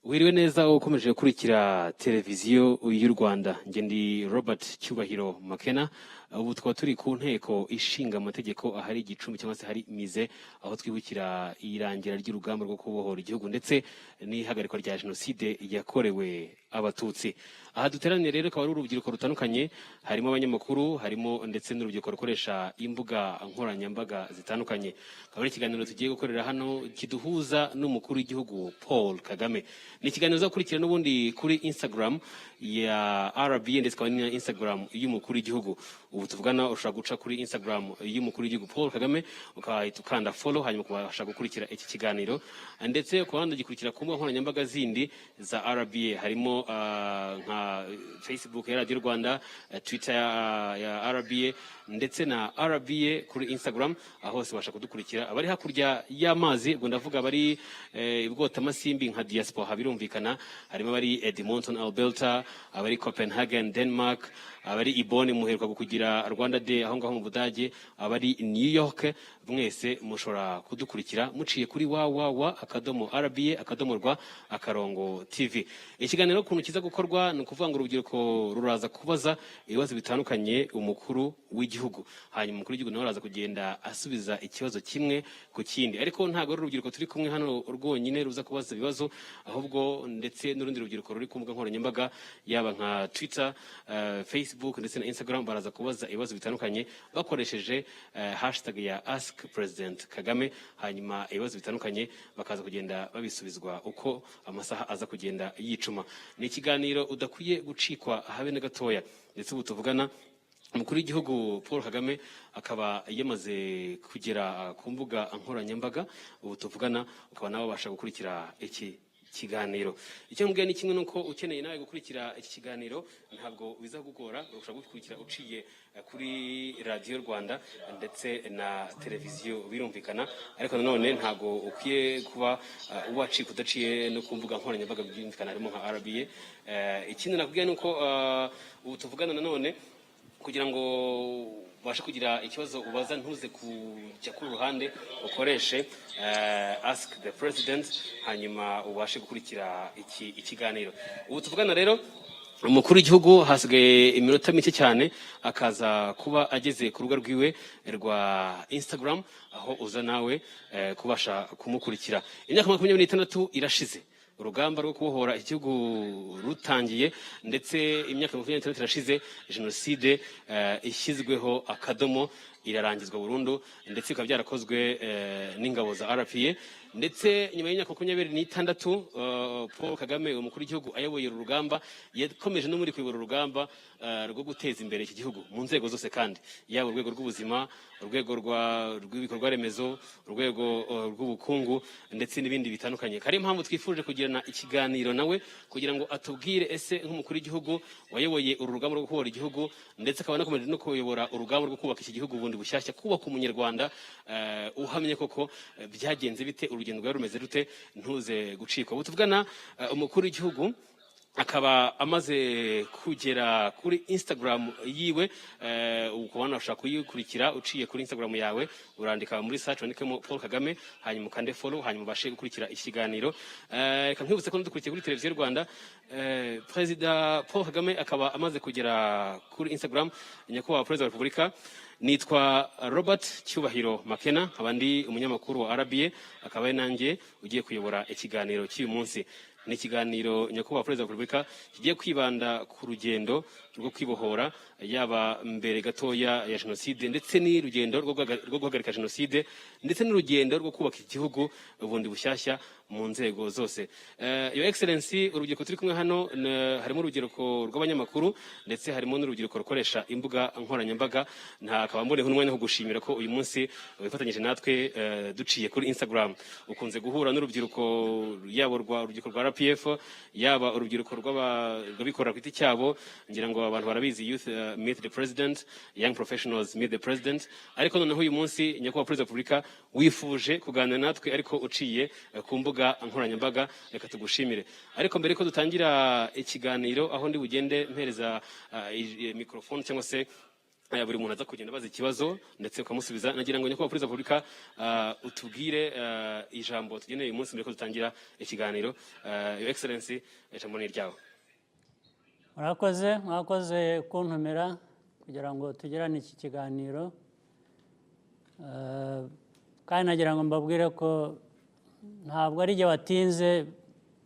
Wiriwe neza ukomeje gukurikira televiziyo y'u Rwanda. Nge ndi Robert Cyubahiro Makena. Ubu twaba turi ku nteko ishinga amategeko ahari igicumbi cyangwa se hari mize, aho twibukira irangira ry'urugamba rwo kubohora igihugu ndetse n'ihagarikwa rya jenoside yakorewe abatutsi. Aha duteraniye rero akaba ari urubyiruko rutandukanye, harimo abanyamakuru, harimo ndetse n'urubyiruko rukoresha imbuga nkoranyambaga zitandukanye. Akaba ari ikiganiro tugiye gukorera hano kiduhuza n'umukuru w'igihugu Paul Kagame. Ni ikiganiro uzakurikira n'ubundi kuri Instagram ya RBA ndetse akaba ni Instagram y'umukuru w'igihugu. Ubu tuvugana ushaka guca kuri Instagram y'umukuru w'igihugu Paul Kagame ukahita ukanda follow, hanyuma ukabasha gukurikira iki kiganiro, ndetse ukabanda gikurikira ku mbuga nkoranyambaga zindi za RBA, harimo nka Facebook ya Radio Rwanda, Twitter ya RBA ndetse na RBA kuri Instagram. Aho hose basha kudukurikira. Abari hakurya y'amazi, ubwo ndavuga bari ibwota masimbi nka diaspora birumvikana, harimo bari Edmonton Alberta, abari Copenhagen Denmark, abari Ibone muheruka kugira Rwanda Day aho ngaho mu Budage, abari New York. Mwese mushora kudukurikira muciye kuri www.rba.rwa/TV. Ikiganiro kuntu kiza gukorwa ni ukuvuga ngo urubyiruko ruraza kubaza ibibazo bitandukanye umukuru w'igihugu, hanyuma umukuru w'igihugu nawe araza kugenda asubiza ikibazo kimwe ku kindi. Ariko ntago ari urubyiruko turi kumwe hano rwonyine ruza kubaza ibibazo, ahubwo ndetse n'urundi rubyiruko ruri ku mbuga nkoranyambaga yaba nka Twitter, Facebook ndetse na Instagram, baraza kubaza ibibazo bitandukanye bakoresheje hashtag ya Ask President Kagame, hanyuma ibibazo bitandukanye bakaza kugenda babisubizwa uko amasaha aza kugenda yicuma. Ni ikiganiro udakwiye gucikwa habe na gatoya. Ndetse ubu tuvugana umukuru w'igihugu Paul Kagame akaba yamaze kugera ku mbuga nkoranyambaga. Ubu tuvugana ukaba nawe babasha gukurikira iki kiganiro. Icyo mbwiye ni kimwe nuko ukeneye nawe gukurikira iki kiganiro ntabwo biza kugora, ushobora gukurikira uciye kuri Radio Rwanda ndetse na televiziyo birumvikana. Ariko nanone ntabwo ukwiye kuba wacika udaciye no ku mbuga nkoranyambaga birumvikana, harimo nka RBA. Ikindi nakubwiye nuko ubu tuvugana nanone kugira ngo basha kugira ikibazo ubaza ntuze kujya ku ruhande, ukoreshe Ask the President, hanyuma ubashe gukurikira ikiganiro. Ubu tuvugana rero umukuru w'igihugu hasigaye iminota mike cyane akaza kuba ageze ku rubuga rwiwe rwa Instagram, aho uza nawe kubasha kumukurikira. Imyaka 26 irashize urugamba rwo kubohora igihugu rutangiye, ndetse imyaka 26 irashize jenoside ishyizweho akadomo, irarangizwa burundu, ndetse ikaba byarakozwe n'ingabo za RPA. Ndetse nyuma y'imyaka 26 Paul Kagame umukuru w'igihugu ayoboye urugamba, yakomeje no muri kuyobora urugamba rwo guteza imbere iki gihugu mu nzego zose, kandi yaba urwego rw'ubuzima, urwego rw'ibikorwa remezo, urwego rw'ubukungu ndetse n'ibindi bitandukanye. Kari impamvu twifuje kugirana ikiganiro nawe kugira ngo atubwire ese nk'umukuru w'igihugu wayoboye uru rugamba rwo kubohora igihugu, ndetse akaba nakomeje no kuyobora urugamba rwo kubaka iki gihugu bundi bushyashya, kubaka umunyarwanda uhamye koko byagenze bite, urugendo rwa rumeze rute, ntuze gucikwa. Ubu tuvugana umukuru w'igihugu akaba amaze kugera kuri Instagram yiwe. Ukubona ushaka kuyikurikira uciye kuri Instagram yawe, urandika muri search wandikemo Paul Kagame, hanyuma ukande follow, hanyuma ubashe gukurikira ikiganiro. Reka nkwibutse ko ndukurikiye kuri televiziyo y'u Rwanda. Perezida Paul Kagame akaba amaze kugera kuri Instagram. Nyakubahwa Perezida wa Repubulika, nitwa Robert Cyubahiro Makena, abandi umunyamakuru wa RBA, akaba ari nanjye ugiye kuyobora ikiganiro cy'uyu munsi. Ni ikiganiro nyakubahwa Perezida wa Repubulika kigiye kwibanda ku rugendo rwo kwibohora, yaba mbere gatoya ya jenoside ndetse n'urugendo rwo guhagarika jenoside, ndetse n'urugendo rwo kubaka igihugu ubundi bushyashya mu nzego zose. Your Excellency, urubyiruko turi kumwe hano harimo urubyiruko rw'abanyamakuru, ndetse harimo n'urubyiruko rukoresha imbuga nkoranyambaga. Ntakaba mboneho n'umwanya wo gushimira ko uyu munsi wifatanyije natwe duciye kuri Instagram. Ukunze guhura n'urubyiruko, yaba urubyiruko rwa RPF, yaba urubyiruko rw'abikorera ku giti cyabo. Ngira ngo abantu barabizi, youth meet the president, young professionals meet the president. Ariko noneho uyu munsi nyakubahwa Perezida wa Repubulika wifuje kuganira natwe ariko uciye ku mbuga nkoranyambaga. Reka tugushimire. Ariko mbere ko dutangira ikiganiro, aho ndi bugende mpereza microphone cyangwa se buri muntu aza kugenda baza ikibazo ndetse ukamusubiza. Nagira ngo nyakubahwa Perezida wa Repubulika utubwire ijambo tugeneye uyu munsi mbere ko dutangira ikiganiro. Your Excellency, ijambo ni ryawe. mwakoze kuntumira kugira ngo tugirane iki kiganiro, kandi nagira ngo mbabwire ko ntabwo ari igihe watinze,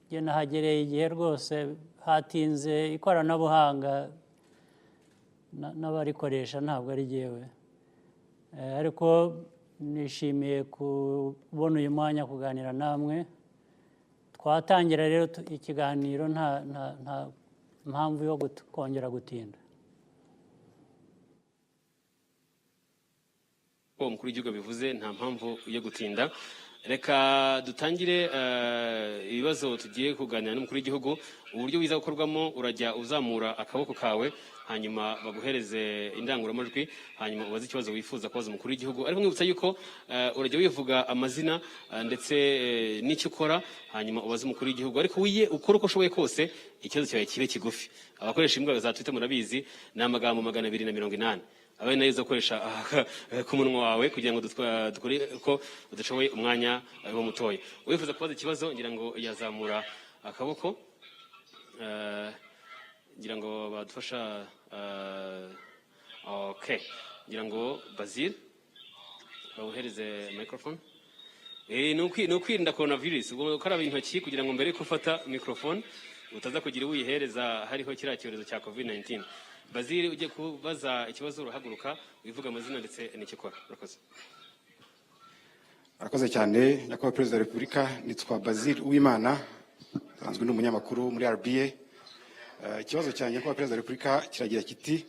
njye nahagereye igihe rwose hatinze ikoranabuhanga n'abarikoresha, ntabwo ari jyewe, ariko nishimiye kubona uyu mwanya kuganira namwe. Twatangira rero ikiganiro, nta mpamvu yo kongera gutinda. Umukuru w'igihugu bivuze nta mpamvu yo gutinda. Reka dutangire ibibazo tugiye kuganira n'umukuru w'igihugu. Uburyo wiza gukorwamo, urajya uzamura akaboko kawe, hanyuma baguhereze indangururamajwi, hanyuma ubaze ikibazo wifuza kubaza umukuru w'igihugu. Ariko mwibutsa yuko urajya wivuga amazina ndetse n'icyo ukora, hanyuma ubaze umukuru w'igihugu. Ariko wiye ukora uko ushoboye kose, ikibazo cyawe kibe kigufi. Abakoresha imbuga za Twitter murabizi, ni amagambo 280. Abaye neza gukoresha ku munwa wawe kugira ngo dukore ko udashoboye umwanya wo mutoya. Wifuza kubaza ikibazo, ngira ngo yazamura akaboko, ngira ngo badufasha. Okay, ngira ngo Basil bawuhereze microphone. Ni ukwirinda coronavirus, ukaraba intoki kugira ngo mbere ko ufata microphone utaza kugira uyihereza hariho kiriya cyorezo cya COVID-19. Basil, ujye kubaza ikibazo, urahaguruka wivuga amazina ndetse n'icyo ukora. Arakoze cyane nyakubahwa Perezida wa Repubulika. Nitwa Basil Uwimana, nsanzwe ndi umunyamakuru muri RBA. Ikibazo cyanjye nyakubahwa Perezida wa Repubulika kiragira kiti: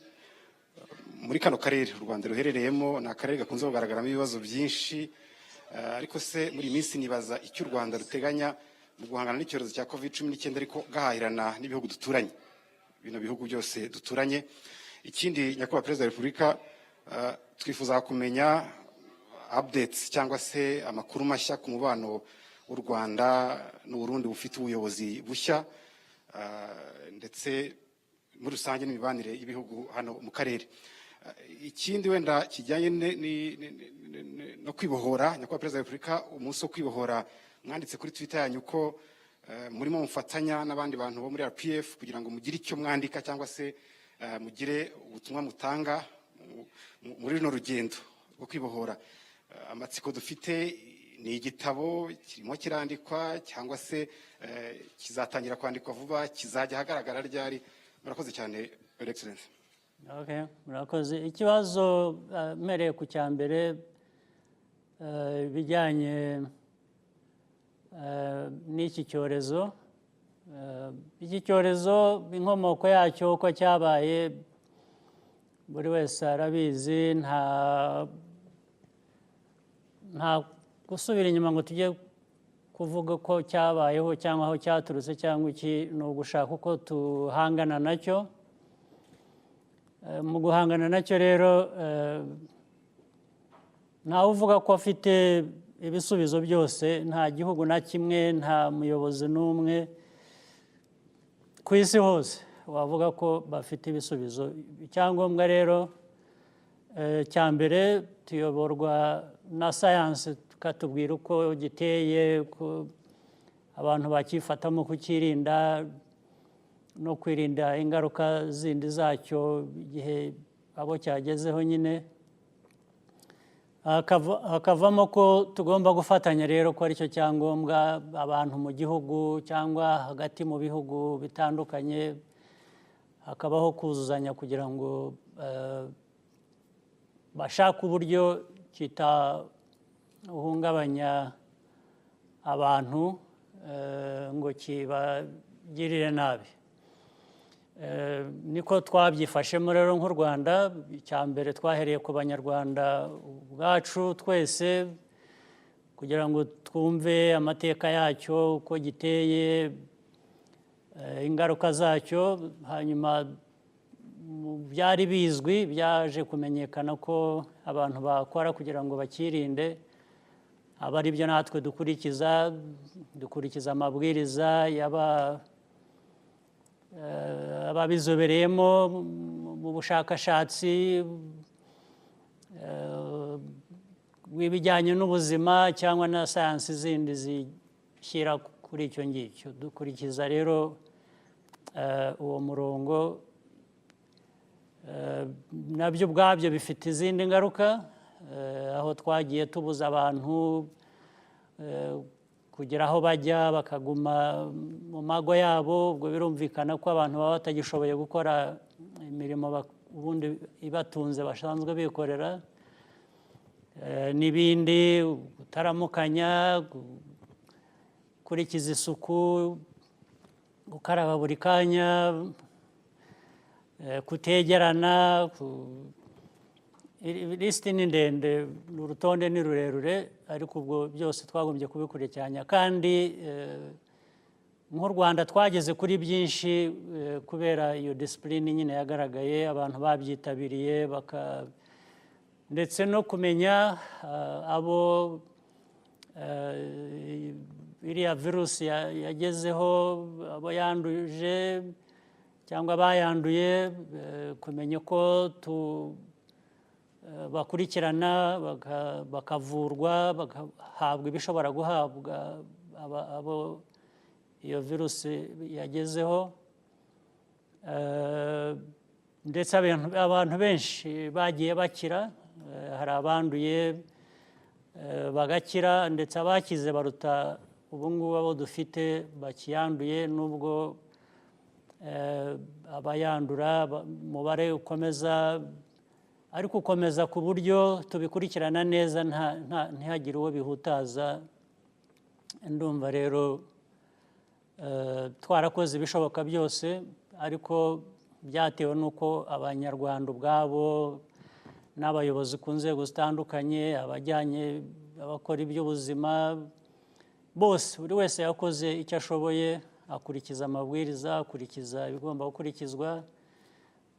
muri kano karere u Rwanda ruherereyemo ni akarere gakunze kugaragaramo ibibazo byinshi, ariko se muri minsi nibaza icyo u Rwanda ruteganya mu guhangana n'icyorezo cya COVID-19 ariko gahahirana n'ibihugu duturanye, bino bihugu byose duturanye. Ikindi nyakubahwa Perezida wa Repubulika, twifuza kumenya updates cyangwa se amakuru mashya ku mubano w'u Rwanda n'u Burundi bufite ubuyobozi bushya, ndetse muri rusange n'imibanire y'ibihugu hano mu karere. Ikindi wenda kijyanye no kwibohora, nyakubahwa Perezida wa Repubulika, umunsi wo kwibohora mwanditse kuri Twitter yanyu ko murimo mufatanya n'abandi bantu bo muri RPF kugira ngo mugire icyo mwandika cyangwa se mugire ubutumwa mutanga muri rino rugendo rwo kwibohora. Amatsiko dufite ni igitabo kirimo kirandikwa cyangwa se kizatangira kwandikwa vuba, kizajya hagaragara ryari? Murakoze cyane, Your Excellency. Okay, murakoze. Ikibazo mpereye ku cya mbere, bijyanye n'iki cyorezo. Iki cyorezo inkomoko yacyo uko cyabaye buri wese arabizi, nta gusubira inyuma ngo tujye kuvuga ko cyabayeho cyangwa aho cyaturutse cyangwa iki, ni ugushaka uko tuhangana nacyo. Mu guhangana nacyo rero, ntawe uvuga ko afite ibisubizo byose. Nta gihugu na kimwe, nta muyobozi n'umwe ku isi hose wavuga ko bafite ibisubizo. Icyangombwa rero cya mbere, tuyoborwa na sayansi, tukatubwira uko giteye, ko abantu bakifatamo kukirinda no kwirinda ingaruka zindi zacyo igihe abo cyagezeho nyine. Hakavamo ko tugomba gufatanya rero, ko aricyo cyangombwa, abantu mu gihugu cyangwa hagati mu bihugu bitandukanye, hakabaho kuzuzanya kugira ngo bashake uburyo kitahungabanya abantu ngo kibagirire nabi. Niko twabyifashemo rero nk'u Rwanda. Icya mbere twahereye ku banyarwanda ubwacu twese kugira ngo twumve amateka yacyo uko giteye, ingaruka zacyo. Hanyuma byari bizwi, byaje kumenyekana ko abantu bakora kugira ngo bakirinde, aba ari byo natwe dukurikiza amabwiriza ababizobereyemo mu bushakashatsi w'ibijyanye n'ubuzima cyangwa na sayansi zindi zishyira kuri icyo ngicyo. Dukurikiza rero uwo murongo, nabyo ubwabyo bifite izindi ngaruka, aho twagiye tubuza abantu kugira aho bajya bakaguma mu mago yabo. Ubwo birumvikana ko abantu baba batagishoboye gukora imirimo ubundi ibatunze basanzwe bikorera, n'ibindi, gutaramukanya, gukurikiza isuku, gukaraba buri kanya, kutegerana. Lisiti ni ndende, urutonde ni rurerure, ariko ubwo byose twagombye kubikurikiranya. Kandi nk'u Rwanda twageze kuri byinshi kubera iyo disipurine nyine yagaragaye, abantu babyitabiriye, ndetse no kumenya abo iriya virusi yagezeho, abo yanduje cyangwa bayanduye, kumenya ko bakurikirana bakavurwa, bagahabwa ibishobora guhabwa abo iyo virusi yagezeho. Ndetse abantu benshi bagiye bakira, hari abanduye bagakira, ndetse abakize baruta ubu ngubu abo dufite bakiyanduye, nubwo abayandura umubare ukomeza, ariko ukomeza ku buryo tubikurikirana neza ntihagire uwo bihutaza. Ndumva rero twarakoze ibishoboka byose, ariko byatewe n'uko abanyarwanda ubwabo n'abayobozi ku nzego zitandukanye, abakora iby'ubuzima bose, buri wese yakoze icyo ashoboye, akurikiza amabwiriza, akurikiza ibigomba gukurikizwa.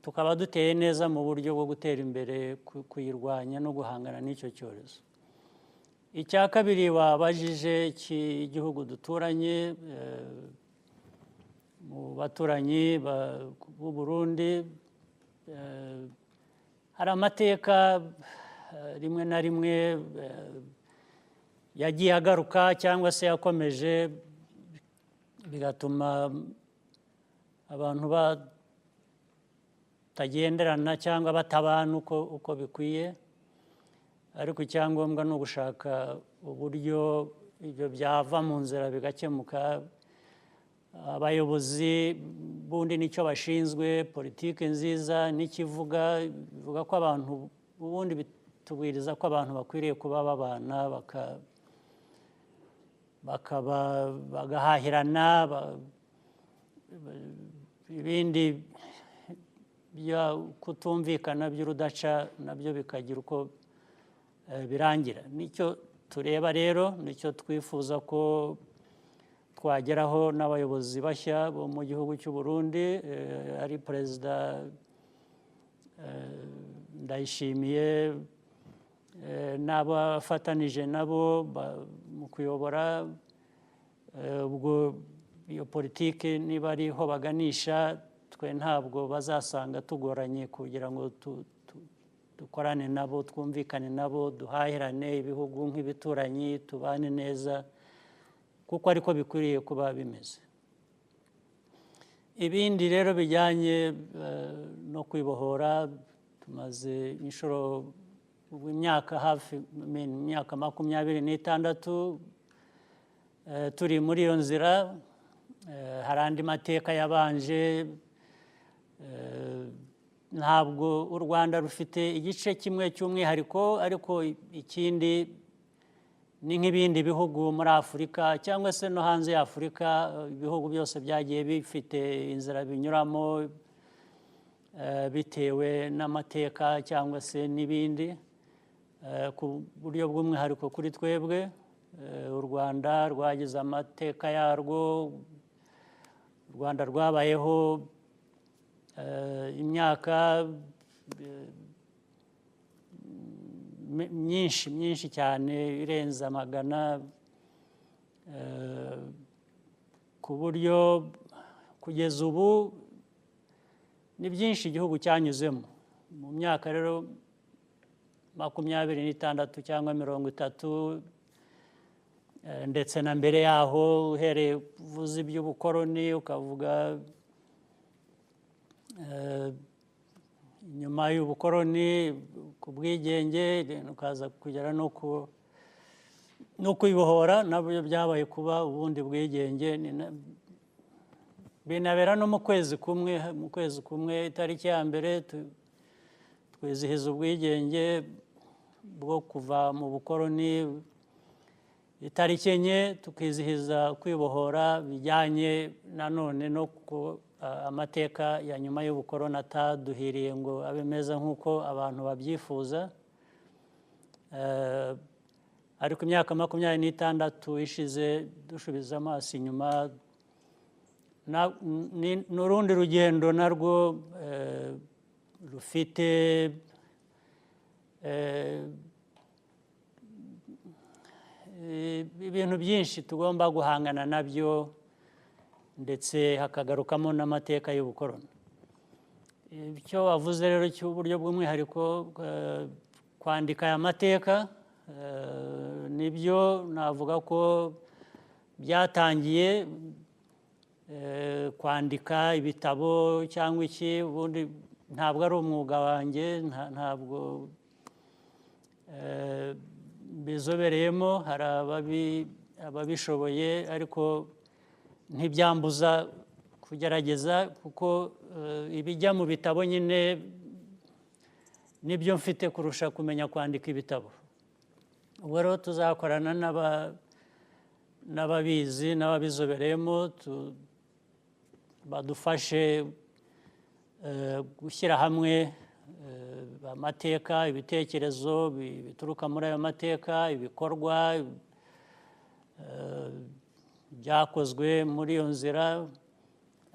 Tukaba duteye neza mu buryo bwo gutera imbere kuyirwanya no guhangana n'icyo cyorezo. Icya kabiri wabajije cy'igihugu duturanye, mu baturanyi b'u Burundi hari amateka rimwe na rimwe yagiye agaruka cyangwa se yakomeje, bigatuma abantu batagenderana cyangwa batabana uko bikwiye. Ariko icyangombwa ni ugushaka uburyo ibyo byava mu nzira bigakemuka. Abayobozi bundi nicyo bashinzwe, politiki nziza bivuga ko abantu ubundi bitubwiriza ko abantu bakwiriye kuba babana, bagahahirana, ibindi kutumvikana by'urudaca nabyo bikagira uko birangira. Nicyo tureba rero, nicyo twifuza ko twageraho n'abayobozi bashya bo mu gihugu cy'u Burundi, ari Perezida Ndayishimiye n'abafatanije nabo mu kuyobora. Ubwo iyo politiki niba ariho baganisha, twe ntabwo bazasanga tugoranye kugira ngo dukorane nabo, twumvikane nabo, duhahirane ibihugu nk'ibituranyi, tubane neza, kuko ariko bikwiriye kuba bimeze. Ibindi rero bijyanye no kwibohora, tumaze inshuro imyaka hafi imyaka 26 turi muri iyo nzira. Hari andi mateka yabanje. Ntabwo u Rwanda rufite igice kimwe cy'umwihariko, ariko ikindi ni nk'ibindi bihugu muri Afurika cyangwa se no hanze ya Afurika. Ibihugu byose byagiye bifite inzira binyuramo bitewe n'amateka cyangwa se n'ibindi. Ku buryo bw'umwihariko kuri twebwe, u Rwanda rwagize amateka yarwo. U Rwanda rwabayeho imyaka myinshi cyane, irenze 100, ku buryo kugeza ubu ni byinshi igihugu cyanyuzemo. Mu myaka rero 26 cyangwa 30, ndetse na mbere yaho uhereye uvuze iby'ubukoroni ukavuga nyuma y'ubukoroni ku bwigenge ukaza kugera no kwibohora nabyo byabaye kuba ubundi bwigenge binabera no mu kwezi kumwe itariki ya mbere twizihiza ubwigenge bwo kuva mu bukoroni, itariki enye tukizihiza kwibohora bijyanye nanone no amateka ya nyuma y'ubukoroni ataduhiriye ngo abe meza nk'uko abantu babyifuza. Ariko imyaka 26 ishize dusubiza amaso inyuma n'urundi rugendo narwo rufite ibintu byinshi tugomba guhangana nabyo, ndetse hakagarukamo n'amateka y'ubukoroni. Icyo wavuze rero cy'uburyo bw'umwihariko kwandika aya mateka, nibyo navuga ko byatangiye kwandika ibitabo cyangwa iki, ubundi ntabwo ari umwuga wanjye, ntabwo bizobereyemo, hari ababishoboye, ariko ntibyambuza kugerageza kuko ibijya mu bitabo nyine nibyo mfite kurusha kumenya kwandika ibitabo. Ubwo rero tuzakorana n'ababizi n'ababizobereyemo badufashe gushyira hamwe amateka, ibitekerezo bituruka muri ayo mateka, ibikorwa byakozwe muri iyo nzira.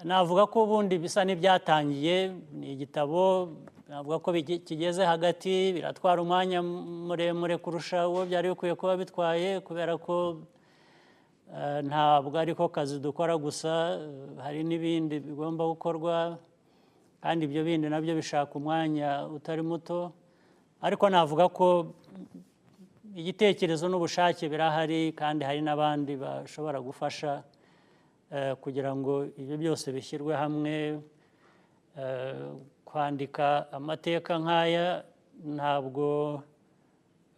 Navuga ko ubundi bisa n'ibyatangiye, ni igitabo navuga ko kigeze hagati, biratwara umwanya muremure kurusha uwo byari bikwiye kuba bitwaye, kubera ko ntabwo ariko kazi dukora gusa, hari n'ibindi bigomba gukorwa, kandi ibyo bindi nabyo bishaka umwanya utari muto. Ariko navuga ko igitekerezo n'ubushake birahari, kandi hari n'abandi bashobora gufasha kugira ngo ibyo byose bishyirwe hamwe. Kwandika amateka nk'aya, ntabwo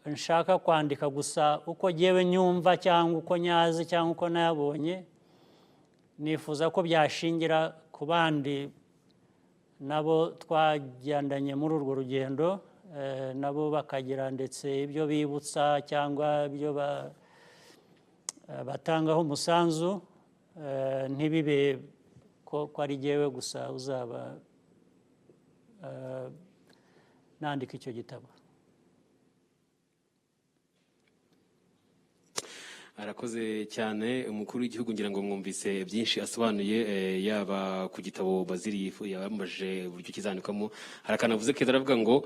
nshaka kwandika gusa uko jyewe nyumva cyangwa uko nyazi cyangwa uko nayabonye. Nifuza ko byashingira ku bandi nabo twagendanye muri urwo rugendo, nabo bakagira ndetse ibyo bibutsa cyangwa ibyo batangaho umusanzu, ntibibe ko ari jyewe gusa uzaba nandika icyo gitabo. Arakoze cyane umukuru w'igihugu, ngira ngo mwumvise byinshi asobanuye, yaba ku gitabo Bazili yabambaje uburyo kizandikamo. Hari akanavuze keza aravuga ngo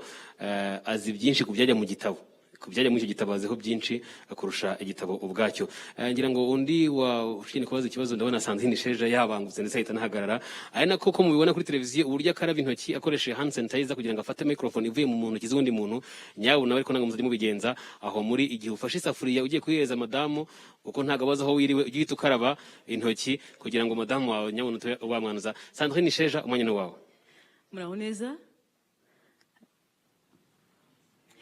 azi byinshi ku byajya mu gitabo, ku byajya muri icyo gitabo aziho byinshi kurusha igitabo ubwacyo. Ngira ngo undi washimye kubaza ikibazo, ndabona Sandrine Sheja yabangutse ndetse ahita anahagarara. Ari nako ko mubibona kuri televiziyo uburyo akaraba intoki akoresheje hand sanitizer kugira ngo afate microphone ivuye mu ntoki z'undi muntu. Nyawe nawe ariko ntabwo muzajya mubigenza aho muri igihe ufashe isafuriya ugiye kuyihereza madamu, uko ntabwo abaza aho wiriwe, ujye uhita ukaraba intoki kugira ngo madamu wawe nyabona ubamwanuza. Sandrine Sheja, umwanya wawe.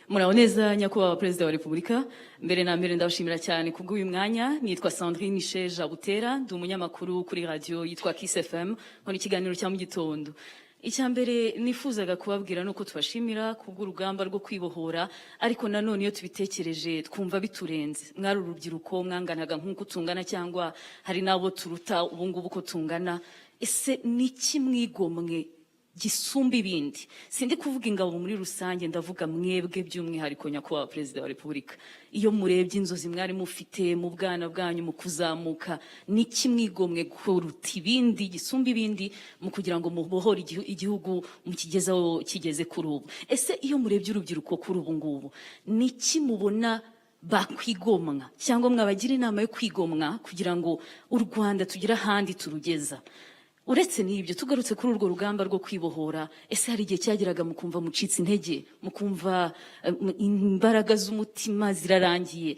Muraho neza nyakubahwa Perezida wa Repubulika. Mbere na mbere ndabashimira cyane kubw'uyu mwanya. Nitwa Sandrine Sheja Butera, ndi umunyamakuru kuri radio yitwa Kiss FM, nkora ikiganiro cya mu gitondo. Icyambere nifuzaga kubabwira nuko tubashimira kubw'urugamba rwo kwibohora, ariko nanone iyo tubitekereje twumva biturenze. Mwari urubyiruko, mwanganaga nk'uko tungana cyangwa hari nabo turuta ubungubu ko tungana. Ese niki mwigomwe gisumba ibindi? Sindi kuvuga ingabo muri rusange, ndavuga mwebwe by'umwihariko nyakubahwa Perezida wa Repubulika. Iyo murebye inzozi mwari mufite mu bwana bwanyu mu kuzamuka, niki mwigomwe kuruta ibindi gisumba ibindi mu kugira ngo mubohore igihugu mukigezaho kigeze kuri ubu? Ese iyo murebye urubyiruko kuri ubu ngubu, niki mubona bakwigomwa cyangwa mwabagira inama yo kwigomwa kugira ngo u Rwanda tugira ahandi turugeza? uretse n'ibyo tugarutse kuri urwo rugamba rwo kwibohora, ese hari igihe cyageraga mukumva mucitse intege, mukumva imbaraga z'umutima zirarangiye?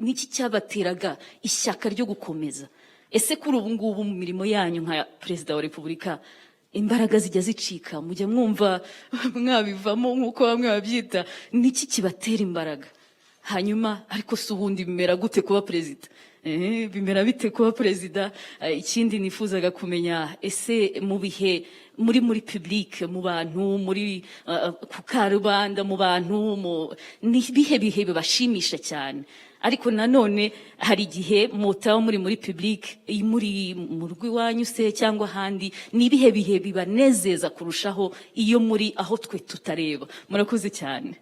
Niki cyabateraga ishyaka ryo gukomeza? Ese kuri ubu ngubu mu mirimo yanyu nka Perezida wa Repubulika imbaraga zijya zicika, mujya mwumva mwabivamo nk'uko bamwe babyita? Niki kibatera imbaraga? Hanyuma ariko se ubundi bimera gute kuba perezida? Bimera bite kuba perezida? Ikindi nifuzaga kumenya, ese mu bihe muri public, mu bantu, muri ku karubanda, mu bantu, ni bihe bibashimisha cyane? Ariko nanone hari igihe mutaba muri public, muri mu rugo iwanyu se cyangwa ahandi, ni ibihe bihe bibanezeza kurushaho iyo muri aho twe tutareba? Murakoze cyane.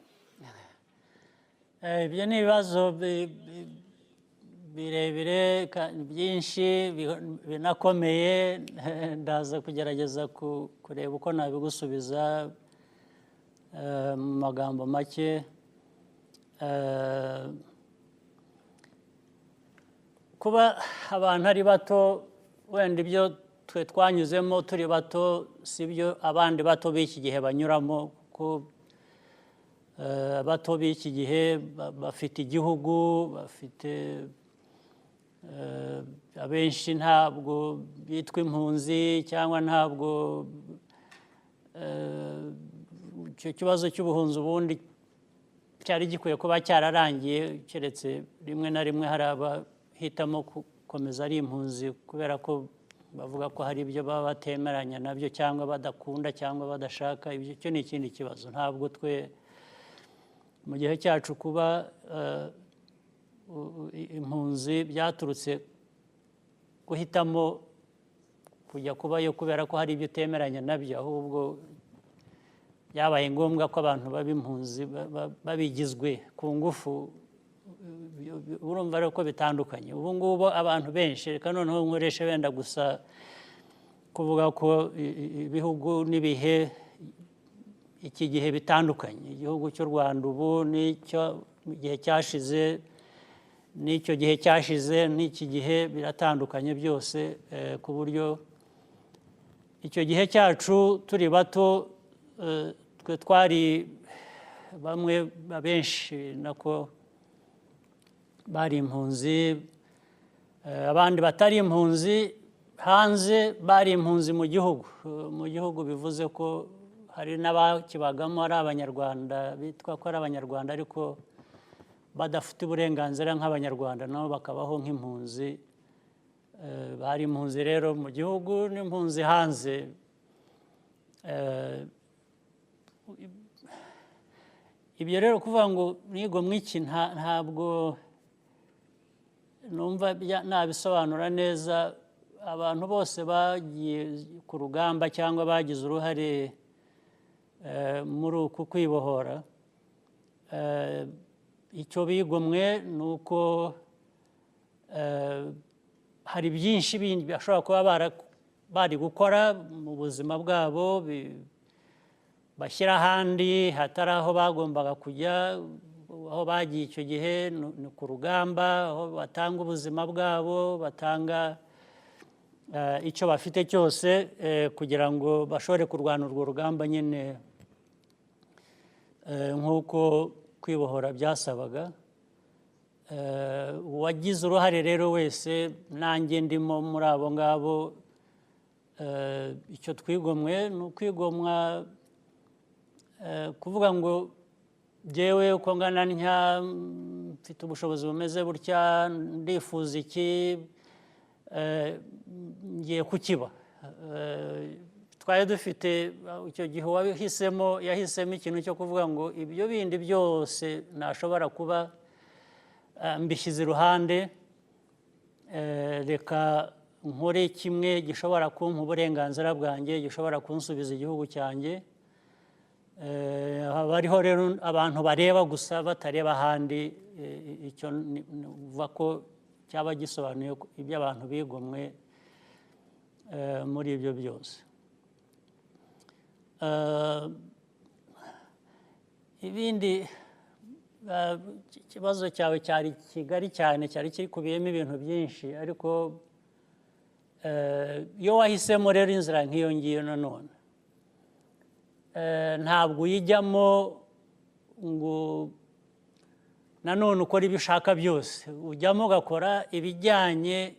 Ibyo ni ibibazo birebire byinshi binakomeye, ndaza kugerageza kureba uko nabigusubiza mu magambo make. Kuba abantu ari bato, wenda ibyo twe twanyuzemo turi bato si byo abandi bato b'iki gihe banyuramo, kuko abato b'iki gihe bafite igihugu, bafite abenshi ntabwo bitwa impunzi, cyangwa ntabwo icyo kibazo cy'ubuhunzi ubundi cyari gikwiye kuba cyararangiye, keretse rimwe na rimwe hari abahitamo gukomeza ari impunzi kubera ko bavuga ko hari ibyo baba batemeranya nabyo, cyangwa badakunda, cyangwa badashaka. Icyo ni ikindi kibazo. Ntabwo twe mu gihe cyacu kuba impunzi byaturutse guhitamo kujya kubayo kubera ko hari ibyo utemeranya nabyo, ahubwo byabaye ngombwa ko abantu baba impunzi babigizwe ku ngufu. Urumva rero ko bitandukanye. Ubu ngubu abantu benshi, reka noneho nkoreshe wenda gusa kuvuga ko ibihugu n'ibihe iki gihe bitandukanye. Igihugu cy'u Rwanda ubu n'icyo gihe cyashize, n'icyo gihe cyashize n'iki gihe biratandukanye byose, ku buryo icyo gihe cyacu turi bato twe twari bamwe abenshi nako bari impunzi, abandi batari impunzi hanze bari impunzi mu gihugu. Mu gihugu bivuze ko hari n'abakibagamo ari abanyarwanda, bitwa ko ari abanyarwanda ariko badafite uburenganzira nk'abanyarwanda, nabo bakabaho nk'impunzi. Bari impunzi rero mu gihugu n'impunzi hanze. Ibyo rero kuvuga ngo nigomwe iki, ntabwo numva nabisobanura neza. Abantu bose bagiye ku rugamba cyangwa bagize uruhare muri uku kwibohora, icyo bigomwe ni uko hari byinshi bindi bashobora kuba bari gukora mu buzima bwabo bashyira ahandi hatari aho bagombaga kujya. Aho bagiye icyo gihe ni ku rugamba, aho batanga ubuzima bwabo, batanga icyo bafite cyose kugira ngo bashobore kurwana urwo rugamba nyine nk'uko kwibohora byasabaga. Uwagize uruhare rero wese, nanjye ndimo muri abo ngabo, icyo twigomwe ni ukwigomwa kuvuga ngo jyewe uko ngana ntya, mfite ubushobozi bumeze butya, ndifuza iki, ngiye kukiba. Twari dufite icyo gihe yahisemo ikintu cyo kuvuga ngo ibyo bindi byose nashobora kuba mbishyize iruhande, reka nkore kimwe gishobora kumpa uburenganzira bwanjye, gishobora kunsubiza igihugu cyanjye. Hariho rero abantu bareba gusa batareba ahandi. Icyo uvuga ko cyaba gisobanuye ibyo abantu bigomwe muri ibyo byose. Ibindi, ikibazo cyawe cyari kigari cyane, cyari kikubiyemo ibintu byinshi, ariko iyo wahisemo rero inzira nk'iyo ngiyo nanone ntabwo uyijyamo ngo nanone ukora ibyo ushaka byose, ujyamo ugakora ibijyanye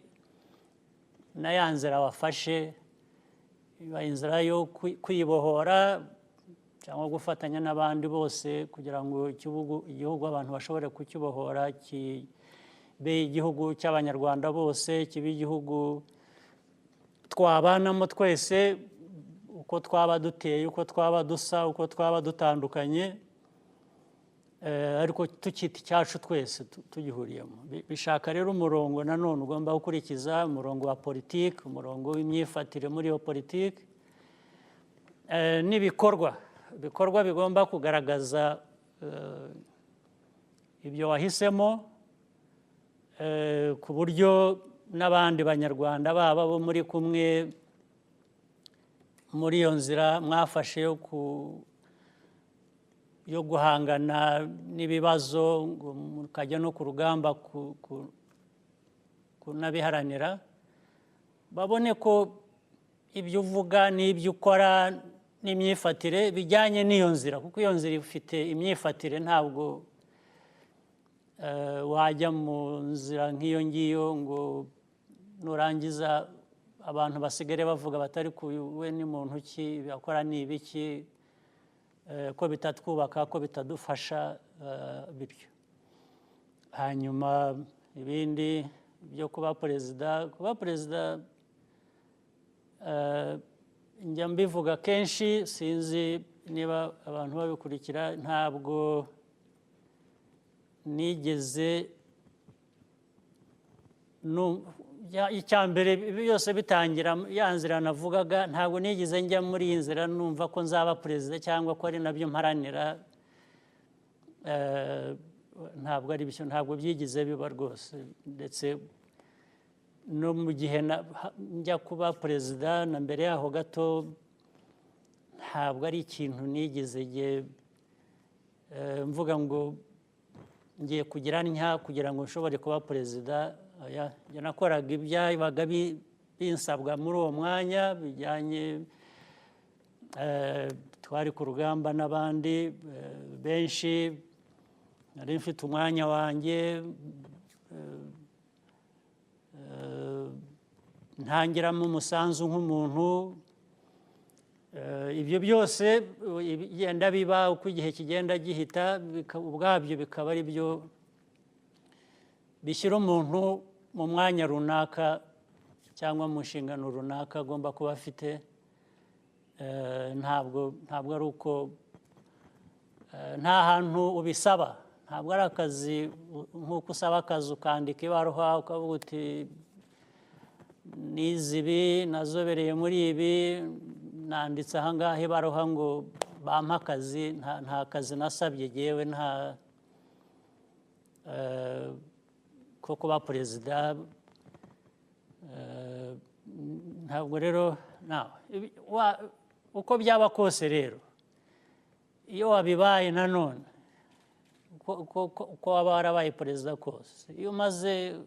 na ya nzira wafashe, iba inzira yo kwibohora cyangwa gufatanya n'abandi bose kugira ngo igihugu abantu bashobore kukibohora, kibe igihugu cy'abanyarwanda bose, kibe igihugu twabanamo twese, uko twaba duteye, uko twaba dusa, uko twaba dutandukanye, ariko tukita icyacu twese tugihuriyemo. Bishaka rero umurongo nanone ugomba gukurikiza, umurongo wa politiki, umurongo w'imyifatire muri iyo politiki, n'ibikorwa bigomba kugaragaza ibyo wahisemo, ku buryo n'abandi banyarwanda baba bo muri kumwe muri iyo nzira mwafashe yo guhangana n'ibibazo, mukajya no ku rugamba kunabiharanira, babone ko ibyo uvuga n'ibyo ukora n'imyifatire bijyanye n'iyo nzira, kuko iyo nzira ifite imyifatire. Ntabwo wajya mu nzira nk'iyo ngiyo ngo nurangiza abantu basigare bavuga batari we ni muntu ki, bakora ni ibiki, ko bitatwubaka, ko bitadufasha, bityo. Hanyuma ibindi byo kuba perezida njya mbivuga kenshi, sinzi niba abantu babikurikira, ntabwo nigeze icya mbere byose bitangira ya nzira navugaga, ntabwo nigeze njya muri iyi nzira numva ko nzaba perezida cyangwa ko ari nabyo mparanira. Ntabwo ari byo, ntabwo byigize biba rwose. Ndetse no mu gihe njya kuba perezida na mbere yaho gato, ntabwo ari ikintu nigeze mvuga ngo ngiye kugira ngo nshobore kuba perezida. Nakoraga ibyabaga binsabwa muri uwo mwanya bijyanye, twari ku rugamba n'abandi benshi, nari mfite umwanya wanjye, ntangiramo umusanzu nk'umuntu. Ibyo byose bigenda biba uko igihe kigenda gihita, ubwabyo bikaba ari byo bishyira umuntu mu mwanya runaka cyangwa mu nshingano runaka agomba kuba afite. Ntabwo ari uko, nta hantu ubisaba, ntabwo ari akazi nk'uko usaba akazi ukandika ibaruwa ukavuga uti nize ibi, nazobereye muri ibi, nanditse aha ngaha ibaruwa ngo bampe akazi. Nta kazi nasabye yewe, nta ko kuba perezida. Ntabwo rero uko byaba kose rero, iyo wabibaye nanone, uko waba warabaye perezida kose, iyo umaze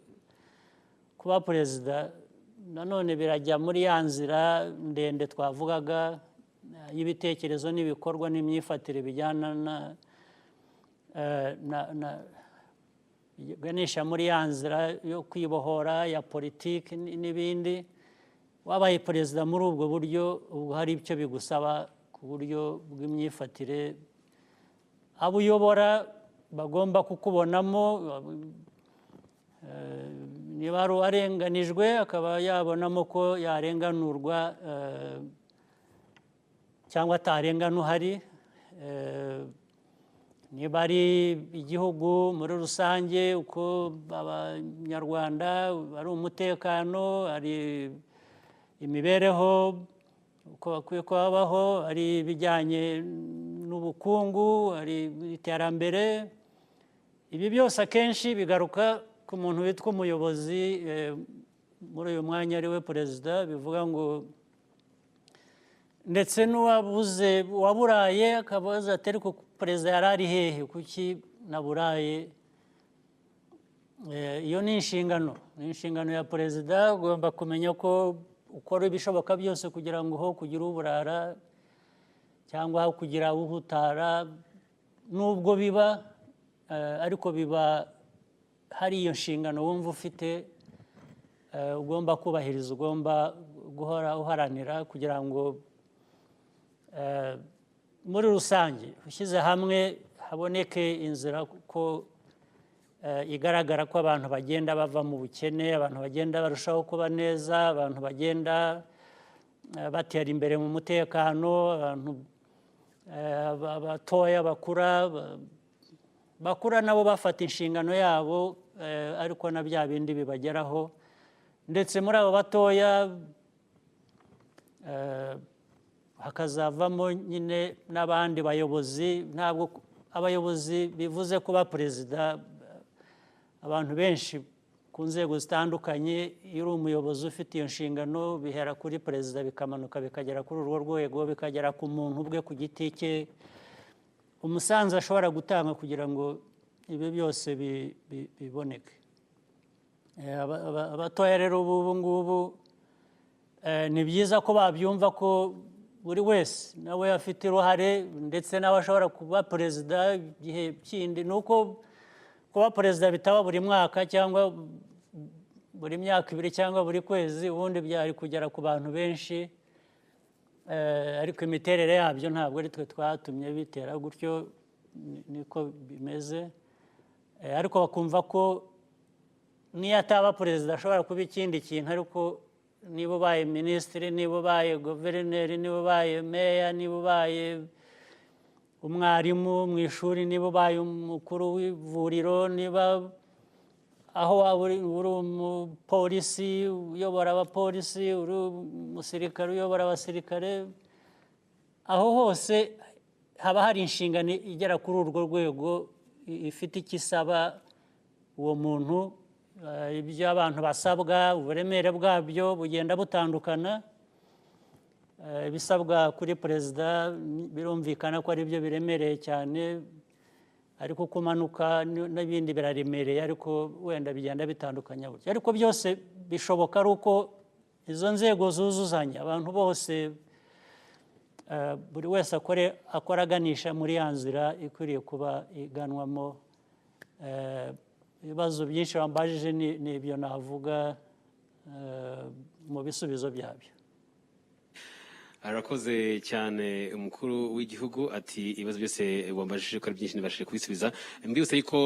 kuba perezida nanone birajya muri ya nzira ndende twavugaga y'ibitekerezo n'ibikorwa n'imyifatire bijyana biganisha muri ya nzira yo kwibohora ya politiki n'ibindi. Wabaye perezida muri ubwo buryo, ubwo hari icyo bigusaba ku buryo bw'imyifatire. Abo uyobora bagomba kukubonamo, niba ari uwarenganijwe akaba yabonamo ko yarenganurwa cyangwa atarengana uhari. Niba ari igihugu muri rusange, uko abanyarwanda ari umutekano, ari imibereho, uko bakwiye kubaho, ari ibijyanye n'ubukungu, ari iterambere. Ibi byose akenshi bigaruka ku muntu witwa umuyobozi, muri uyu mwanya ari we perezida. Bivuga ngo ndetse n'uwabuze waburaye akabaza ati ariko perezida yari ari hehe, kuki naburaye? iyo ni inshingano ya perezida. Ugomba kumenya ko ukora ibishoboka byose kugira ngo ho kugira uburara cyangwa kugira uhutara, nubwo biba ariko biba hari iyo nshingano wumva ufite ugomba kubahiriza, ugomba guhora uharanira kugira ngo muri rusange ushyize hamwe haboneke inzira ko igaragara ko abantu bagenda bava mu bukene, abantu bagenda barushaho kuba neza, abantu bagenda batera imbere mu mutekano, abantu abatoya bakura nabo bafata inshingano yabo, ariko na bya bindi bibageraho. Ndetse muri abo batoya hakazavamo nyine n'abandi bayobozi. Ntabwo abayobozi bivuze kuba perezida. Abantu benshi ku nzego zitandukanye, iyo uri umuyobozi ufite iyo nshingano, bihera kuri perezida bikamanuka bikagera kuri urwo rwego, bikagera ku muntu ubwe ku giti cye, umusanzu ashobora gutanga kugira ngo ibi byose biboneke. Abatoya rero ubu ngubu ni byiza ko babyumva ko buri wese nawe afite uruhare, ndetse nawe ashobora kuba perezida igihe kindi. Ni uko kuba perezida bitaba buri mwaka cyangwa buri myaka ibiri cyangwa buri kwezi, ubundi byari kugera ku bantu benshi, ariko imiterere yabyo ntabwo ari twe twatumye bitera gutyo, niko bimeze. Ariko bakumva ko niyo ataba perezida ashobora kuba ikindi kintu, ariko niba ubaye minisitiri, niba ubaye guverineri, niba ubaye meya, niba ubaye umwarimu mu ishuri, niba ubaye umukuru w'ivuriro, niba aho waba uri umupolisi uyobora abapolisi, uri umusirikare uyobora abasirikare, aho hose haba hari inshingano igera kuri urwo rwego ifite icyo isaba uwo muntu. Ibyo abantu basabwa, uburemere bwabyo bugenda butandukana. Ibisabwa kuri perezida birumvikana ko ari byo biremereye cyane, ariko kumanuka n'ibindi biraremereye, ariko wenda bigenda bitandukanya buryo. Ariko byose bishoboka ari uko izo nzego zuzuzanya, abantu bose buri wese akora aganisha muri ya nzira ikwiriye kuba iganwamo. Ibibazo byinshi bambajije ni ibyo navuga mu bisubizo byabyo. Arakoze cyane umukuru w'igihugu, ati ibibazo byose wambajije ko ari byinshi nibashije kubisubiza. Mbibutse yuko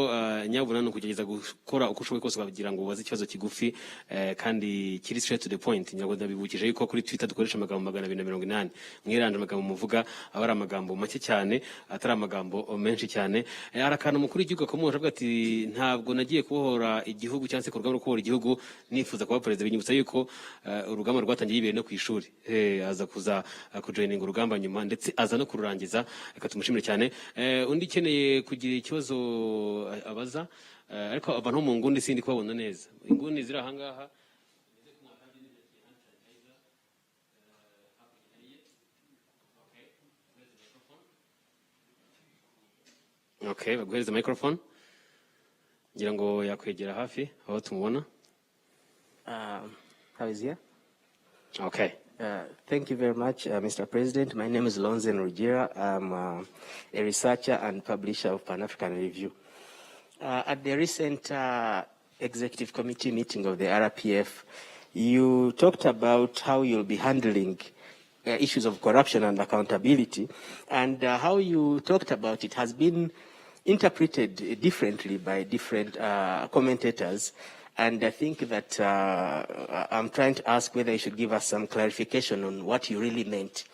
nyabuna no kugerageza gukora uko ushoboye kose kugira ngo ubaze ikibazo kigufi kandi kiri straight to the point. Nyabuna bibukije yuko kuri Twitter dukoresha amagambo 280, mwiranda amagambo muvuga aba ari amagambo make cyane, atari amagambo menshi cyane. Arakana umukuru w'igihugu akomoje avuga ati ntabwo nagiye kubohora igihugu cyangwa se ku rugamba rwo kubohora igihugu nifuza kuba perezida. Binyibutsa yuko urugamba rwatangiye ibere no ku ishuri, aza kuza kujoininga urugamba nyuma ndetse aza no kururangiza. Reka tumushimire cyane. Undi ukeneye kugira ikibazo abaza, ariko abantu mu ngundi sindi kubabona neza. Inguni ziri ahangaha. Okay, baguhereza microphone. Ngira ngo yakwegera hafi aho tumubona. How is here? Okay. Thank you very much, Mr. President. My name is Lonzen Ruggira. I'm a researcher and publisher of Pan-African Review. At the recent executive committee meeting of the RPF, you talked about how you'll be handling issues of corruption and accountability, and how you talked about it has been interpreted differently by different commentators. And I think that I'm trying to ask whether you should give us some clarification on what you really meant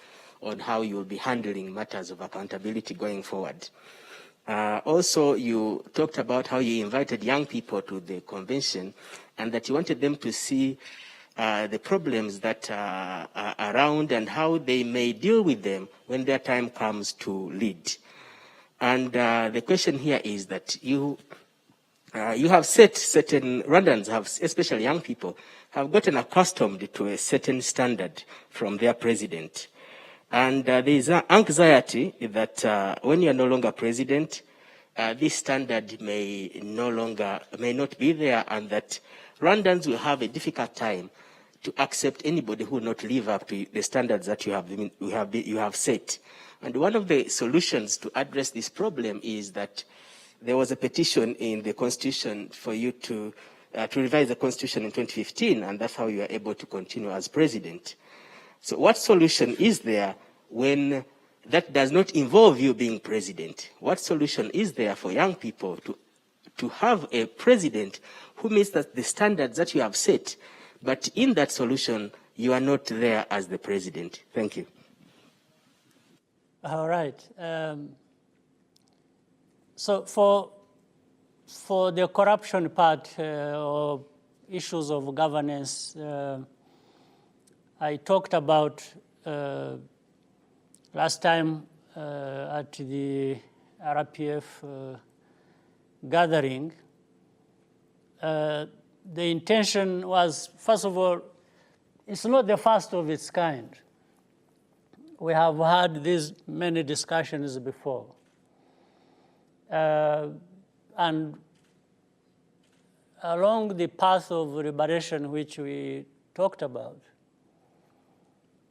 on how you will be handling matters of accountability going forward. Also, you talked about how you invited young people to the convention and that you wanted them to see the problems that are around and how they may deal with them when their time comes to lead. And the question here is that you have set certain Rwandans, especially young people, have gotten accustomed to a certain standard from their president. And there is anxiety that when you are no longer president, this standard may not be there, and that Rwandans will have a difficult time to accept anybody who will not live up to the standards that you have set. And one of the solutions to address this problem is that there was a petition in the Constitution for you to revise the Constitution in 2015, and that's how you are able to continue as president. So what solution is there when that does not involve you being president? What solution is there for young people to have a president who meets the standards that you have set, but in that solution, you are not there as the president? Thank you. All right. So for the corruption part or issues of governance, I talked about last time at the RPF gathering. The intention was, first of all, it's not the first of its kind. We have had these many discussions before. And along the path of liberation which we talked about,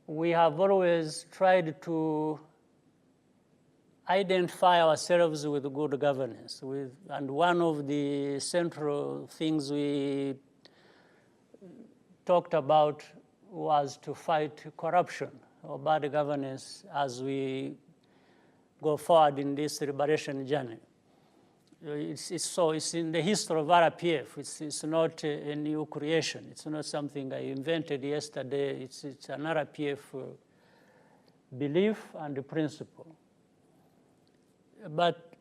we have always tried to identify ourselves with good governance. And one of the central things we talked about was to fight corruption or bad governance as we go forward in this liberation journey. It's in the history of RPF. It's not a new creation. It's not something I invented yesterday. It's an RPF belief and principle. But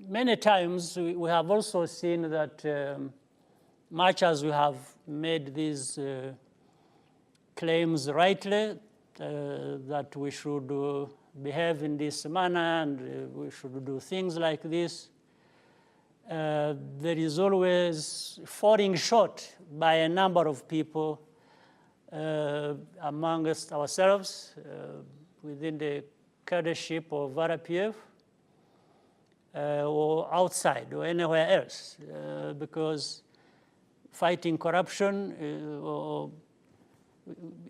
many times we have also seen that much as we have made these claims rightly, that we should behave in this manner and we should do things like this, there is always falling short by a number of people amongst ourselves within the cadreship of RPF or outside or anywhere else, because fighting corruption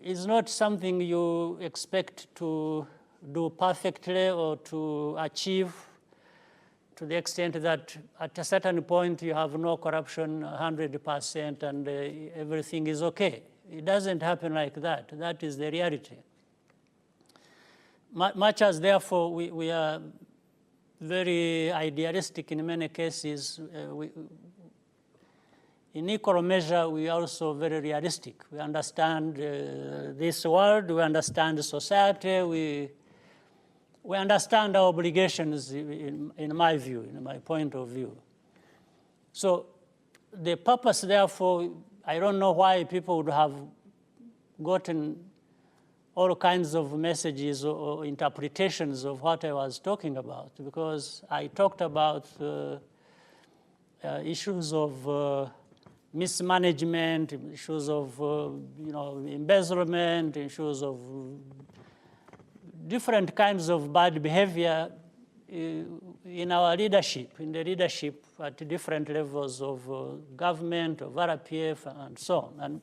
is not something you expect to do perfectly or to achieve to the extent that at a certain point you have no corruption 100% and everything is okay. It doesn't happen like that. That is the reality. Much as, therefore, we are very idealistic in many cases, in equal measure, we are also very realistic. We understand this world, we understand society, we understand our obligations, in my view, in my point of view. So the purpose, therefore, I don't know why people would have gotten all kinds of messages or interpretations of what I was talking about, because I talked about issues of mismanagement, issues of embezzlement, issues of different kinds of bad behavior in our leadership, in the leadership at different levels of government, of RPF, and so on. And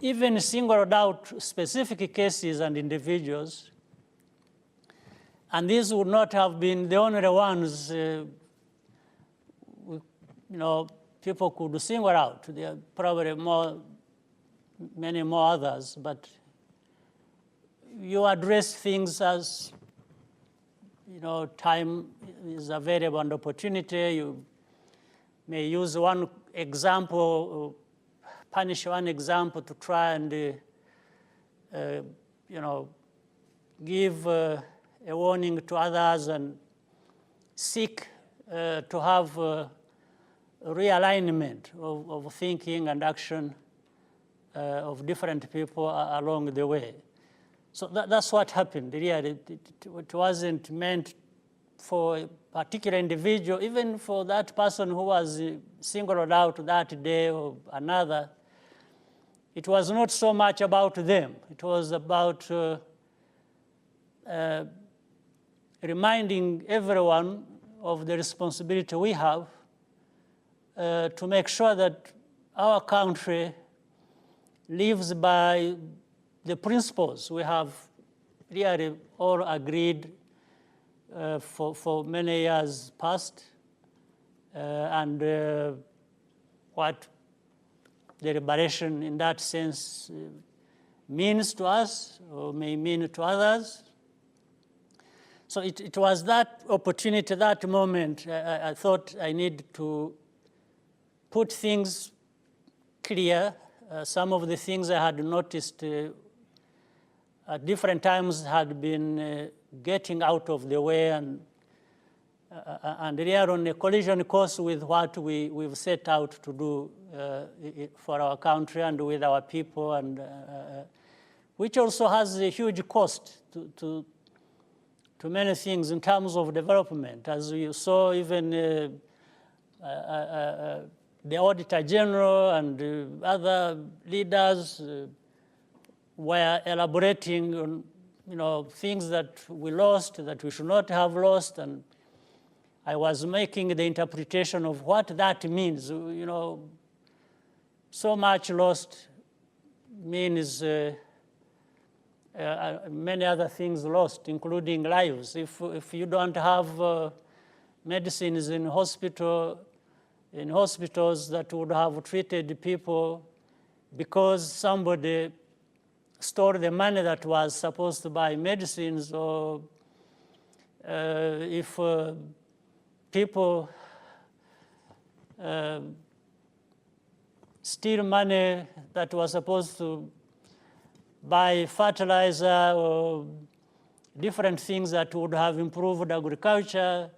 even singled out specific cases and individuals, and these would not have been the only ones people could single out. There are probably many more others, but you address things as, time is available and opportunity. You may use one example, punish one example to try and, give a warning to others and seek to have realignment of thinking and action of different people along the way. So that's what happened. Really, it wasn't meant for a particular individual, even for that person who was singled out that day or another. It was not so much about them. It was about reminding everyone of the responsibility we have to make sure that our country lives by the principles we have really all agreed for many years past, and what the liberation in that sense means to us or may mean to others. So it was that opportunity, that moment, I thought I need to put things clear. Some of the things I had noticed at different times had been getting out of the way, and we are on a collision course with what we've set out to do for our country and with our people, and which also has a huge cost to many things in terms of development. As you saw, even the Auditor General and other leaders were elaborating on things that we lost, that we should not have lost, and I was making the interpretation of what that means. So much lost means many other things lost, including lives. If you don't have medicines in hospitals that would have treated people because somebody stole the money that was supposed to buy medicines, or if people steal money that was supposed to buy fertilizer or different things that would have improved agriculture,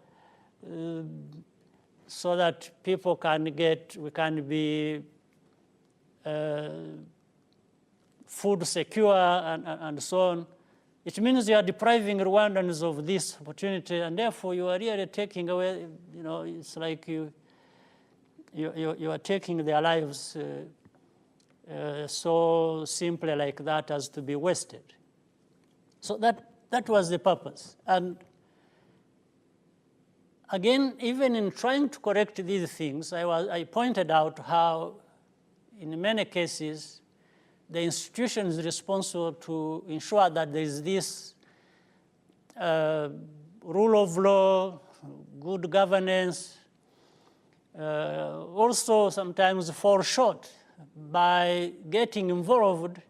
so that people we can be food secure and so on. It means you are depriving Rwandans of this opportunity, and therefore you are really taking away, it's like you are taking their lives so simply like that as to be wasted. So that was the purpose. And again, even in trying to correct these things, I pointed out how, in many cases, the institutions responsible to ensure that there is this rule of law, good governance, also sometimes fall short by getting involved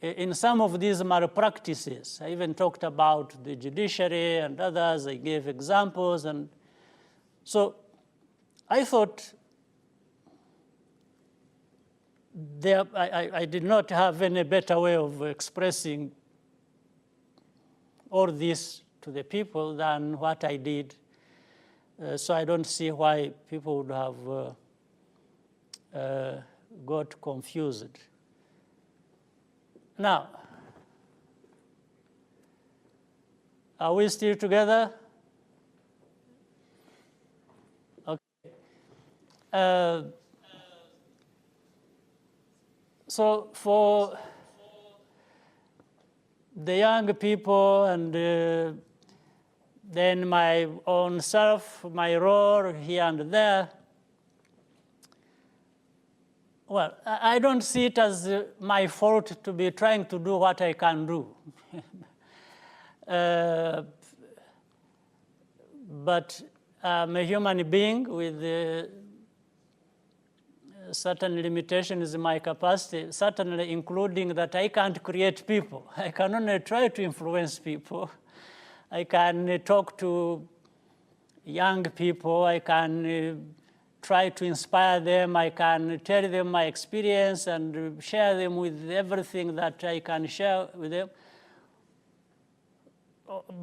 in some of these malpractices. I even talked about the judiciary and others. I gave examples. And so I thought I did not have any better way of expressing all this to the people than what I did. So I don't see why people would have got confused. Now, are we still together? Okay. So for the young people and then my own self, my role here and there, well, I don't see it as my fault to be trying to do what I can do. But I'm a human being with certain limitations in my capacity, certainly including that I can't create people. I can only try to influence people. I can talk to young people. I can try to inspire them. I can tell them my experience and share them with everything that I can share with them.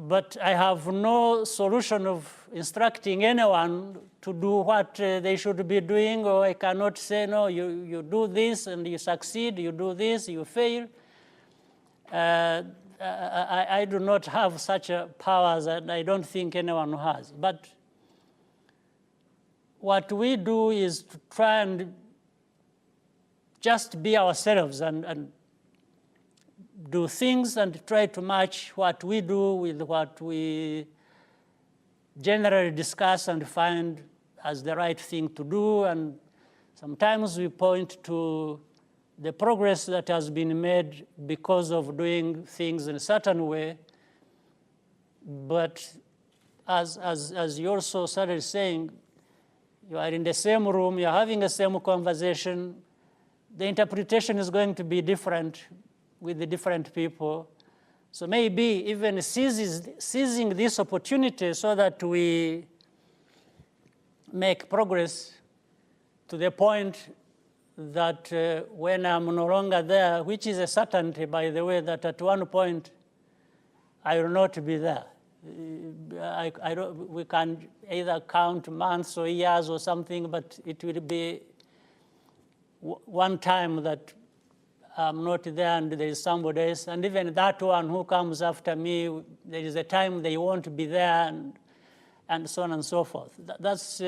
But I have no solution of instructing anyone to do what they should be doing, or I cannot say, no, you do this and you succeed, you do this, you fail. I do not have such a powers, and I don't think anyone has. But what we do is to try and just be ourselves and do things and try to match what we do with what we generally discuss and find as the right thing to do. And sometimes we point to the progress that has been made because of doing things in a certain way. But as you also started saying, you are in the same room, you're having the same conversation, the interpretation is going to be different with the different people. So maybe even seizing this opportunity so that we make progress to the point that when I'm no longer there, which is a certainty, by the way, that at one point I will not be there. We can either count months or years or something, but it will be one time that I'm not there and there is somebody else. And even that one who comes after me, there is a time they won't be there, and so on and so forth. That's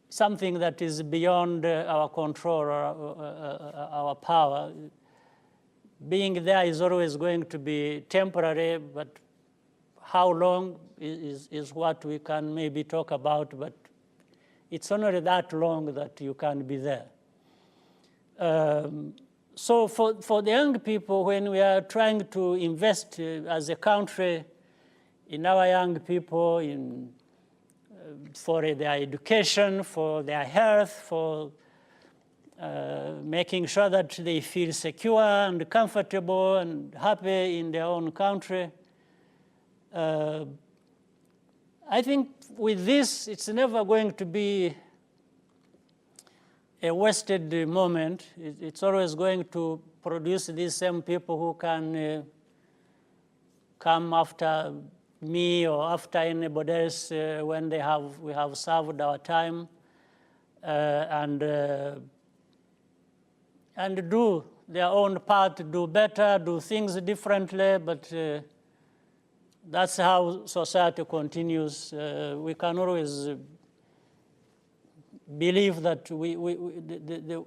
something that is beyond our control or our power. Being there is always going to be temporary, but how long is what we can maybe talk about, but it's only that long that you can be there. So for the young people, when we are trying to invest as a country in our young people, for their education, for their health, for making sure that they feel secure and comfortable and happy in their own country, I think with this, it's never going to be a wasted moment. It's always going to produce these same people who can come after me or after anybody else when we have served our time, and do their own part, do better, do things differently, but that's how society continues. We can always believe that the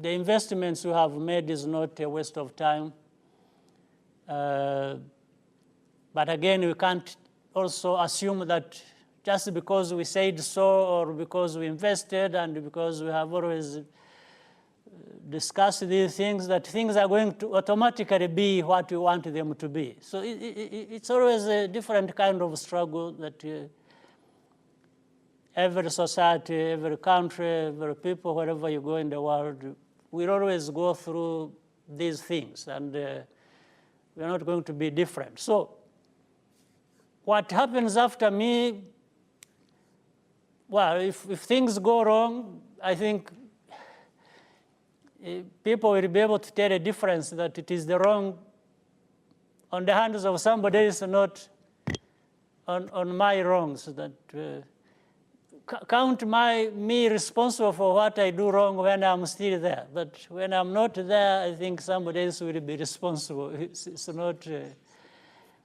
investments we have made is not a waste of time. But again, we can't also assume that just because we said so, or because we invested, and because we have always discussed these things, that things are going to automatically be what we want them to be. So it's always a different kind of struggle that every society, every country, every people, wherever you go in the world, we'll always go through these things, and we're not going to be different. So what happens after me, well, if things go wrong, I think people will be able to tell a difference, that it is the wrong on the hands of somebody else, not on my wrongs. That count me responsible for what I do wrong when I'm still there. But when I'm not there, I think somebody else will be responsible. It's not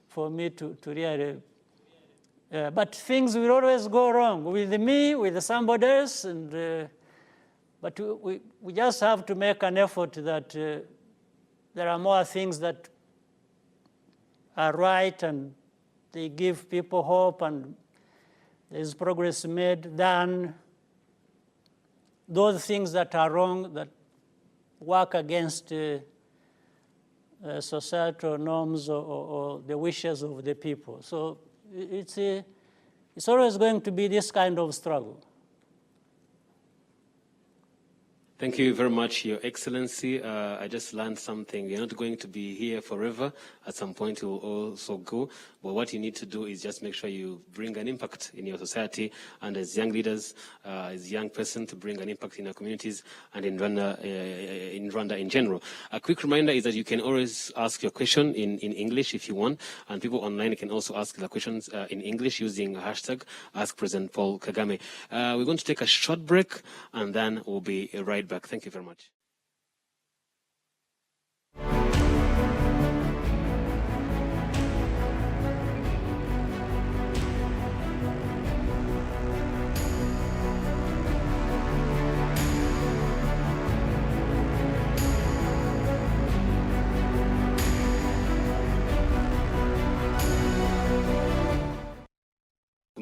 for me to really. But things will always go wrong with me, with somebody else, and. But we just have to make an effort that there are more things that are right, and they give people hope, and there's progress made, than those things that are wrong, that work against societal norms or the wishes of the people. So it's always going to be this kind of struggle. Thank you very much, Your Excellency. I just learned something. You're not going to be here forever. At some point, you will also go. But what you need to do is just make sure you bring an impact in your society, and as young leaders, as a young person, to bring an impact in our communities and in Rwanda in general. A quick reminder is that you can always ask your question in English if you want, and people online can also ask their questions in English using hashtag Ask President Paul Kagame. We're going to take a short break, and then we'll be right back. Thank you very much.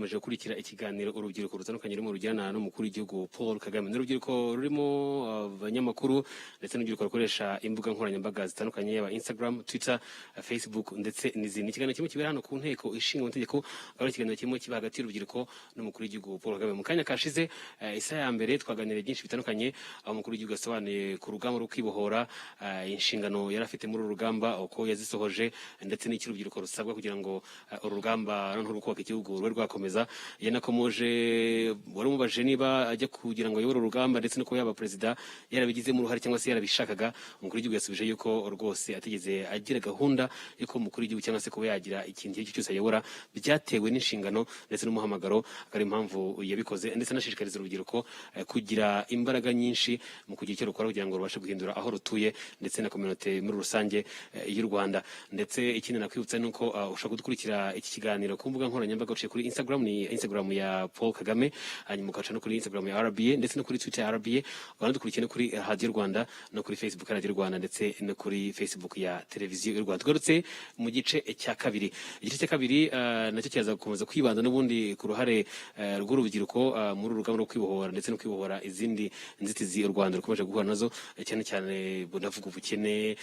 mukomeje gukurikira ikiganiro urubyiruko rutandukanye rurimo rujyana n'umukuru w'igihugu Paul Kagame. N'urubyiruko rurimo abanyamakuru ndetse n'urubyiruko rukoresha imbuga nkoranyambaga zitandukanye yaba Instagram, Twitter, Facebook ndetse n'izindi. Ikiganiro kimwe kibera hano ku nteko ishinga amategeko, akaba ari ikiganiro kimwe kiba hagati y'urubyiruko n'umukuru w'igihugu Paul Kagame. Mu kanya kashize isaha ya mbere twaganiriye byinshi bitandukanye, aho umukuru w'igihugu yasobanuye ku rugamba rwo kwibohora, inshingano yari afite muri uru rugamba, uko yazisohoje ndetse n'iki urubyiruko rusabwa kugira ngo uru rugamba noneho rukubaka igihugu rube rwakomeza. Yanakomoje wari umubaje niba ajya kugira ngo ayobore urugamba ndetse no kuba yaba perezida yarabigizemo uruhare cyangwa se yarabishakaga. Umukuru w'igihugu yasubije yuko rwose atigeze agira gahunda yuko umukuru w'igihugu cyangwa se kuba yagira ikintu icyo cyose ayobora, byatewe n'inshingano ndetse n'umuhamagaro, akari impamvu yabikoze. Ndetse anashishikariza urubyiruko kugira imbaraga nyinshi mu kugira icyo rukora kugira ngo rubashe guhindura aho rutuye ndetse na community muri rusange y'u Rwanda. Ndetse ikindi nakwibutsa nuko ushobora gukurikira iki kiganiro ku mbuga nkoranyambaga uciye kuri Instagram, ni Instagram ya Paul Kagame, hanyuma ukaca no kuri Instagram ya RBA ndetse no kuri Twitter ya RBA, ukanadukurikiye no kuri Radio Rwanda no kuri Facebook ya Radio Rwanda ndetse no kuri Facebook ya televiziyo y'u Rwanda. Tugarutse mu gice cya kabiri. Igice cya kabiri nacyo cyaza gukomeza kwibanda n'ubundi ku ruhare rw'urubyiruko muri urugamba rwo kwibohora ndetse no kwibohora izindi nzitizi u Rwanda rukomeje guhura nazo, cyane cyane bunavuga ubukene,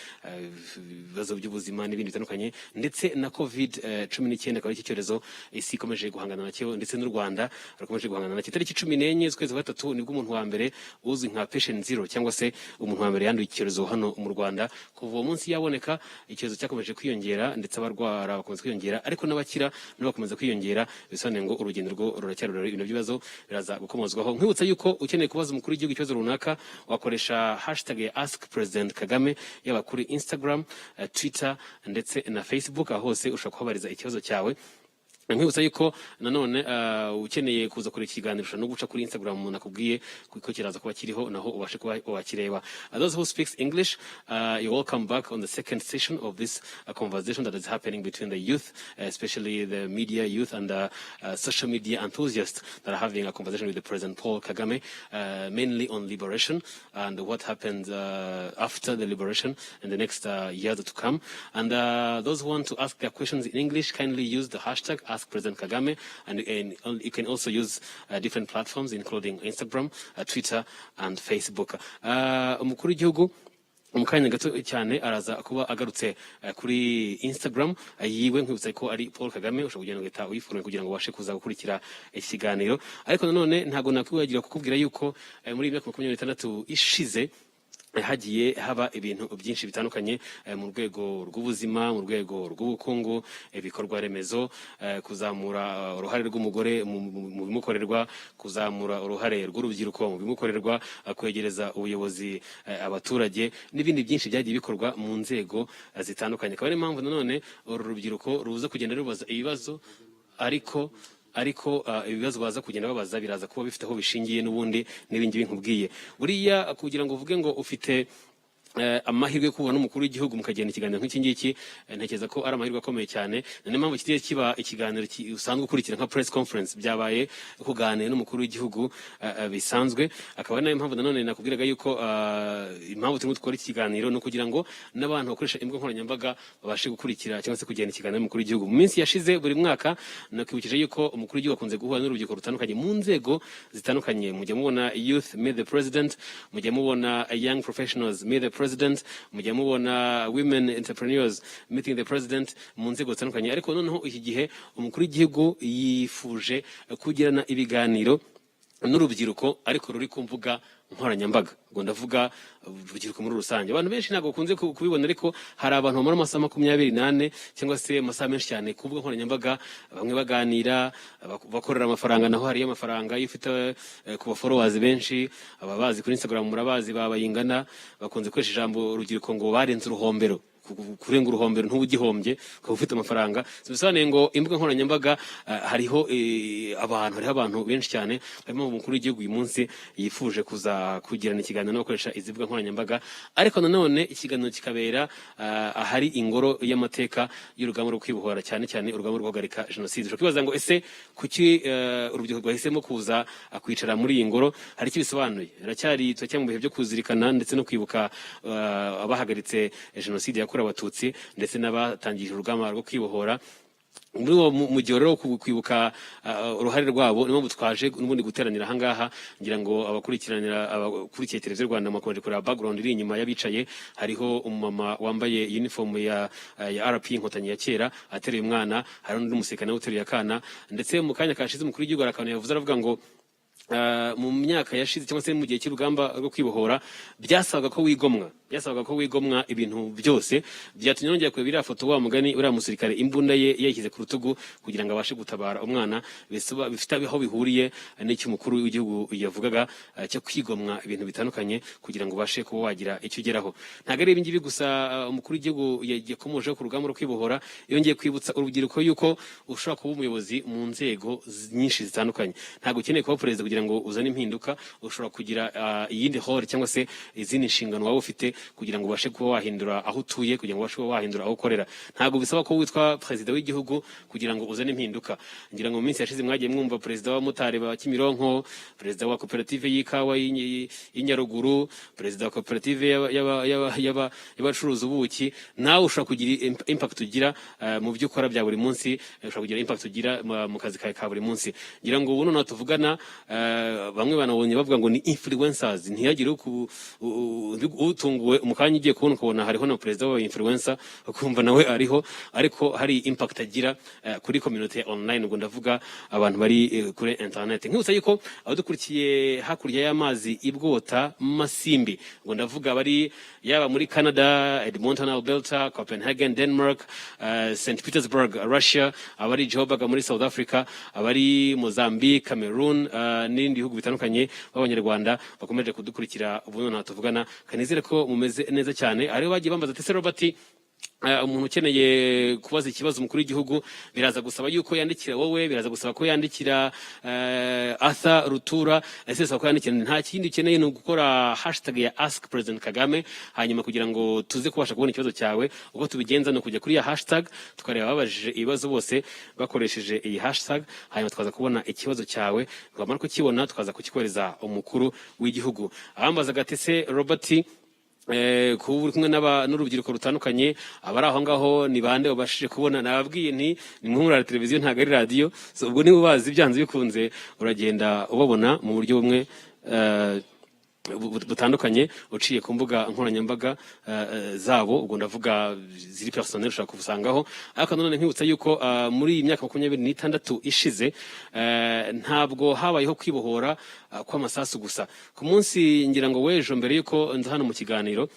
ibibazo by'ubuzima n'ibindi bitandukanye, ndetse na COVID-19 akaba ari icyorezo isi ikomeje guhangana nacyo ndetse n'u Rwanda rukomeje guhangana nacyo. Tariki 14 z'ukwezi kwa gatatu nibwo umuntu wa mbere uzwi nka patient zero cyangwa se umuntu wa mbere yanduye icyorezo hano mu Rwanda. Kuva uwo munsi yaboneka icyorezo cyakomeje kwiyongera ndetse abarwara bakomeza kwiyongera, ariko n'abakira nabo bakomeza kwiyongera. Bisobanuye ngo urugendo rwo ruracyari rurerure. Ibintu by'ibibazo biraza gukomozwaho. Nkwibutsa yuko ukeneye kubaza umukuru w'igihugu ikibazo runaka, wakoresha hashtag ya Ask President Kagame yaba kuri Instagram, Twitter ndetse na Facebook. Aho hose ushobora kuhabariza ikibazo cyawe. Nkwibutsa yuko nanone ukeneye kuza kuri ikiganiro no guca kuri Instagram nakubwiye kuko kiraza kuba kiriho naho ubashe kuba wakireba. Those who speaks English, you're welcome back on the second session of this conversation that is happening between the youth, especially the media youth and the social media enthusiasts that are having a conversation with the President Paul Kagame, mainly on liberation and what happened after the liberation in the next years to come. And those who want to ask their questions in English, kindly use the hashtag Ask President Kagame, and you can also use different platforms including Instagram, Twitter and Facebook. Umukuru w'igihugu umukanya gato cyane araza kuba agarutse kuri Instagram yiwe. Nkwibutsa ko ari Paul Kagame, ushobora kugenda ugahita uyifurura kugira ngo ubashe kuza gukurikira ikiganiro. Ariko nanone ntago nakwibagira kukubwira yuko muri 2026 ishize hagiye haba ibintu byinshi bitandukanye mu rwego rw'ubuzima, mu rwego rw'ubukungu, ibikorwa remezo, kuzamura uruhare rw'umugore mu bimukorerwa, kuzamura uruhare rw'urubyiruko mu bimukorerwa, kwegereza ubuyobozi abaturage n'ibindi byinshi byagiye bikorwa mu nzego zitandukanye. Akaba ari impamvu nanone uru rubyiruko ruza kugenda rubaza ibibazo, ariko ibibazo baza kugenda babaza biraza kuba bifite aho bishingiye n'ubundi n'ibindi binkubwiye. Buriya kugira ngo uvuge ngo ufite amahirwe yo kubona umukuru w'igihugu mukagenda ikiganiro nk'iki ngiki, ntekereza ko ari amahirwe akomeye cyane. Niyo mpamvu kigiye kiba ikiganiro usanzwe ukurikira nka press conference, byabaye kuganira n'umukuru w'igihugu bisanzwe. Akaba ari nayo mpamvu nanone nakubwiraga yuko impamvu turimo dukora iki kiganiro no kugira ngo n'abantu bakoresha imbuga nkoranyambaga babashe gukurikira cyangwa se kugenda ikiganiro n'umukuru w'igihugu. Mu minsi yashize buri mwaka nakwibukije yuko umukuru w'igihugu akunze guhura n'urubyiruko rutandukanye mu nzego zitandukanye. Mujya mubona youth meet the president, mujya mubona young professionals meet the president, mujya mubona women entrepreneurs meeting the president mu nzego zitandukanye. Ariko noneho iki gihe umukuru w'igihugu yifuje kugirana ibiganiro n'urubyiruko ariko ruri ku mbuga nkoranyambaga. Ngo ndavuga urubyiruko muri rusange. Abantu benshi ntabwo bakunze kubibona, ariko hari abantu bamara amasaha 24 cyangwa se amasaha menshi cyane ku mbuga nkoranyambaga, bamwe baganira, bakorera amafaranga. Naho hari amafaranga iyo ufite ku followers benshi, ababazi kuri Instagram murabazi babayingana, bakunze kwesha ijambo urubyiruko ngo barenze uruhombero. Kurenga uruhombero nt'ugihombye ukaba ufite amafaranga. Bisobanuye ngo imbuga nkoranyambaga hariho abantu benshi cyane. Harimo umukuru w'igihugu uyu munsi yifuje kuza kugirana ikiganiro no gukoresha izi mbuga nkoranyambaga, ariko nanone ikiganiro kikabera ahari ingoro y'amateka y'urugamba rwo kwibohora, cyane cyane urugamba rwo guhagarika jenoside. Ushobora kwibaza ngo ese kuki urubyiruko rwahisemo kuza kwicara muri iyi ngoro? Hari icyo bisobanuye. Turacyari mu bihe byo kuzirikana ndetse no kwibuka abahagaritse jenoside yakorewe Abatutsi ndetse n'abatangije urugamba rwo kwibohora. muri uwo mujyo rero kwibuka uruhare rwabo nibo twaje n'ubundi guteranira ahangaha ngira ngo abakurikiye televiziyo Rwanda makomeje kureba background iri inyuma y'abicaye hariho umumama wambaye uniform ya RP inkotanyi ya kera ateruye umwana hari undi musekana uteruye akana ndetse mu kanya kashize umukuru w'igihugu arakana yavuze aravuga ngo mu myaka yashize cyangwa se mu gihe cy'urugamba rwo kwibohora byasabaga ko wigomwa ibintu byose byatumye nongera kureba iriya foto wa mugani uriya musirikare imbunda ye yashyize ku rutugu kugira ngo abashe gutabara umwana bifite aho bihuriye n'icyo umukuru w'igihugu yavugaga cyo kwigomwa ibintu bitandukanye kugira ngo ubashe kuba wagira icyo ugeraho ntabwo ari ibingibi gusa umukuru w'igihugu yakomojeho ku rugamba rwo kwibohora yongeye kwibutsa urubyiruko yuko ushobora kuba umuyobozi mu nzego nyinshi zitandukanye ntabwo ukeneye kuba perezida kugira ngo uzane impinduka ushobora kugira iyindi hore cyangwa se izindi nshingano waba ufite kugira ngo ubashe kuba wahindura aho utuye kugira ngo ubashe kuba wahindura aho ukorera ntabwo bisaba ko witwa perezida w'igihugu kugira ngo uzane impinduka ngira ngo mu minsi yashize mwagiye mwumva perezida wa motari ba Kimironko perezida wa koperative y'ikawa y'inyaruguru perezida wa koperative y'abacuruza ubuki nawe ushobora kugira impact ugira mu byo ukora bya buri munsi ushobora kugira impact ugira mu kazi kawe ka buri munsi ngira ngo ubu noneho tuvugana bamwe banabonye bavuga ngo ni influencers ntiyagire utunguwe umukanya ugiye kubona hariho na perezida wa influencer ukumva nawe ariho ariko hari impact agira kuri community online ubwo ndavuga abantu bari kuri internet nkibutsa yuko abadukurikiye hakurya y'amazi ibwota Masimbi ubwo ndavuga bari yaba muri Canada Edmonton Alberta Copenhagen Denmark St Petersburg Russia abari Joburg muri South Africa abari Mozambique Cameroon n'ibindi bihugu bitandukanye b'abanyarwanda bakomeje kudukurikira ubu none tuvugana kanizere ko mumeze neza cyane ariho bagiye bambaza ati Robert umuntu ukeneye kubaza ikibazo umukuru w'igihugu biraza gusaba yuko yandikira wowe biraza gusaba ko yandikira Arthur Rutura ese ko yandikira nta kindi ukeneye no gukora hashtag ya ask President Kagame hanyuma kugira ngo tuze kubasha kubona ikibazo cyawe uko tubigenza no kujya kuri ya hashtag tukareba babajije ibibazo bose bakoresheje iyi hashtag hanyuma twaza kubona ikibazo cyawe twamara kukibona twaza kukikohereza umukuru w'igihugu abambaza gatese Robert kuba kumwe n'urubyiruko rutandukanye abari aho ngaho ni bande babashije kubona nababwiye ni mwumura televiziyo ntago ari radio ubwo niba ubazi byanze bikunze uragenda ubabona mu buryo bumwe butandukanye uciye ku mbuga nkoranyambaga zabo ubwo ndavuga ziri personnel ushaka kubusangaho ariko none nkibutsa yuko muri iyi myaka 26 ishize ntabwo habayeho kwibohora kw'amasasu gusa ku munsi ngira ngo wejo mbere yuko nza hano mu kiganiro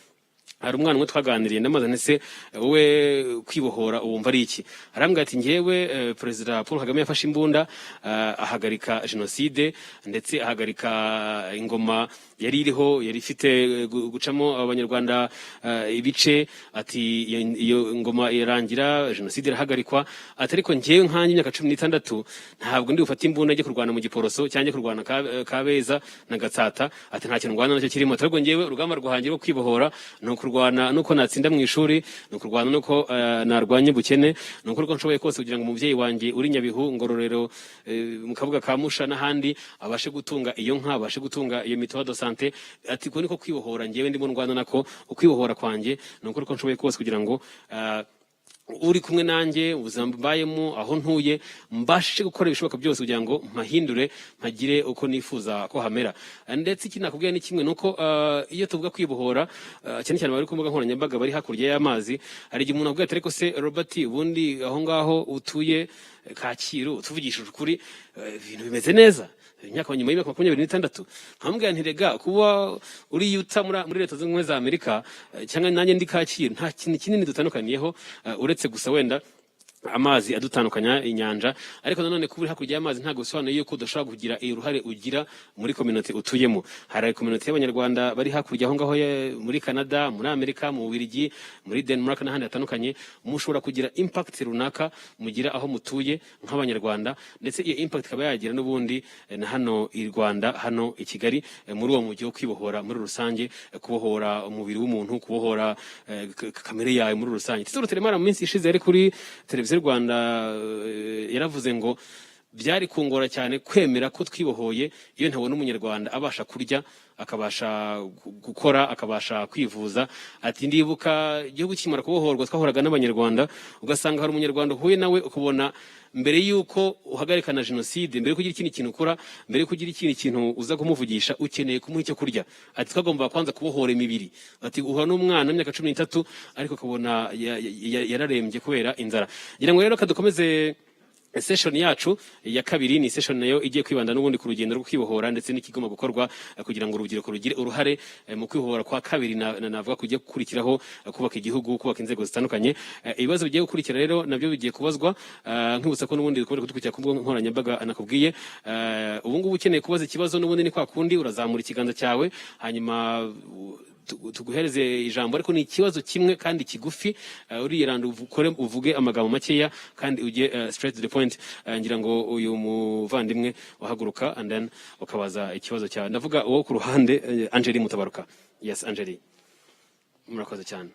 hari umwana umwe twaganiriye ndamazane se wowe kwibohora wumva ari iki arambwira ati ngewe Perezida Paul Kagame yafashe imbunda ahagarika genocide ndetse ahagarika ingoma yari iriho yari ifite gucamo abanyarwanda ibice ati iyo ngoma irangira genocide irahagarikwa ati ariko ngewe nkanje imyaka 16 ntabwo ndi gufata imbunda njye kurwana mu giporoso cyangwa kurwana kabeza na gatsata ati nta kintu ngwana nacyo kirimo ahubwo ngewe urugamba rwahangira kwibohora no kurwana nuko natsinda mu ishuri no kurwana nuko narwanye bukene nuko uko nshoboye kose kugira ngo umuvyeyi wanje uri Nyabihu Ngororero mu kabuga ka Musha n'ahandi abashe gutunga iyo nka abashe gutunga iyo mitowa do sante ati ko niko kwibohora ngewe ndimo ndwana nako ukwibohora kwanje nuko uko nshoboye kose kugira ngo uri kumwe nanjye ubuzima mbayemo aho ntuye mbashe gukora ibishoboka byose kugira ngo mpahindure mpagire uko nifuza ko hamera ndetse iki nakubwiye ni kimwe nuko iyo tuvuga kwibohora cyane cyane bari ku mbuga nkoranyambaga bari hakurya y'amazi hari igihe umuntu avuga ati ariko se Robert ubundi aho ngaho utuye Kacyiru tuvugishije ukuri ibintu bimeze neza imyaka nyuma y'imyaka 26 nkambwira ntirega kuba uri yuta muri leta zunze ubumwe za Amerika cyangwa nanjye ndi Kacyiru nta kintu kinini dutandukaniyeho uretse gusa wenda amazi adutandukanya inyanja ariko nanone kuburi hakurya y'amazi ntago bisobanuye yuko udashobora kugira uruhare ugira muri community utuyemo hari community y'abanyarwanda bari hakurya aho ngaho muri Canada muri Amerika mu Bubiligi muri Denmark n'ahandi hatandukanye mushobora kugira impact runaka mugira aho mutuye nk'abanyarwanda ndetse iyo impact kaba yagira n'ubundi na hano i Rwanda hano i Kigali muri uwo mujyi wo kwibohora muri rusange kubohora umubiri w'umuntu kubohora kamere yawe muri rusange tuzoteremara mu minsi ishize ari kuri televiziyo Rwanda yaravuze ngo byari kungora cyane kwemera ko twibohoye iyo ntabona umunyarwanda abasha kurya, akabasha gukora, akabasha kwivuza. Ati ndibuka igihugu kimara kubohorwa twahoraga n'abanyarwanda, ugasanga hari umunyarwanda uhuye nawe ukubona mbere yuko uhagarika na jenoside, mbere kugira ikindi kintu ukora, mbere kugira ikindi kintu uza kumuvugisha, ukeneye kumuha icyo kurya. Ati twagomba kwanza kubohora imibiri. Ati uhora n'umwana w'imyaka 13 ariko ukabona yararembye kubera inzara. Ngira ngo rero kadukomeze session yacu ya kabiri. Ni session nayo igiye kwibanda n'ubundi ku rugendo rwo kwibohora ndetse n'ikigomba gukorwa kugira ngo urubyiruko rugire uruhare mu kwibohora kwa kabiri. Navuga kujya gukurikiraho kubaka igihugu, kubaka inzego zitandukanye. Ibibazo bigiye gukurikira rero nabyo bigiye kubazwa, nkibutsa ko n'ubundi dukomeza kudukurikira ku mbuga nkoranyambaga. Anakubwiye ubu ngubu ukeneye kubaza ikibazo n'ubundi ni kwa kundi urazamura ikiganza cyawe, hanyuma tuguhereze ijambo, ariko ni ikibazo kimwe kandi kigufi. Uriyeranda uvuge amagambo makeya kandi ujye straight to the point. Ngira ngo uyu muvandimwe wahaguruka and then ukabaza ikibazo cyawe. Ndavuga uwo ku ruhande, Angeli Mutabaruka. Yes, Angeli, murakoze cyane.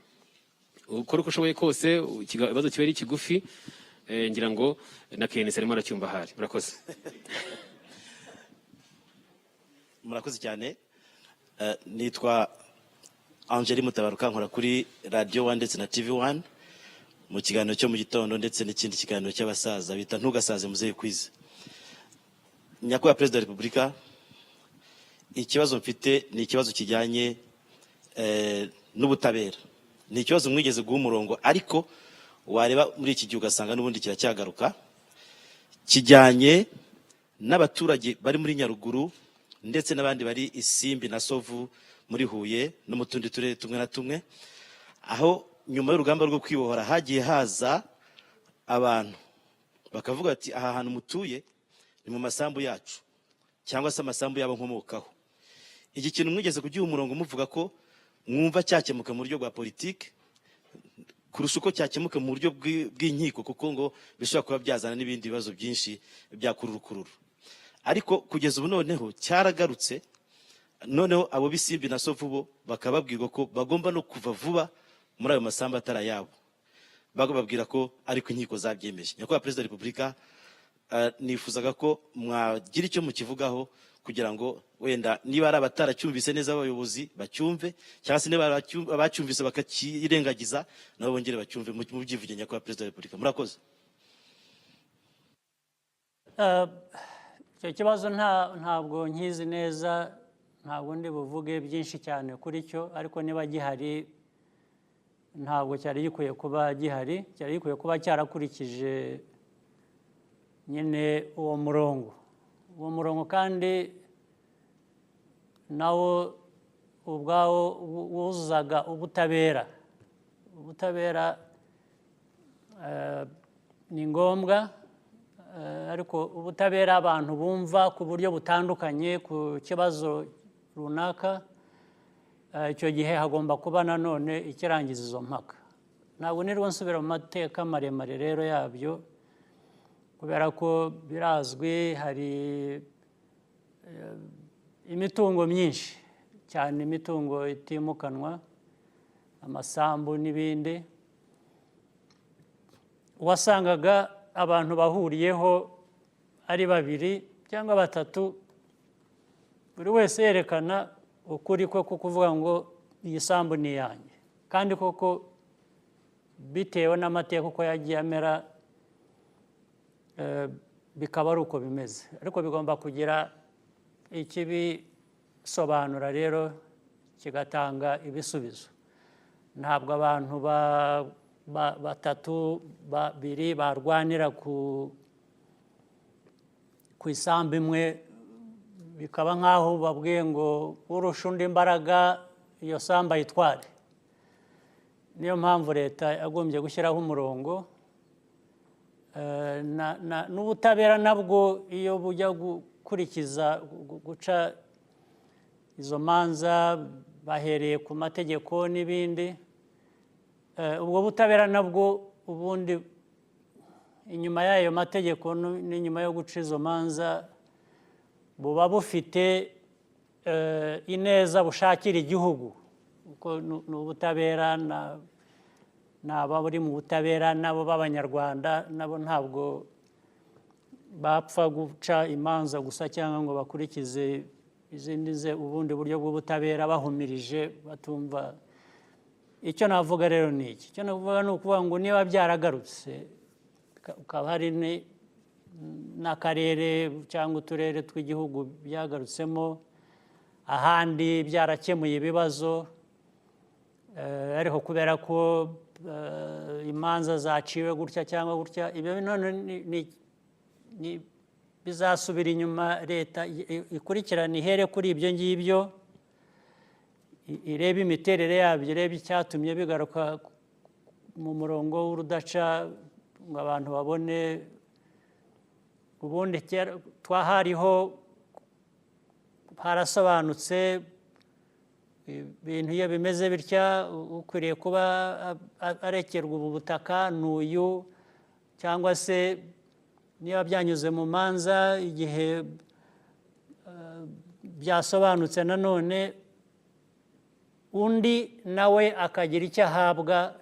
Ukora uko ushoboye kose, ikibazo kibe ari kigufi. Ngira ngo na Kenesi arimo aracyumva hari. Murakoze. Murakoze cyane. Nitwa Angeli Mutabaruka, nkora kuri Radio 1 ndetse na TV 1 mu kiganiro cyo mu gitondo ndetse n'ikindi kiganiro cy'abasaza bita ntugasaze muzehe kwize. Nyakubahwa Perezida wa Repubulika, ikibazo mfite ni ikibazo kijyanye n'ubutabera. Ni ikibazo mwigeze guha umurongo, ariko wareba muri iki gihe ugasanga n'ubundi kiracyagaruka, kijyanye n'abaturage bari muri Nyaruguru ndetse n'abandi bari Isimbi na Sovu muri Huye no mu tundi turere tumwe na tumwe, aho nyuma y'urugamba rwo kwibohora hagiye haza abantu bakavuga ati aha hantu mutuye ni mu masambu yacu cyangwa se amasambu yabo nkomokaho. Iki kintu mwigeze kugiha umurongo muvuga ko mwumva cyakemuka mu buryo bwa politike kurusha uko cyakemuka mu buryo bw'inkiko, kuko ngo bishobora kuba byazana n'ibindi bibazo byinshi bya kururukururu. Ariko kugeza ubu noneho cyaragarutse, noneho abo b'Isimbi na Sovu bo bakababwirwa ko bagomba no kuva vuba muri ayo masamba atara yabo, bagababwira ko ariko inkiko zabyemeje. Nyakubahwa Perezida wa Repubulika, nifuzaga ko mwagira icyo mukivugaho kugira ngo wenda niba ari abataracyumvise neza abayobozi bacyumve, cyangwa se niba abacyumvise bakakirengagiza nabo bongere bacyumve mu byivuge. Nyakubahwa Perezida wa Repubulika, murakoze. Icyo kibazo ntabwo nkizi neza, ntabwo ndi buvuge byinshi cyane kuri cyo, ariko niba gihari ntabwo cyari gikwiye kuba gihari, cyari gikwiye kuba cyarakurikije nyine uwo murongo kandi nawo ubwawo wuzuzaga ubutabera. Ni ngombwa, ariko ubutabera abantu bumva ku buryo butandukanye ku kibazo runaka. Icyo gihe hagomba kuba nanone ikirangiza izo mpaka. Ntabwo nirwo nsubira mu mateka maremare rero yabyo, kubera ko birazwi. Hari imitungo myinshi cyane, imitungo itimukanwa, amasambu n'ibindi, wasangaga abantu bahuriyeho ari babiri cyangwa batatu, buri wese yerekana ukuri kwe ko kuvuga ngo iyi sambu ni yanjye, kandi koko bitewe n'amateka uko yagiye amera bikaba ari uko bimeze. Ariko bigomba kugira ikibisobanura rero kigatanga ibisubizo. Ntabwo abantu batatu babiri barwanira ku isambu imwe bikaba nk'aho babwiye ngo urusha undi imbaraga iyo sambu ayitware. Niyo mpamvu leta yagombye gushyiraho umurongo, n'ubutabera nabwo iyo bujya gukurikiza guca izo manza bahereye ku mategeko n'ibindi, ubwo butabera nabwo ubundi inyuma y'ayo mategeko n'inyuma yo guca izo manza buba bufite ineza bushakira igihugu, kuko ni ubutabera n'aba buri mu butabera nabo b'Abanyarwanda nabo ntabwo bapfa guca imanza gusa cyangwa ngo bakurikize izindi ubundi buryo bw'ubutabera bahumirije batumva. Icyo navuga rero ni iki, icyo navuga ni ukuvuga ngo niba byaragarutse ukaba hari n'akarere cyangwa uturere tw'igihugu byagarutsemo, ahandi byarakemuye ibibazo, ariko kubera ko imanza zaciwe gutya cyangwa gutya, ibyo none bizasubira inyuma. Leta ikurikirana ihere kuri ibyo ngibyo, irebe imiterere yabyo, irebe icyatumye bigaruka mu murongo w'urudaca ngo abantu babone. Ubundi twahariho harasobanutse, ibintu iyo bimeze bitya ukwiriye kuba arekerwa ubu butaka n'uyu, cyangwa se niba byanyuze mu manza igihe byasobanutse nanone undi nawe akagira icyo ahabwa.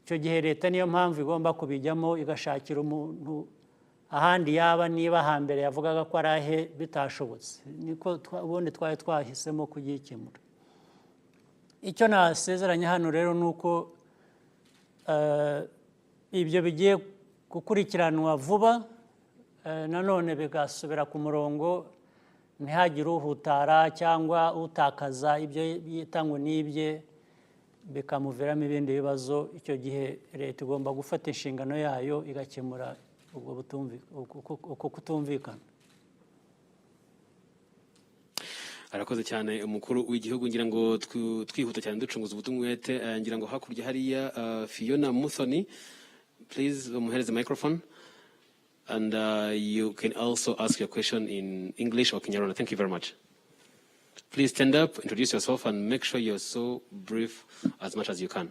Icyo gihe leta niyo mpamvu igomba kubijyamo igashakira umuntu ahandi yaba, niba hambere yavugaga ko ari ahe bitashobotse, niko ubundi twari twahisemo kugikemura. Icyo nasezeranya hano rero ni uko ibyo bigiye gukurikiranwa vuba, nanone bigasubira ku murongo, ntihagire uhutara cyangwa utakaza ibyo yita ngo nibye bikamuviramo ibindi bibazo. Icyo gihe leta igomba gufata inshingano yayo igakemura uko kutumvikana. Arakoze cyane umukuru w'igihugu. Ngira ngo twihuta cyane ducunguza ubutumwete. Ngira ngo hakurya hariya Fiona Muthoni, please umuhereze microphone, and you can also ask your question in English or Kinyarwanda. Thank you very much. Please stand up, introduce yourself, and make sure you're so brief as much as you can.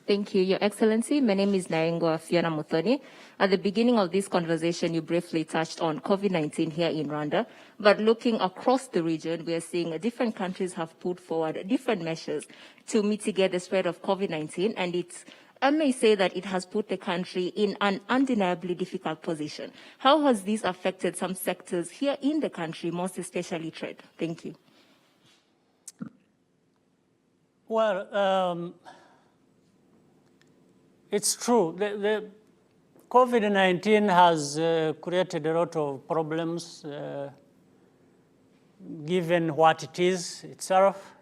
Thank you, Your Excellency. My name is Naengwa Fiona Muthoni. At the beginning of this conversation, you briefly touched on COVID-19 here in Rwanda, but looking across the region, we are seeing different countries have put forward different measures to mitigate the spread of COVID-19, and I may say that it has put the country in an undeniably difficult position. How has this affected some sectors here in the country, most especially trade? Thank you. Well, it's true. The COVID-19 has created a lot of problems, given what it is itself,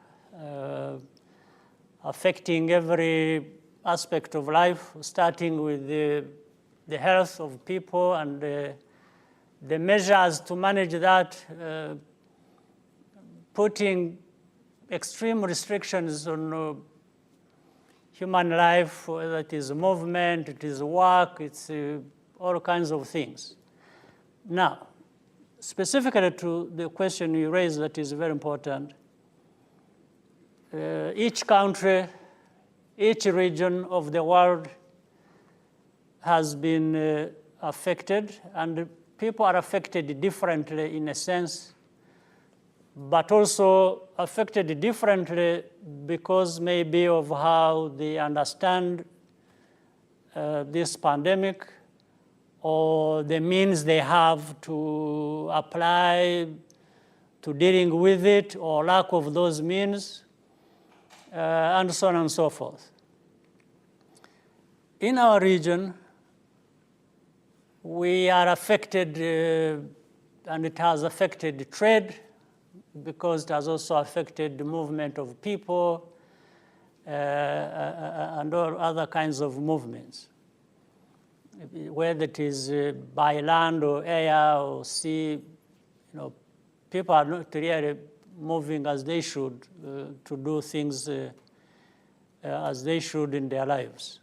affecting every aspect of life, starting with the health of people and the measures to manage that, putting extreme restrictions on human life, whether it is movement, it is work, it's all kinds of things. Now, specifically to the question you raised that is very important, each country, each region of the world has been affected, and people are affected differently in a sense, but also affected differently because maybe of how they understand this pandemic or the means they have to apply to dealing with it or lack of those means, and so on and so forth. In our region, we are affected, and it has affected trade, because it has also affected the movement of people and all other kinds of movements, whether it is by land or air or sea. People are not really moving as they should to do things as they should in their lives.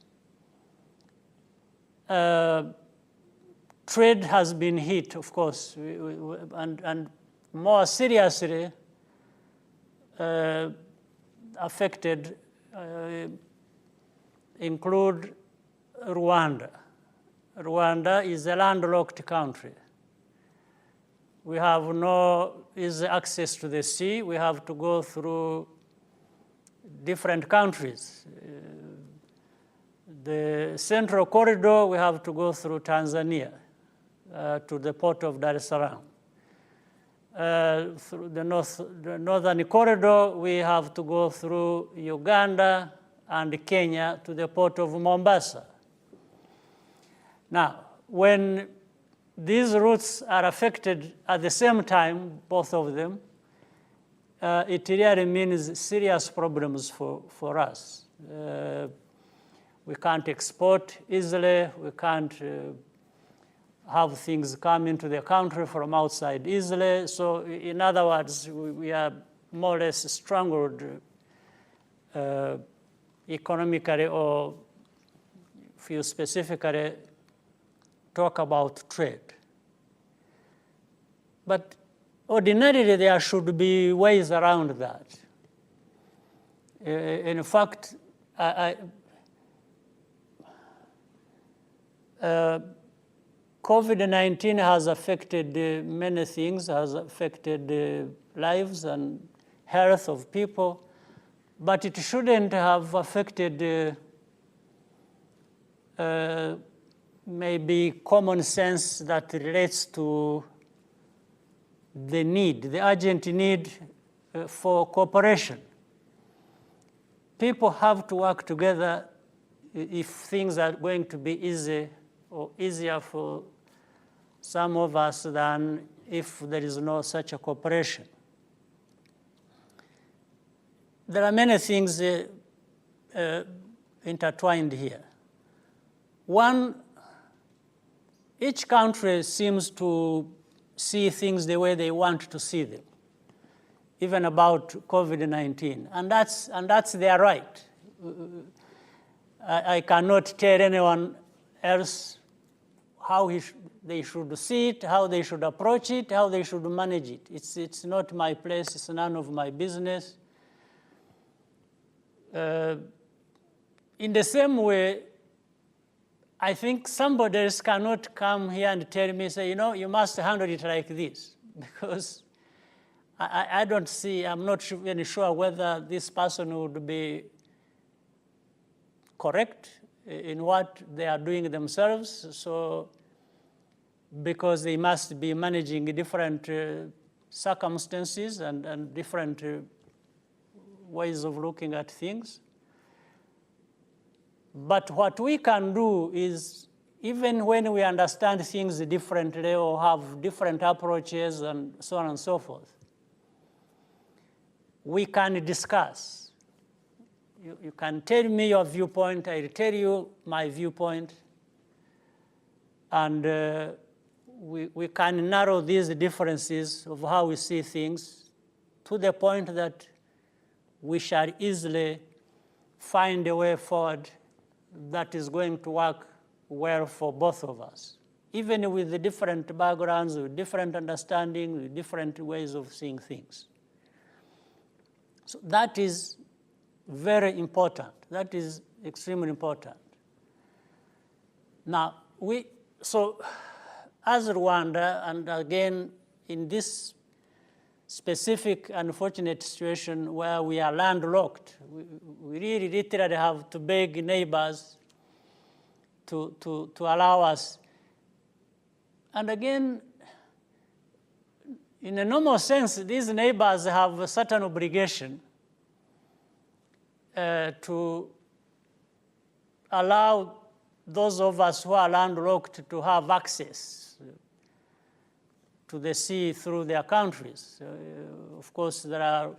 Trade has been hit, of course, and more seriously affected include Rwanda. Rwanda is a landlocked country. We have no easy access to the sea. We have to go through different countries. The central corridor, we have to go through Tanzania. to the port of Dar es Salaam. Through the northern corridor, we have to go through Uganda and Kenya to the port of Mombasa. Now, when these routes are affected at the same time, both of them, it really means serious problems for us. We can't export easily. We can't have things come into the country from outside easily. So in other words, we are more or less strangled economically, or if you specifically talk about trade. But ordinarily, there should be ways around that. In fact, COVID-19 has affected many things, has affected the lives and health of people, but it shouldn't have affected maybe common sense that relates to the need, the urgent need for cooperation. People have to work together if things are going to be easy or easier for some of us than if there is no such a cooperation. There are many things intertwined here. One, each country seems to see things the way they want to see them, even about COVID-19, and that's their right. I cannot tell anyone else how they should see it, how they should approach it, how they should manage it. It's not my place. It's none of my business. In the same way, I think somebody else cannot come here and tell me, say, you must handle it like this, because I don't see, I'm not really sure whether this person would be correct in what they are doing themselves. So, because they must be managing different circumstances and different ways of looking at things. But what we can do is, even when we understand things differently or have different approaches and so on and so forth, we can discuss. You can tell me your viewpoint, I'll tell you my viewpoint, and we can narrow these differences of how we see things to the point that we shall easily find a way forward that is going to work well for both of us, even with the different backgrounds, with different understanding, with different ways of seeing things. So that is very important. That is extremely important. Now, so as Rwanda, and again, in this specific unfortunate situation where we are landlocked, we really literally have to beg neighbors to allow us. And again, in a normal sense, these neighbors have a certain obligation to allow those of us who are landlocked to have access to the sea through their countries. Of course, there are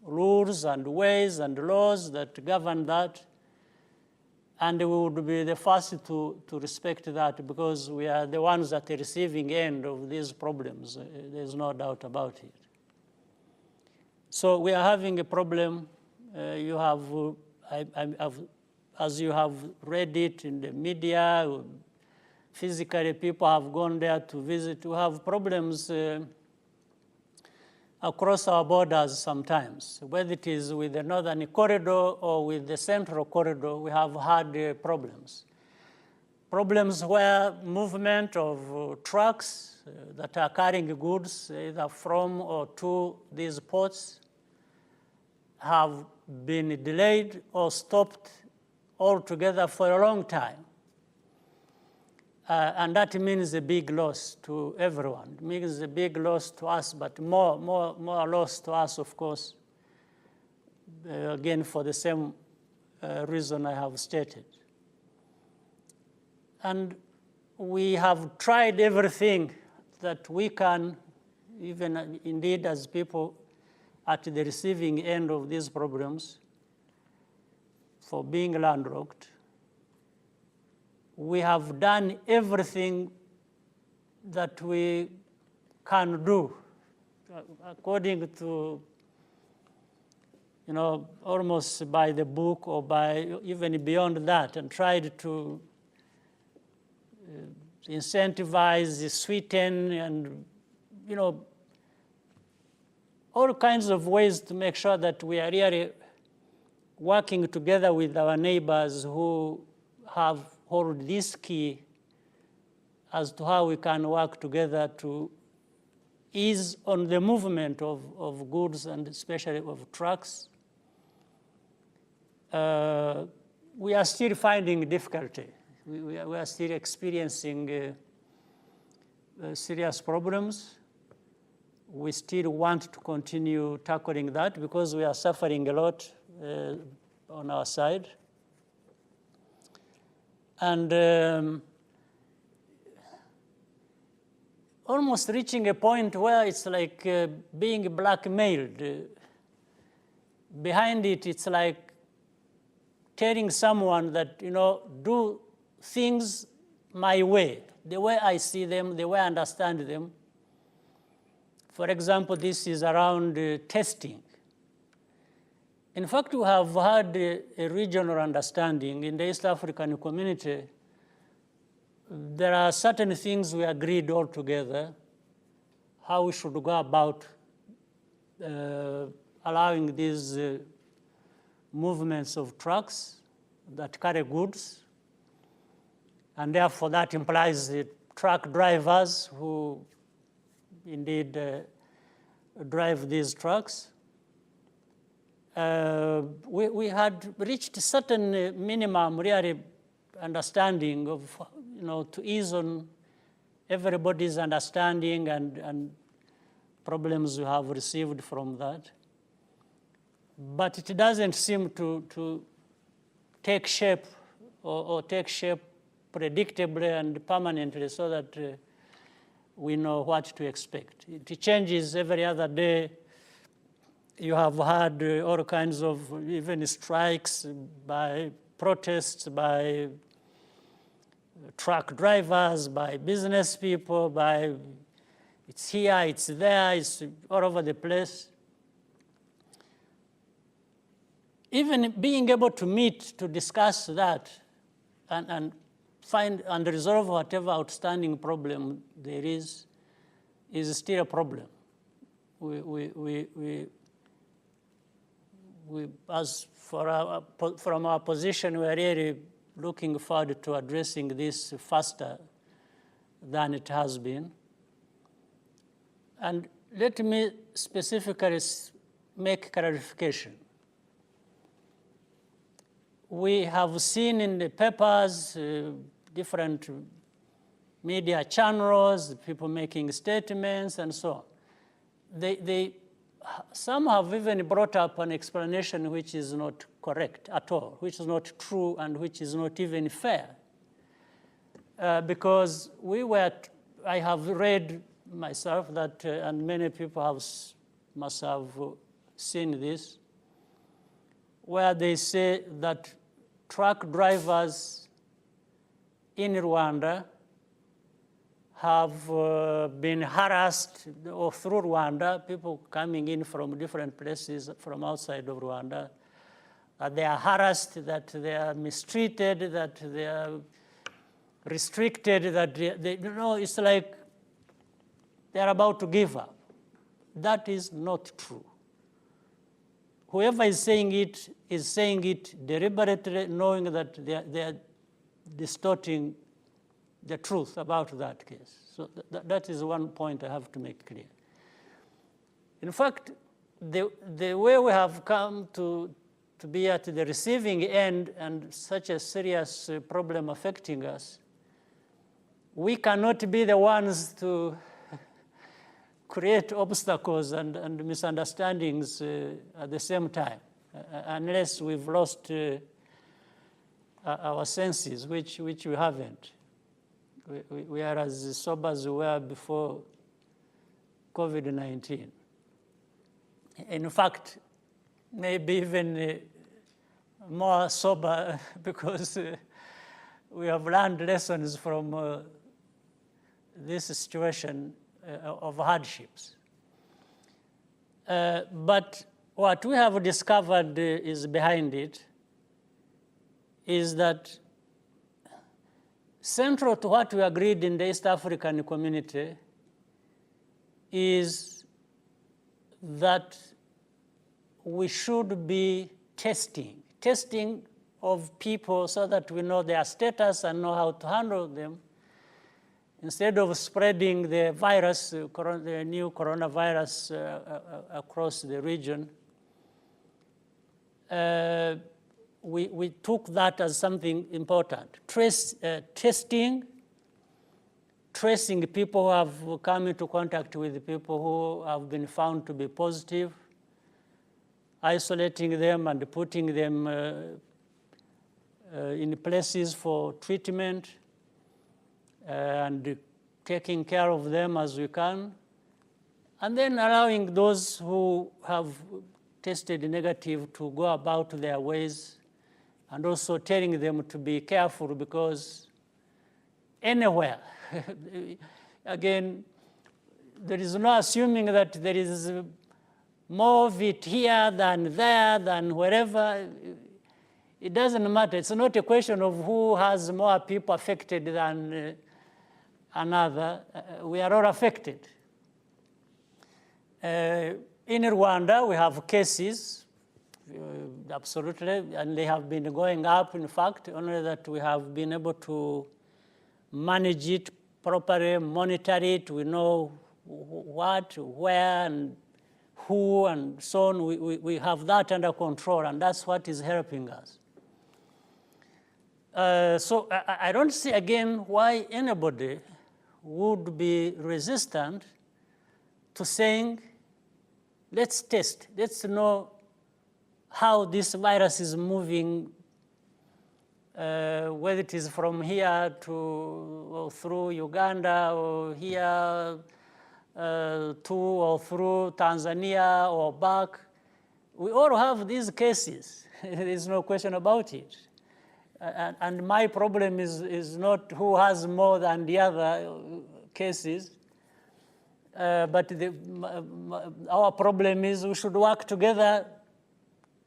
rules and ways and laws that govern that, and we would be the first to respect that, because we are the ones at the receiving end of these problems. There's no doubt about it. So we are having a problem. As you have read it in the media, physically people have gone there to visit. We have problems across our borders sometimes. Whether it is with the northern corridor or with the central corridor, we have had problems. Problems where movement of trucks that are carrying goods either from or to these ports have been delayed or stopped altogether for a long time. And that means a big loss to everyone. It means a big loss to us, but more loss to us, of course, again, for the same reason I have stated. And we have tried everything that we can, even indeed as people at the receiving end of these problems, for being landlocked. We have done everything that we can do according to, almost by the book or by even beyond that, and tried to incentivize, sweeten, and, all kinds of ways to make sure that we are really working together with our neighbors who hold this key as to how we can work together to ease on the movement of goods and especially of trucks. We are still finding difficulty. We are still experiencing serious problems. We still want to continue tackling that because we are suffering a lot on our side. And almost reaching a point where it's like being blackmailed. Behind it, it's like telling someone that, do things my way, the way I see them, the way I understand them. For example, this is around testing. In fact, we have had a regional understanding in the East African community. There are certain things we agreed all together, how we should go about allowing these movements of trucks that carry goods. And therefore, that implies the truck drivers who indeed drive these trucks. We had reached a certain minimum, really, understanding of, to ease on everybody's understanding and problems we have received from that. But it doesn't seem to take shape or take shape predictably and permanently so that we know what to expect. It changes every other day. You have had all kinds of even strikes by protests, by truck drivers, by business people, by it's here, it's there, it's all over the place. Even being able to meet to discuss that and find and resolve whatever outstanding problem there is still a problem. As for from our position, we're really looking forward to addressing this faster than it has been. And let me specifically make clarification. We have seen in the papers, different media channels, people making statements and so on. Some have even brought up an explanation which is not correct at all, which is not true and which is not even fair. Because I have read myself that, and many people must have seen this, where they say that truck drivers in Rwanda have been harassed, or through Rwanda, people coming in from different places from outside of Rwanda, that they are harassed, that they are mistreated, that they are restricted, that it's like they're about to give up. That is not true. Whoever is saying it deliberately, knowing that they are distorting the truth about that case. So that is one point I have to make clear. In fact, the way we have come to be at the receiving end and such a serious problem affecting us we cannot be the ones to create obstacles and misunderstandings at the same time, unless we've lost our senses, which we haven't. We are as sober as we were before COVID-19. In fact, maybe even more sober because we have learned lessons from this situation of hardships. But what we have discovered is behind it is that central to what we agreed in the East African community is that we should be testing of people so that we know their status and know how to handle them, instead of spreading the virus, the new coronavirus across the region. We took that as something important. Testing, tracing people who have come into contact with people who have been found to be positive, isolating them and putting them in places for treatment, and taking care of them as we can, and then allowing those who have tested negative to go about their ways, and also telling them to be careful because anywhere, again, there is no assuming that there is more of it here than there than wherever. It doesn't matter. It's not a question of who has more people affected than another. We are all affected. In Rwanda, we have cases, absolutely, and they have been going up, in fact, only that we have been able to manage it properly, monitor it. We know what, where, and who, and so on. We have that under control, and that's what is helping us. So I don't see, again, why anybody would be resistant to saying, let's test, let's know how this virus is moving, whether it is from here to or through Uganda, or here to or through Tanzania or back. We all have these cases. There's no question about it. And my problem is not who has more than the other cases, but our problem is we should work together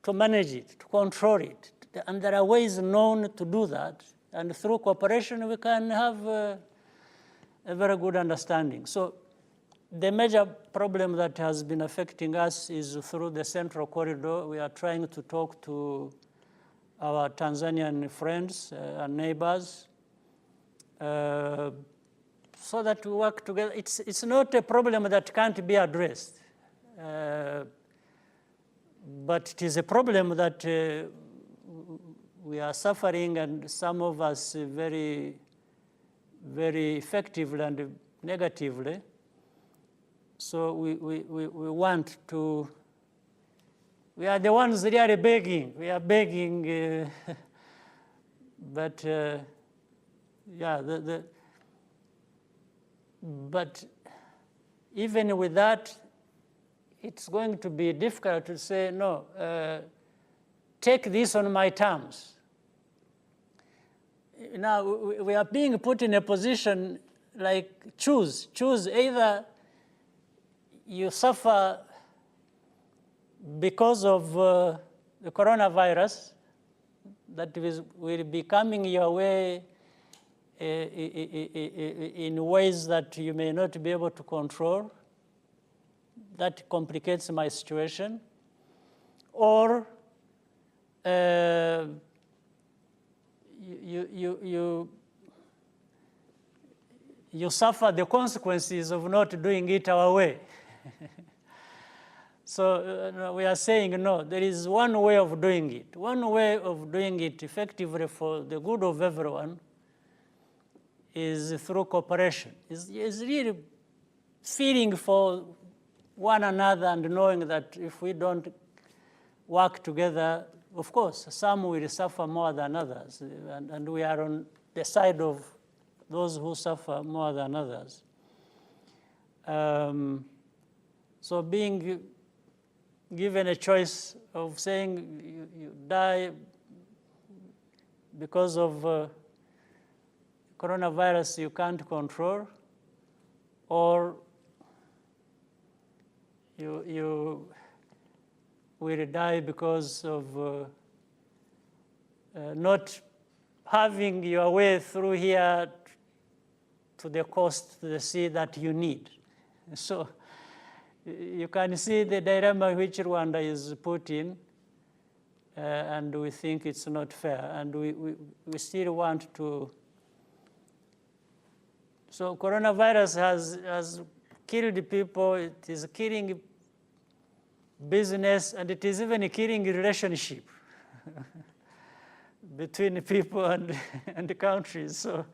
to manage it, to control it. And there are ways known to do that. And through cooperation, we can have a very good understanding. So the major problem that has been affecting us is through the Central Corridor. We are trying to talk to our Tanzanian friends and neighbors so that we work together. It's not a problem that can't be addressed, but it is a problem that we are suffering, and some of us very, very effectively and negatively. So we want to. We are the ones really begging. We are begging, but yeah. But even with that, it's going to be difficult to say no. Take this on my terms. Now we are being put in a position like choose either you suffer because of the coronavirus that will be coming your way in ways that you may not be able to control. That complicates my situation. Or you suffer the consequences of not doing it our way. So we are saying, no, there is one way of doing it. One way of doing it effectively for the good of everyone is through cooperation. Is really feeling for one another and knowing that if we don't work together, of course, some will suffer more than others, and we are on the side of those who suffer more than others. So being given a choice of saying you die because of coronavirus you can't control, or you will die because of not having your way through here to the coast, to the sea that you need. So you can see the dilemma which Rwanda is put in, and we think it's not fair, and we still want to. So coronavirus has killed people, it is killing business, and it is even killing relationship between people and the countries. So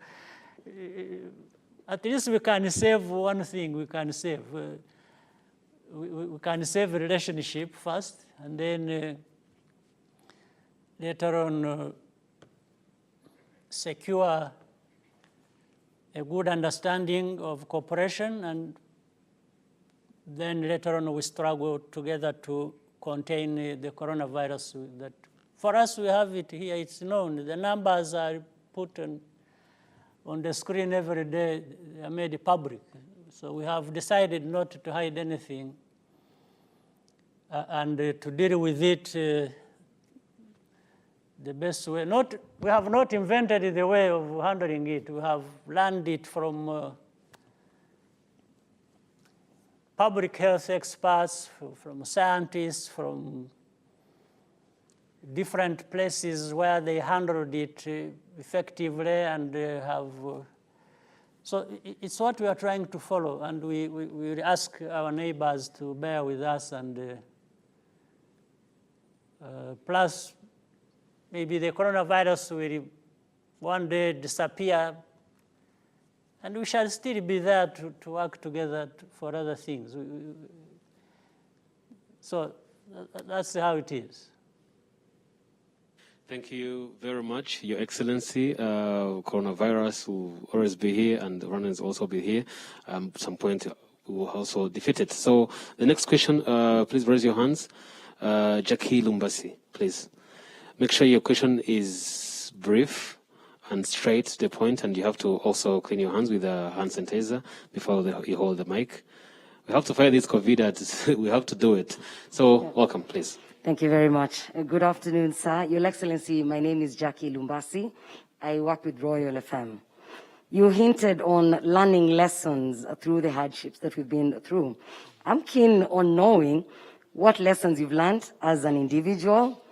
at least we can save one thing. We can save. We can save a relationship first, and then later on secure a good understanding of cooperation, and then later on we struggle together to contain the coronavirus. That for us, we have it here, it's known. The numbers are put on the screen every day, they are made public. So we have decided not to hide anything and to deal with it the best way. We have not invented the way of handling it. We have learned it from public health experts, from scientists, from different places where they handled it effectively and have. So it's what we are trying to follow, and we ask our neighbors to bear with us, and plus maybe the coronavirus will one day disappear, and we shall still be there to work together for other things. So that's how it is. Thank you very much, Your Excellency. Coronavirus will always be here, and Rwandans will also be here. At some point, we will also defeat it. So the next question, please raise your hands. Jackie Lumbasi, please. Make sure your question is brief and straight to the point, and you have to also clean your hands with a hand sanitizer before you hold the mic. We have to fight this COVID. We have to do it. So welcome, please. Thank you very much. Good afternoon, sir. Your Excellency, my name is Jackie Lumbasi. I work with Royal FM. You hinted on learning lessons through the hardships that we've been through. I'm keen on knowing what lessons you've learned as an individual,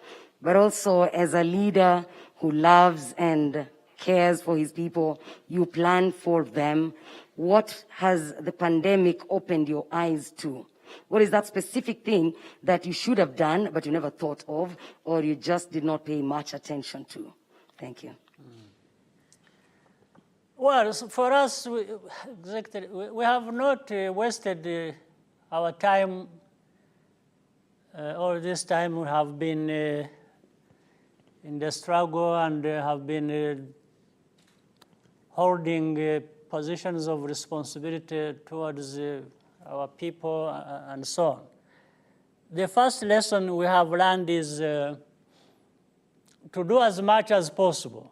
but also as a leader who loves and cares for his people. You plan for them. What has the pandemic opened your eyes to? What is that specific thing that you should have done but you never thought of, or you just did not pay much attention to? Thank you. Well, for us, we have not wasted our time. All this time we have been in the struggle and have been holding positions of responsibility towards our people and so on. The first lesson we have learned is to do as much as possible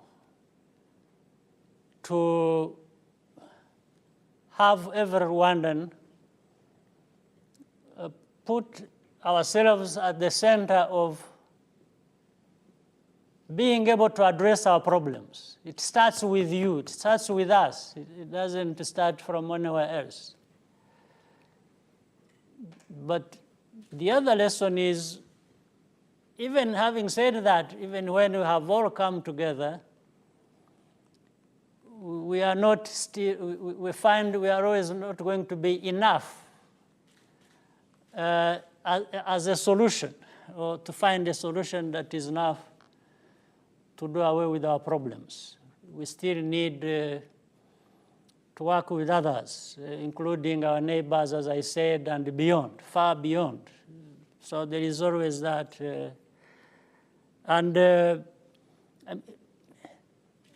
to have every Rwandan put ourselves at the center of being able to address our problems. It starts with you, it starts with us. It doesn't start from anywhere else. But the other lesson is, even having said that, even when we have all come together, we are not still, we find we are always not going to be enough as a solution, or to find a solution that is enough to do away with our problems. We still need to work with others, including our neighbors, as I said, and beyond, far beyond. So there is always that.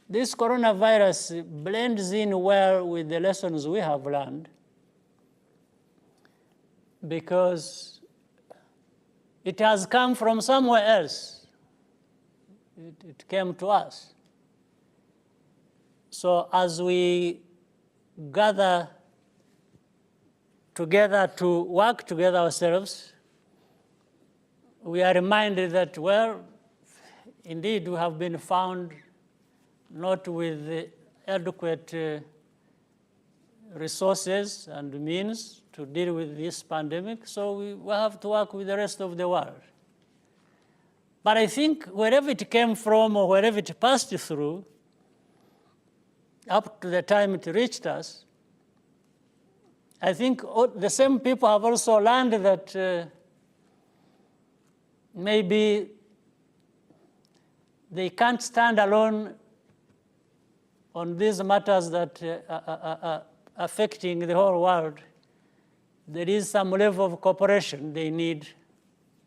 This coronavirus blends in well with the lessons we have learned, because it has come from somewhere else. It came to us. So as we gather together to work together ourselves, we are reminded that, well, indeed, we have been found not with adequate resources and means to deal with this pandemic, so we will have to work with the rest of the world. But I think wherever it came from or wherever it passed through, up to the time it reached us, I think the same people have also learned that maybe they can't stand alone on these matters that are affecting the whole world. There is some level of cooperation they need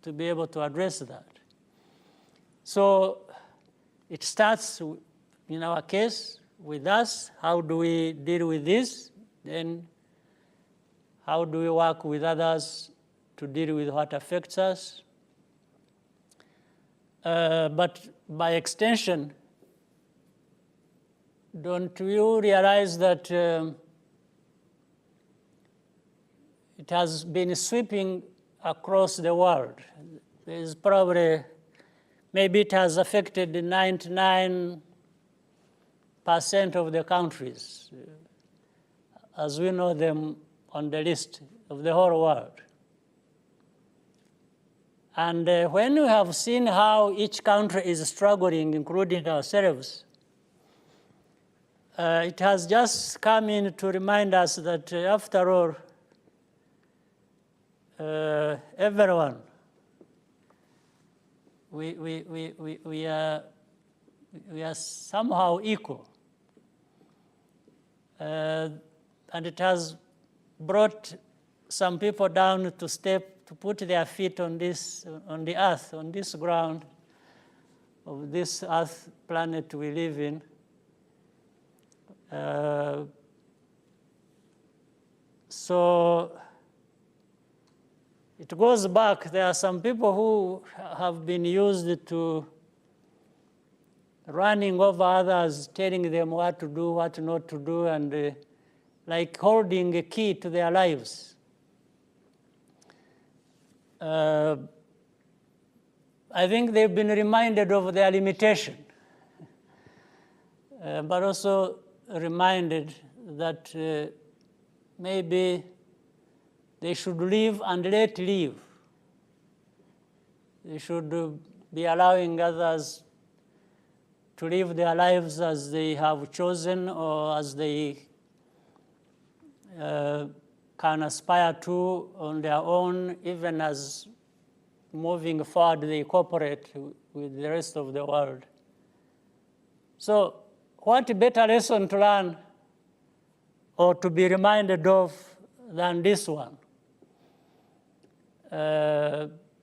to be able to address that. So it starts, in our case, with us. How do we deal with this? Then how do we work with others to deal with what affects us? But by extension, don't you realize that it has been sweeping across the world? There's probably, maybe it has affected 99% of the countries, as we know them on the list of the whole world. And when we have seen how each country is struggling, including ourselves, it has just come in to remind us that, after all, everyone, we are somehow equal. And it has brought some people down to put their feet on the earth, on this ground of this earth planet we live in. So it goes back. There are some people who have been used to running over others, telling them what to do, what not to do, and like holding a key to their lives. I think they've been reminded of their limitation, but also reminded that maybe they should live and let live. They should be allowing others to live their lives as they have chosen or as they can aspire to on their own, even as moving forward they cooperate with the rest of the world. So what better lesson to learn or to be reminded of than this one?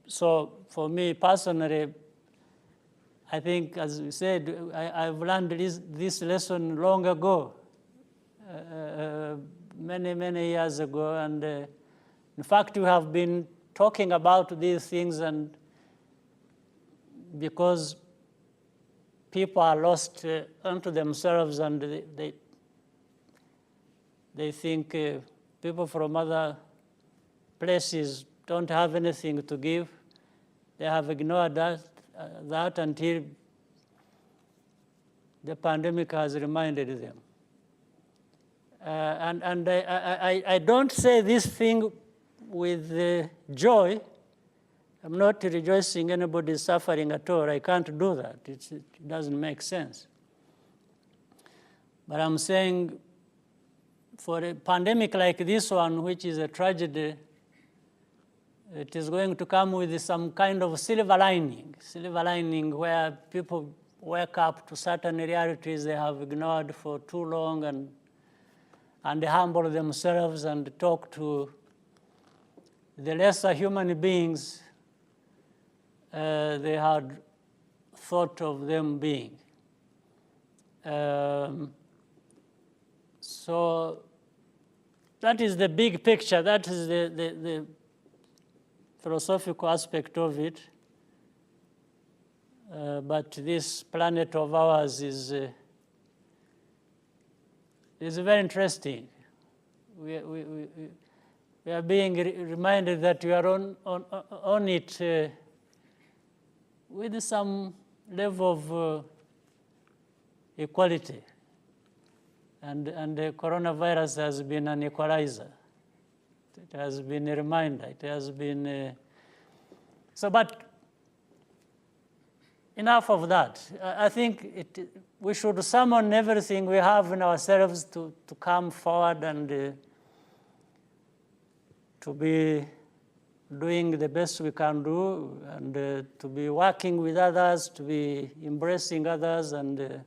So for me personally, I think, as we said, I've learned this lesson long ago, many years ago. And in fact, we have been talking about these things, and because people are lost unto themselves, and they think people from other places don't have anything to give. They have ignored that until the pandemic has reminded them. And I don't say this thing with joy. I'm not rejoicing anybody's suffering at all. I can't do that. It doesn't make sense. But I'm saying, for a pandemic like this one, which is a tragedy, it is going to come with some kind of silver lining where people wake up to certain realities they have ignored for too long, and humble themselves and talk to the lesser human beings they had thought of them being. So that is the big picture. That is the philosophical aspect of it. But this planet of ours is very interesting. We are being reminded that we are on it with some level of equality. And the coronavirus has been an equalizer. It has been a reminder. It has been... but enough of that. I think we should summon everything we have in ourselves to come forward and to be doing the best we can do, and to be working with others, to be embracing others, and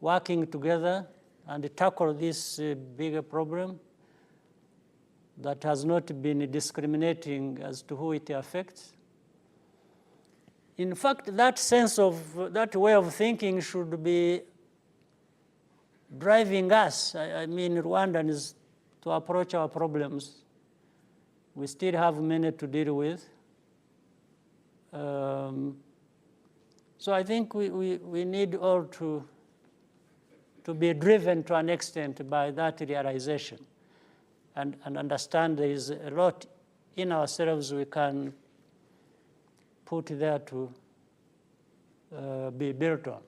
working together and tackle this bigger problem that has not been discriminating as to who it affects. In fact, that way of thinking should be driving us, I mean Rwandans, to approach our problems. We still have many to deal with. So I think we need all to be driven to an extent by that realization and understand there is a lot in ourselves we can put there to be built on.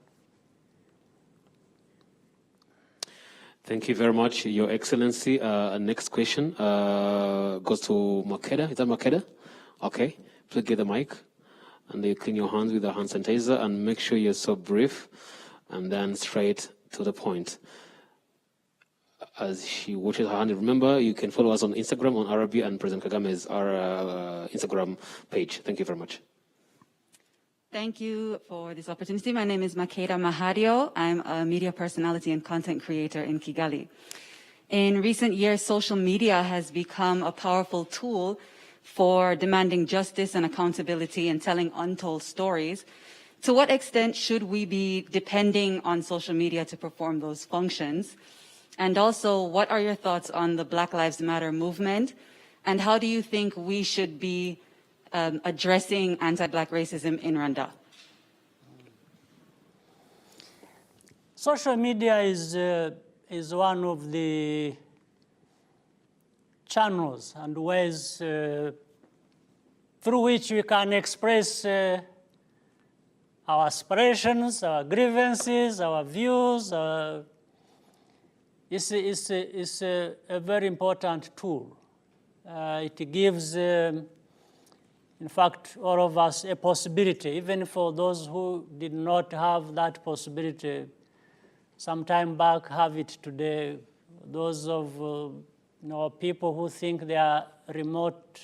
Thank you very much, Your Excellency. Next question goes to Makeda. Is that Makeda? Okay. Please get the mic. And you clean your hands with a hand sanitizer and make sure you're so brief and then straight to the point. As she watches her hand, remember, you can follow us on Instagram, on RB, and President Kagame's our Instagram page. Thank you very much. Thank you for this opportunity. My name is Makeda Mahario. I'm a media personality and content creator in Kigali. In recent years, social media has become a powerful tool for demanding justice and accountability and telling untold stories. To what extent should we be depending on social media to perform those functions? And also, what are your thoughts on the Black Lives Matter movement? And how do you think we should be addressing anti-Black racism in Rwanda? Social media is one of the channels and ways through which we can express our aspirations, our grievances, our views. It's a very important tool. It gives, in fact, all of us a possibility, even for those who did not have that possibility some time back, have it today. Those of people who think they are remote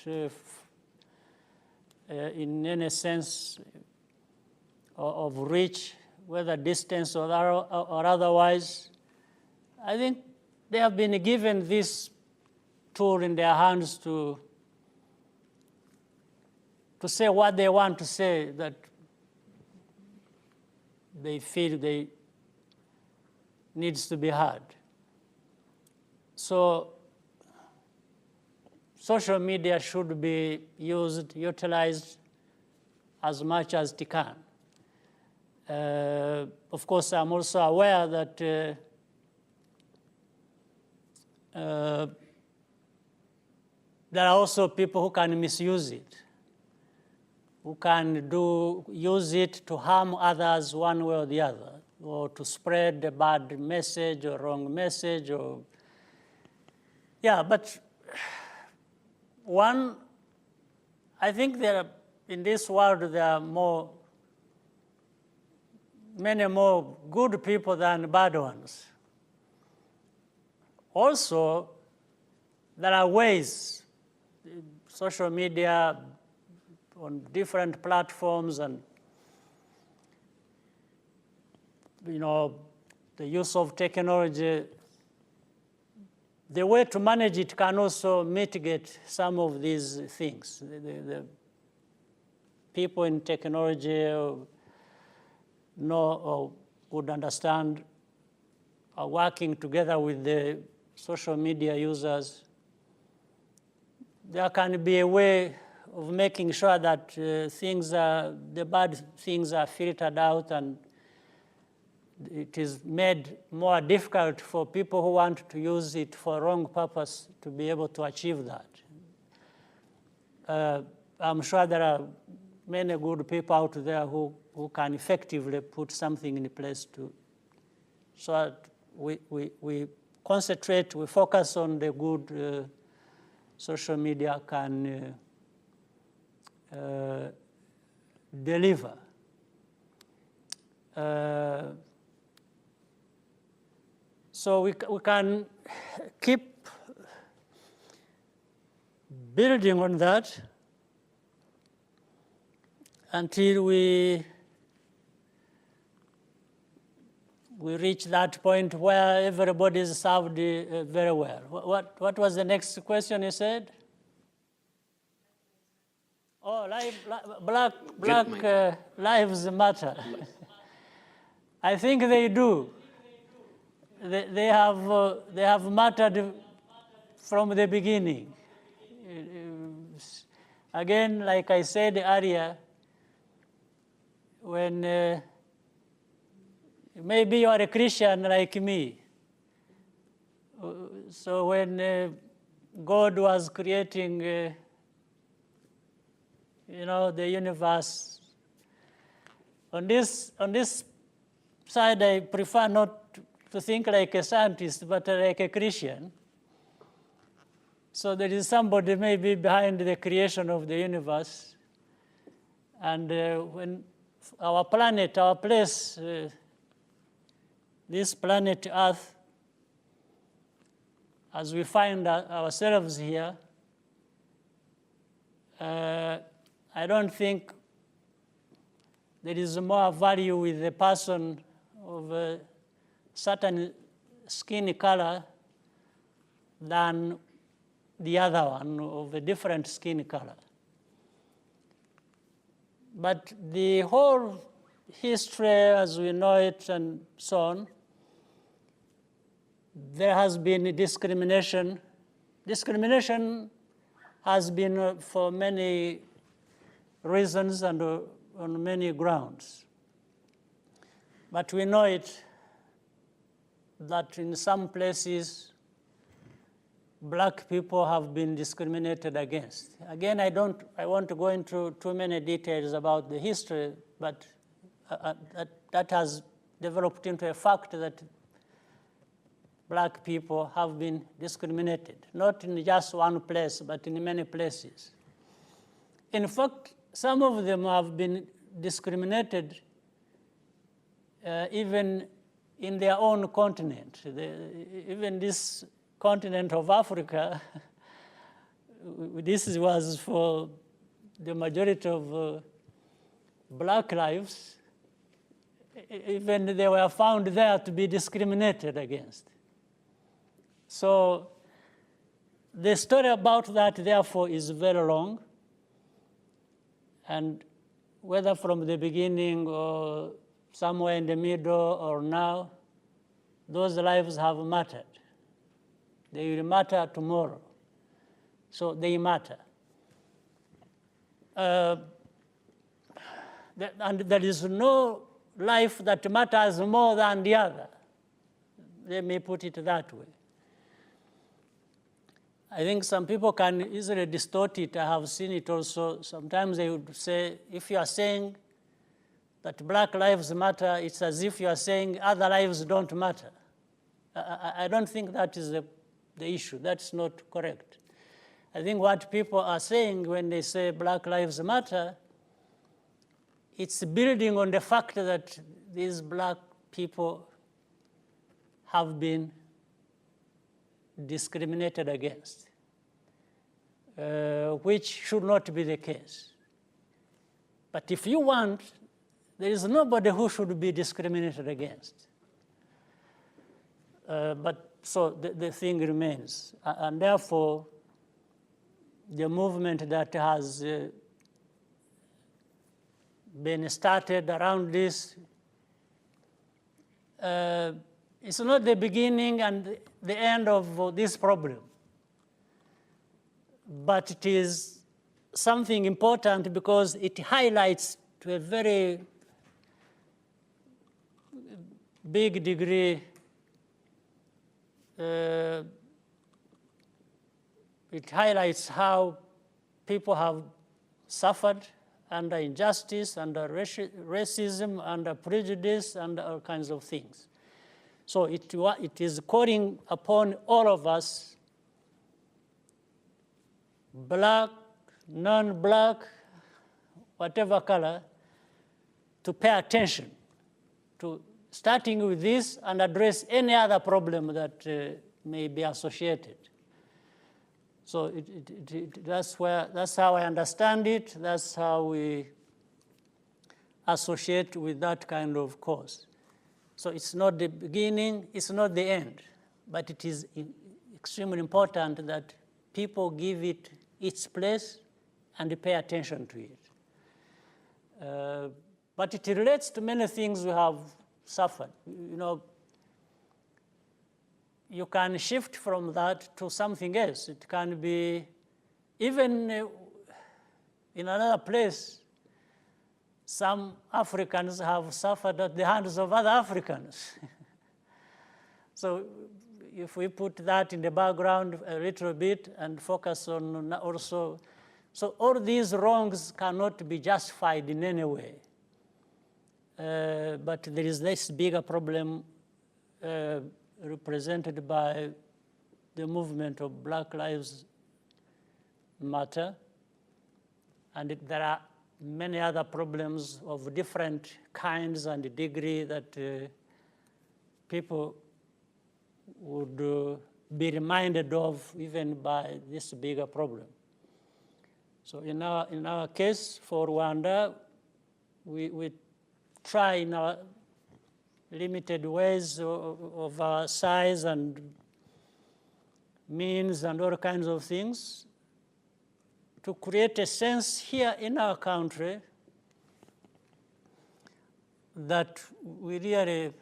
in any sense of reach, whether distance or otherwise, I think they have been given this tool in their hands to say what they want to say, that they feel they needs to be heard. So social media should be utilized as much as it can. Of course, I'm also aware that there are also people who can misuse it, who can use it to harm others one way or the other, or to spread a bad message or wrong message. But I think in this world there are many more good people than bad ones. Also, there are ways, social media, on different platforms, and the use of technology the way to manage it can also mitigate some of these things. The people in technology know or would understand are working together with the social media users. There can be a way of making sure that the bad things are filtered out, and it is made more difficult for people who want to use it for wrong purpose to be able to achieve that. I'm sure there are many good people out there who can effectively put something in place so that we concentrate, we focus on the good social media can deliver. So we can keep building on that until we reach that point where everybody is served very well. What was the next question you said? Oh, black lives matter. I think they do. They have mattered from the beginning. Again, like I said earlier, when maybe you are a Christian like me, so when God was creating, the universe, on this side, I prefer not to think like a scientist, but like a Christian. So there is somebody maybe behind the creation of the universe. And when our planet, our place, this planet Earth, as we find ourselves here, I don't think there is more value with a person of a certain skin color than the other one of a different skin color. But the whole history as we know it and so on, there has been discrimination. Discrimination has been for many reasons and on many grounds. But we know it that in some places, black people have been discriminated against. Again, I want to go into too many details about the history, but that has developed into a fact that black people have been discriminated, not in just one place, but in many places. In fact, some of them have been discriminated even in their own continent. Even this continent of Africa, this was for the majority of black lives, even they were found there to be discriminated against. So the story about that, therefore, is very long. And whether from the beginning or somewhere in the middle or now, those lives have mattered. They will matter tomorrow. So they matter. And there is no life that matters more than the other. Let me put it that way. I think some people can easily distort it. I have seen it also. Sometimes they would say, if you are saying that black lives matter, it's as if you are saying other lives don't matter. I don't think that is the issue. That's not correct. I think what people are saying when they say black lives matter, it's building on the fact that these black people have been discriminated against, which should not be the case. But if you want, there is nobody who should be discriminated against. But So the thing remains. And therefore, the movement that has been started around this, it's not the beginning and the end of this problem, but it is something important because it highlights to a very big degree it highlights how people have suffered under injustice, under racism, under prejudice, and all kinds of things. So it is calling upon all of us, black, non-black, whatever color, to pay attention to starting with this and address any other problem that may be associated. So that's how I understand it. That's how we associate with that kind of cause. So it's not the beginning, it's not the end, but it is extremely important that people give it its place and pay attention to it. But it relates to many things we have suffered. You know, you can shift from that to something else. It can be even in another place. Some Africans have suffered at the hands of other Africans. So if we put that in the background a little bit and focus on also, so all these wrongs cannot be justified in any way. But there is this bigger problem represented by the movement of Black Lives Matter, and there are many other problems of different kinds and degree that people would be reminded of even by this bigger problem. So in our case for Rwanda, we try in our limited ways of our size and means and all kinds of things to create a sense here in our country that we really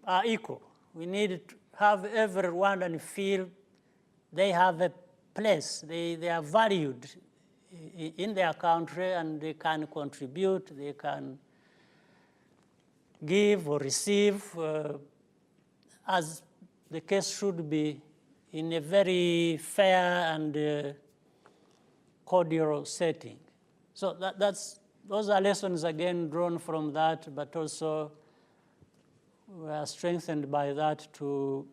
are equal. We need to have every Rwandan feel they have a place, they are valued in their country and they can contribute, they can give or receive as the case should be in a very fair and cordial setting. So those are lessons again drawn from that, but also we are strengthened by that to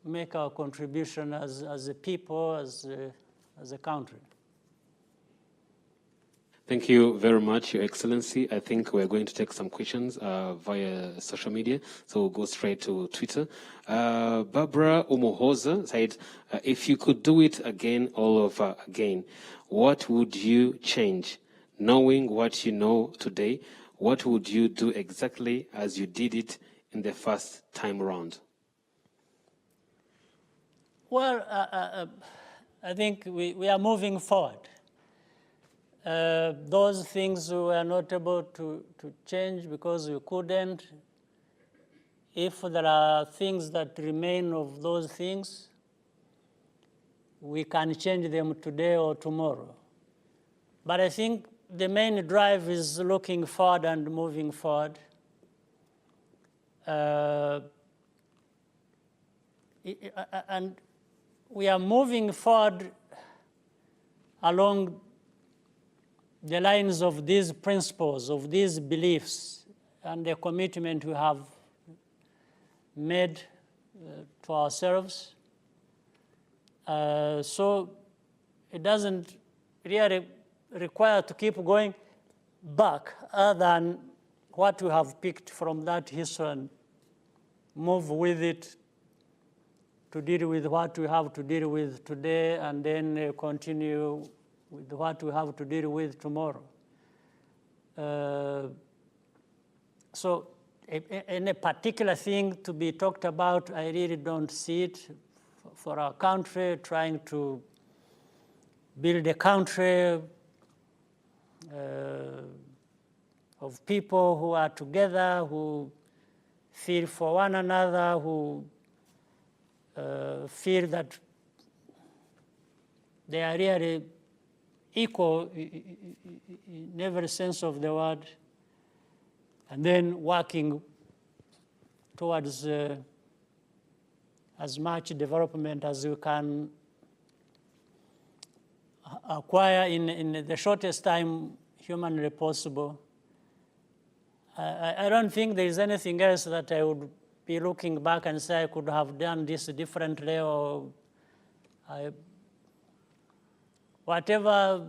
make our contribution as a people, as a country. Thank you very much, Your Excellency. I think we're going to take some questions via social media, so we'll go straight to Twitter. Barbara Omohoza said, if you could do it again, all over again, what would you change? Knowing what you know today, what would you do exactly as you did it in the first time around? Well, I think we are moving forward. Those things we were not able to change because we couldn't. If there are things that remain of those things, we can change them today or tomorrow. But I think the main drive is looking forward and moving forward. And we are moving forward along the lines of these principles, of these beliefs, and the commitment we have made to ourselves. So it doesn't really require to keep going back other than what we have picked from that history and move with it to deal with what we have to deal with today and then continue with what we have to deal with tomorrow. So any particular thing to be talked about. I really don't see it for our country, trying to build a country of people who are together, who feel for one another, who feel that they are really equal in every sense of the word, and then working towards as much development as we can acquire in the shortest time humanly possible. I don't think there is anything else that I would be looking back and say I could have done this differently, or whatever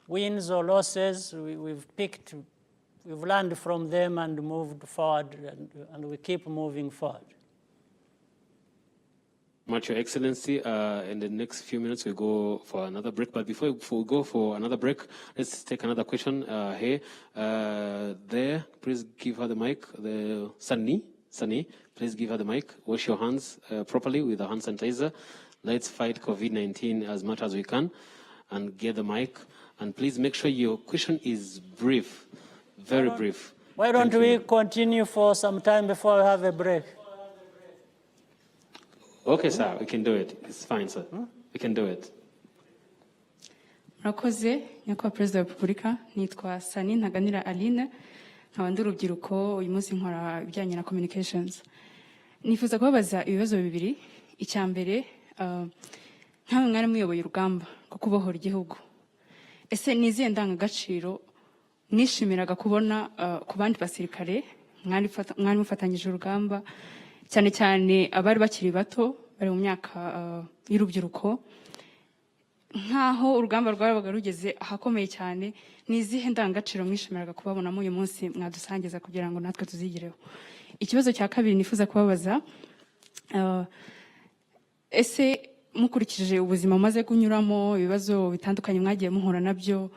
wins or losses we've picked, we've learned from them and moved forward, and we keep moving forward. Much, Your Excellency. In the next few minutes, we go for another break. But before we go for another break, let's take another question here. There, please give her the mic. Sunny, please give her the mic. Wash your hands properly with a hand sanitizer. Let's fight COVID-19 as much as we can, and get the mic. And please make sure your question is brief, very brief. Why don't we continue for some time before we have a break? Okay, sir, we can do it. It's fine, sir. We can do it. Murakoze, nyakubahwa Perezida wa Repubulika, nitwa Sani Ntaganira Aline, nkaba ndi urubyiruko, uyu munsi nkora ibijyanye na communications. Nifuza kubabaza ibibazo bibiri. Icya mbere, nkawe mwari muyoboye urugamba rwo kubohora igihugu. Ese ni izihe ndangagaciro mwishimiraga kubona ku bandi basirikare mwari mufatanyije urugamba, cyane cyane abari bakiri bato bari mu myaka y'urubyiruko, nkaho urugamba rwabaga rugeze ahakomeye cyane? Ni izihe ndangagaciro mwishimiraga kubabonamo uyu munsi mwadusangiza kugira ngo natwe tuzigireho? Ikibazo cya kabiri nifuza kubabaza, ese mukurikije ubuzima mumaze kunyuramo, ibibazo bitandukanye mwagiye muhura nabyo,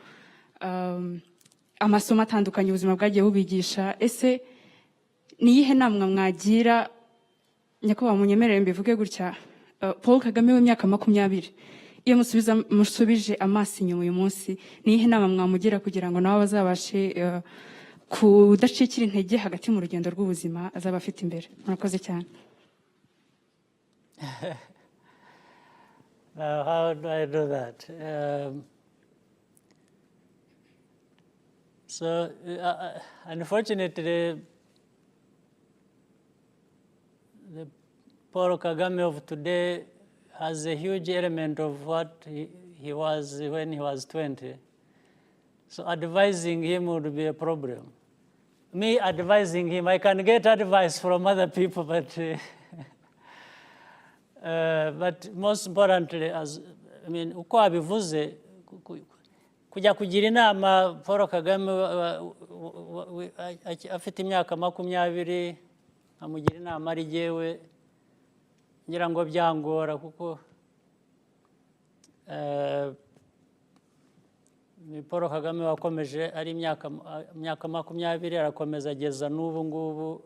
amasomo atandukanye ubuzima bwagiye bubigisha, ese ni iyihe nama mwagira, nyakubahwa munyemerere mbivuge gutya, Paul Kagame w'imyaka 20, iyo musubije amaso inyuma uyu munsi, ni iyihe nama mwamugira kugira ngo nawe bazabashe kudacikira intege hagati mu rugendo rw'ubuzima azaba afite imbere? Murakoze cyane. How do I do that? Unfortunately, the Paul Kagame of today has a huge element of what he was when he was 20. So advising him would be a problem. Me advising him, I can get advice from other people, but most importantly, uko abivuze, kujya kugira inama Paul Kagame afite imyaka 20, amugira inama ari jyewe, ngira ngo byangora, kuko Paul Kagame wakomeje ari imyaka 20, arakomeza ageza n'ubu ngubu.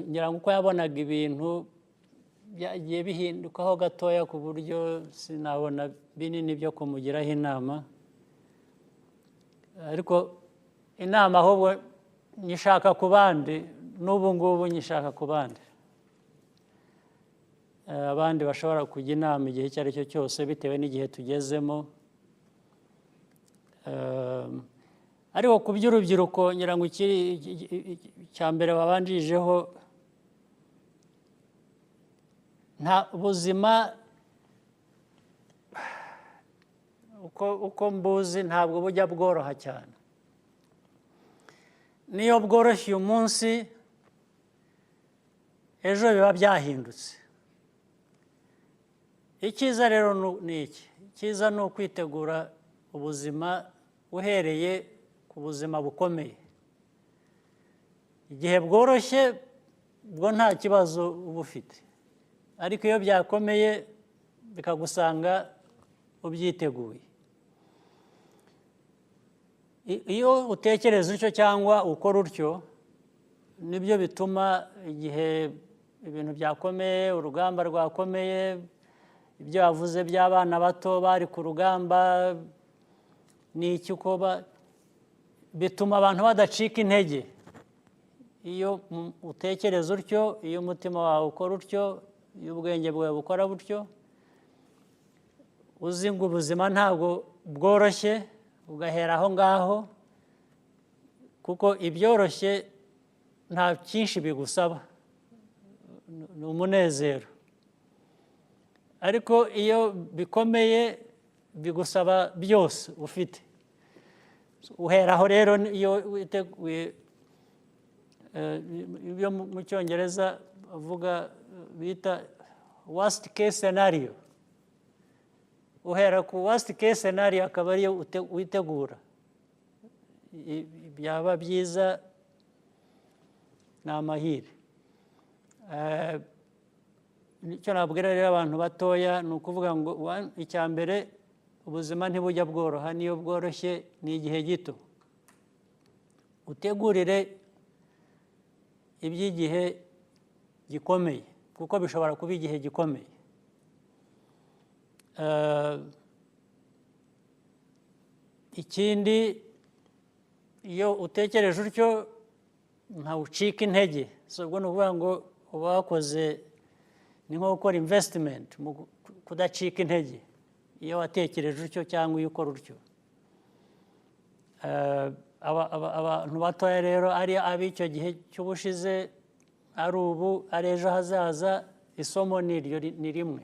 Ngira ngo uko yabonaga ibintu byagiye bihindukaho gatoya ku buryo sinabona binini byo kumugiraho inama, ariko inama ahubwo nyishaka ku bandi, n'ubu ngubu nyishaka ku bandi. Abandi bashobora kujya inama igihe icyo ari cyo cyose bitewe n'igihe tugezemo. Ariko ku by'urubyiruko, ngira ngo icya mbere babanjijeho, nta buzima uko mbuzi ntabwo bujya bworoha cyane. Niyo bworoshye uyu munsi, ejo biba byahindutse. Icyiza rero ni iki? Icyiza ni ukwitegura ubuzima uhereye ku buzima bukomeye. Igihe bworoshye bwo nta kibazo uba ufite, ariko iyo byakomeye bikagusanga ubyiteguye. iyo utekereza utyo cyangwa ukora utyo nibyo bituma igihe ibintu byakomeye, urugamba rwakomeye, ibyo wavuze by'abana bato bari ku rugamba n'iki uko bituma abantu badacika intege. Iyo utekereza utyo, iyo umutima wawe ukora utyo, iyo ubwenge bwawe bukora butyo, uzi ngo ubuzima ntabwo bworoshye, ugahera aho ngaho, kuko ibyoroshye nta cyinshi bigusaba, ni umunezero. Ariko iyo bikomeye bigusaba byose ufite. Uheraho rero iyo witeguye, ibyo mu cyongereza bavuga bita worst case scenario. Uhera ku worst case scenario akaba ariyo witegura. Byaba byiza ni amahire. Icyo nabwira rero abantu batoya ni ukuvuga ngo icya mbere, ubuzima ntibujya bworoha, niyo bworoshye ni igihe gito. Utegurire iby'igihe gikomeye, kuko bishobora kuba igihe gikomeye. Ikindi, iyo utekereje utyo ntawucika intege. Ubwo ni ukuvuga ngo uba wakoze, ni nko gukora investment mu kudacika intege iyo watekereje utyo cyangwa iyo ukora utyo. Abantu batoya rero ari ab'icyo gihe cy'ubushize, ari ubu, ari ejo hazaza, isomo ni rimwe.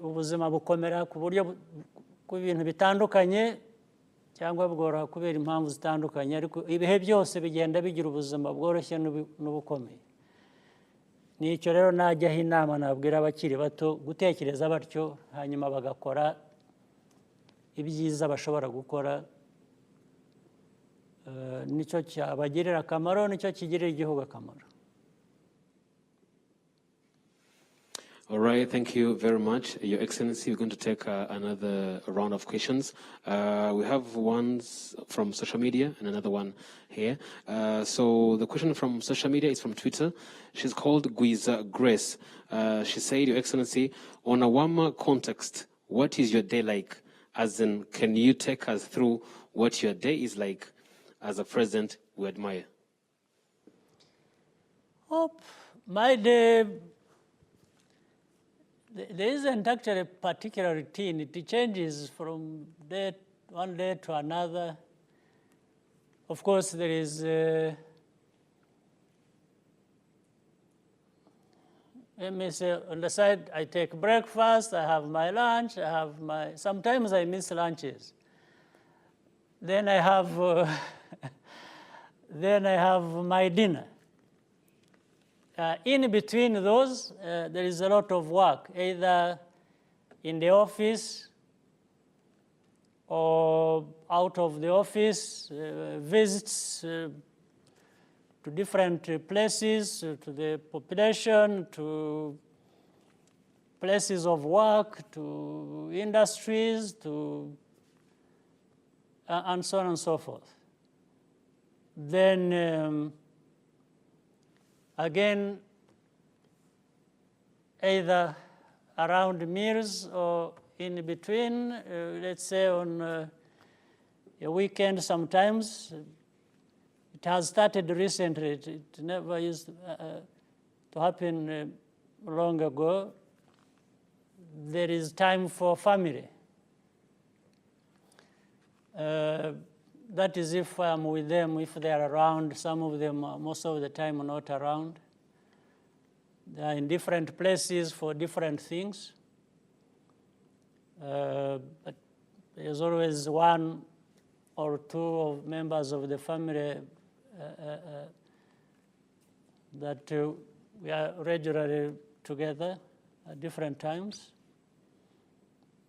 Ubuzima bukomera ku buryo bw'ibintu bitandukanye cyangwa bworoha kubera impamvu zitandukanye, ariko ibihe byose bigenda bigira ubuzima bworoshye n'ubukomeye. Nicyo rero najyaho inama nabwira abakiri bato, gutekereza batyo hanyuma bagakora ibyiza bashobora gukora. Nicyo cyabagirira akamaro, nicyo kigirira igihugu akamaro. All right, thank you very much, Your Excellency. We're going to take another round of questions. We have ones from social media and another one here. So the question from social media is from Twitter. She's called Guiza Grace. She said, Your Excellency, on a warmer context, what is your day like? As in, can you take us through what your day is like as a president we admire? Oh, my day, there isn't actually a particular routine. It changes from one day to another. Of course, there is let me say, on the side, I take breakfast, I have my lunch, sometimes I miss lunches. Then I have, then I have my dinner. In between those, there is a lot of work, either in the office or out of the office, visits to different places, to the population, to places of work, to industries, and so on and so forth. Then, again, either around meals or in between, let's say on a weekend sometimes. It has started recently. It never used to happen long ago. There is time for family. That is if I'm with them, if they are around. Some of them, most of the time, are not around. They are in different places for different things. But there's always one or two of members of the family that we are regularly together at different times.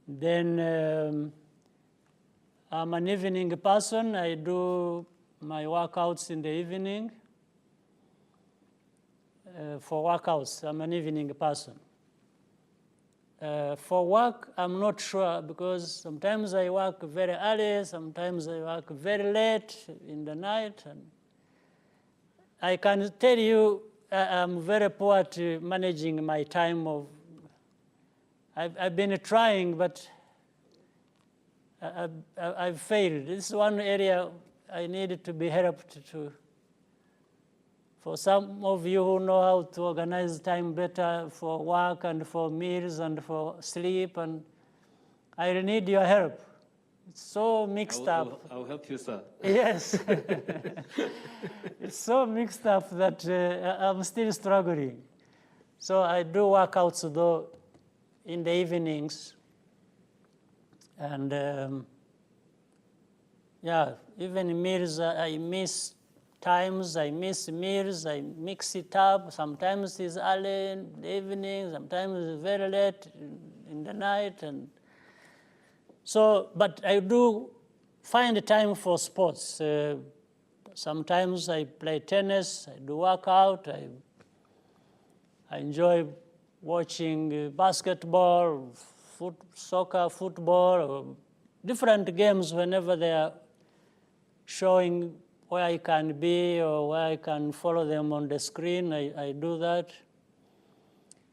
Then I'm an evening person. I do my workouts in the evening. For workouts, I'm an evening person. For work, I'm not sure because sometimes I work very early, sometimes I work very late in the night. And I can tell you I'm very poor at managing my time. I've been trying, but I've failed. This is one area I needed to be helped to. For some of you who know how to organize time better for work and for meals and for sleep, and I need your help. It's so mixed up. I'll help you, sir. Yes. It's so mixed up that I'm still struggling. So I do workouts though in the evenings. And yeah, even meals, I miss times, I miss meals, I mix it up. Sometimes it's early in the evening, sometimes it's very late in the night. And so, but I do find time for sports. Sometimes I play tennis, I do workout, I enjoy watching basketball, soccer, football, or different games whenever they are showing where I can be or where I can follow them on the screen, I do that.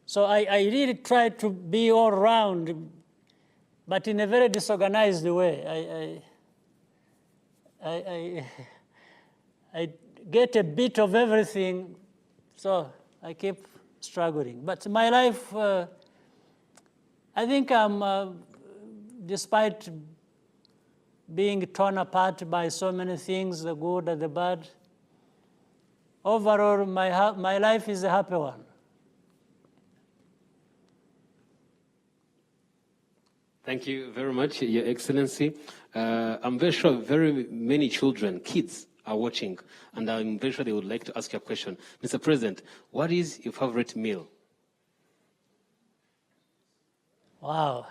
So I really try to be all around, but in a very disorganized way. I get a bit of everything, so I keep struggling. But my life, I think I'm, despite being torn apart by so many things, the good and the bad, overall, my life is a happy one. Thank you very much, Your Excellency. I'm very sure very many children, kids, are watching, and I'm very sure they would like to ask you a question. Mr. President, what is your favorite meal? Wow.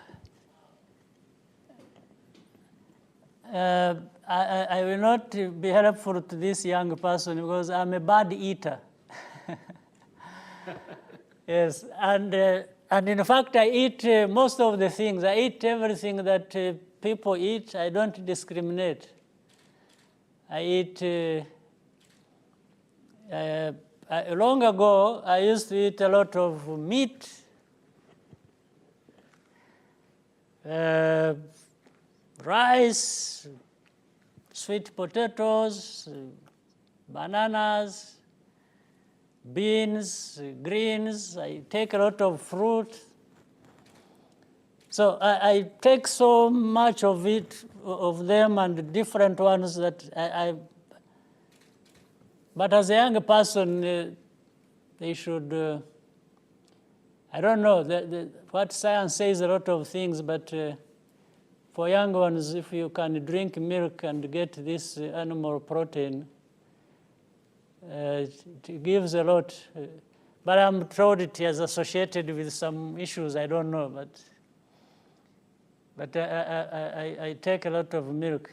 I will not be helpful to this young person because I'm a bad eater. Yes, and in fact, I eat most of the things. I eat everything that people eat. I don't discriminate. I eat, long ago, I used to eat a lot of meat, rice, sweet potatoes, bananas, beans, greens. I take a lot of fruit. So I take so much of it, of them and different ones that but as a young person, they should, I don't know, what science says a lot of things, but for young ones, if you can drink milk and get this animal protein, it gives a lot. But I'm told it is associated with some issues, I don't know, but I take a lot of milk.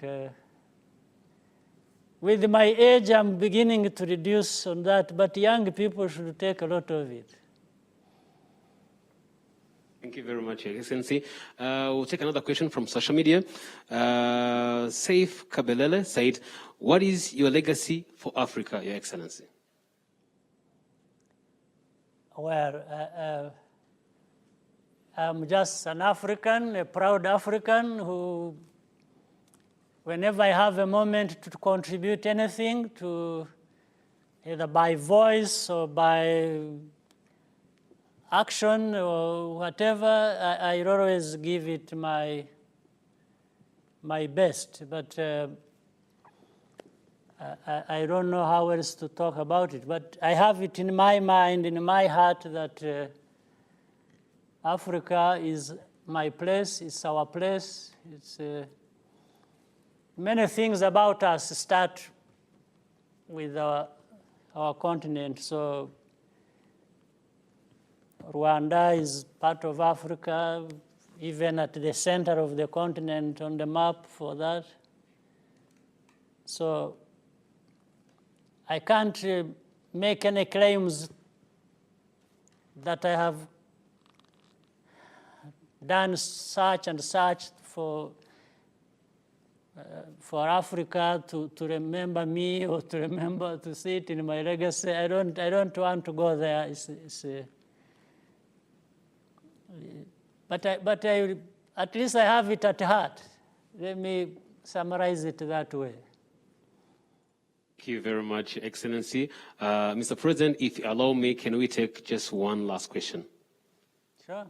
With my age, I'm beginning to reduce on that, but young people should take a lot of it. Thank you very much, Your Excellency. We'll take another question from social media. Saif Kabelele said, what is your legacy for Africa, Your Excellency? Well, I'm just an African, a proud African who, whenever I have a moment to contribute anything, to either by voice or by action or whatever, I always give it my best. But I don't know how else to talk about it. But I have it in my mind, in my heart, that Africa is my place, it's our place. It's many things about us start with our continent. So Rwanda is part of Africa, even at the center of the continent on the map for that. So I can't make any claims that I have done such and such for Africa to remember me or to see it in my legacy. I don't want to go there. But at least I have it at heart. Let me summarize it that way. Thank you very much, Excellency. Mr. President, if you allow me, can we take just one last question? Sure.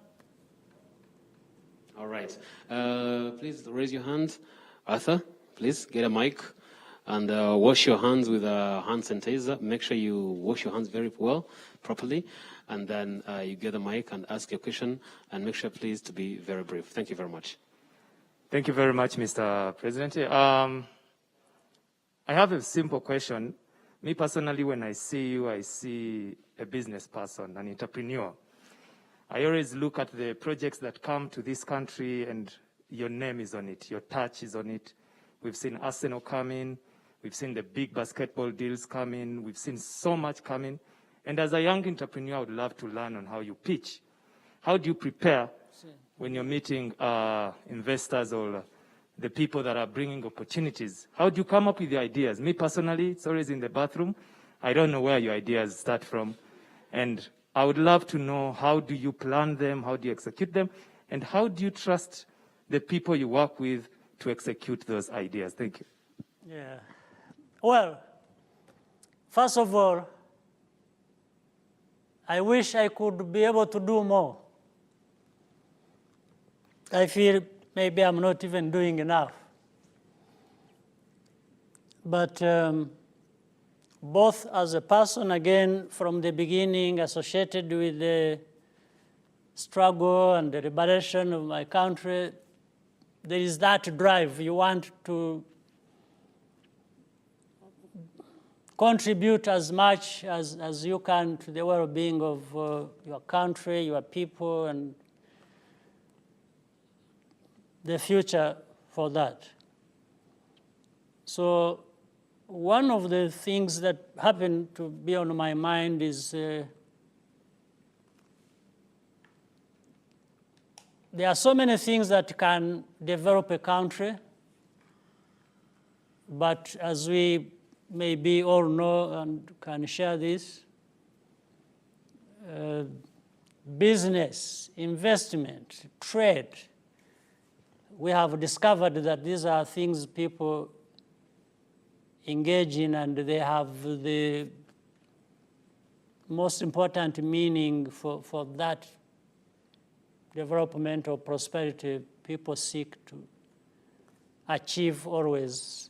All right. Please raise your hand. Arthur, please get a mic and wash your hands with a hand sanitizer. Make sure you wash your hands very well, properly, and then you get the mic and ask your question, and make sure, please, to be very brief. Thank you very much. Thank you very much, Mr. President. I have a simple question. Me personally, when I see you, I see a business person, an entrepreneur. I always look at the projects that come to this country and your name is on it, your touch is on it. We've seen Arsenal come in, we've seen the big basketball deals come in, we've seen so much coming. And as a young entrepreneur, I would love to learn on how you pitch. How do you prepare when you're meeting investors or the people that are bringing opportunities? How do you come up with the ideas? Me personally, it's always in the bathroom. I don't know where your ideas start from. And I would love to know, how do you plan them? How do you execute them? And how do you trust the people you work with to execute those ideas? Thank you. Yeah. Well, first of all, I wish I could be able to do more. I feel maybe I'm not even doing enough. But both as a person, again, from the beginning, associated with the struggle and the liberation of my country, there is that drive. You want to contribute as much as you can to the well-being of your country, your people, and the future for that. So one of the things that happened to be on my mind is there are so many things that can develop a country, but as we maybe all know and can share this, business, investment, trade, we have discovered that these are things people engage in, and they have the most important meaning for that development or prosperity people seek to achieve always.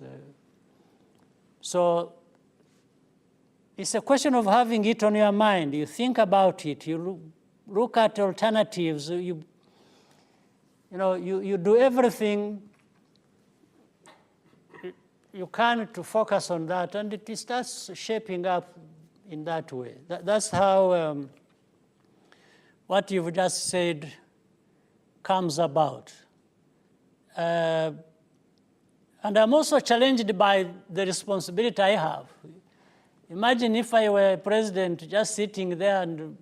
So it's a question of having it on your mind. You think about it. You look at alternatives. You do everything you can to focus on that, and it starts shaping up in that way. That's how what you've just said comes about. And I'm also challenged by the responsibility I have. Imagine if I were president just sitting there and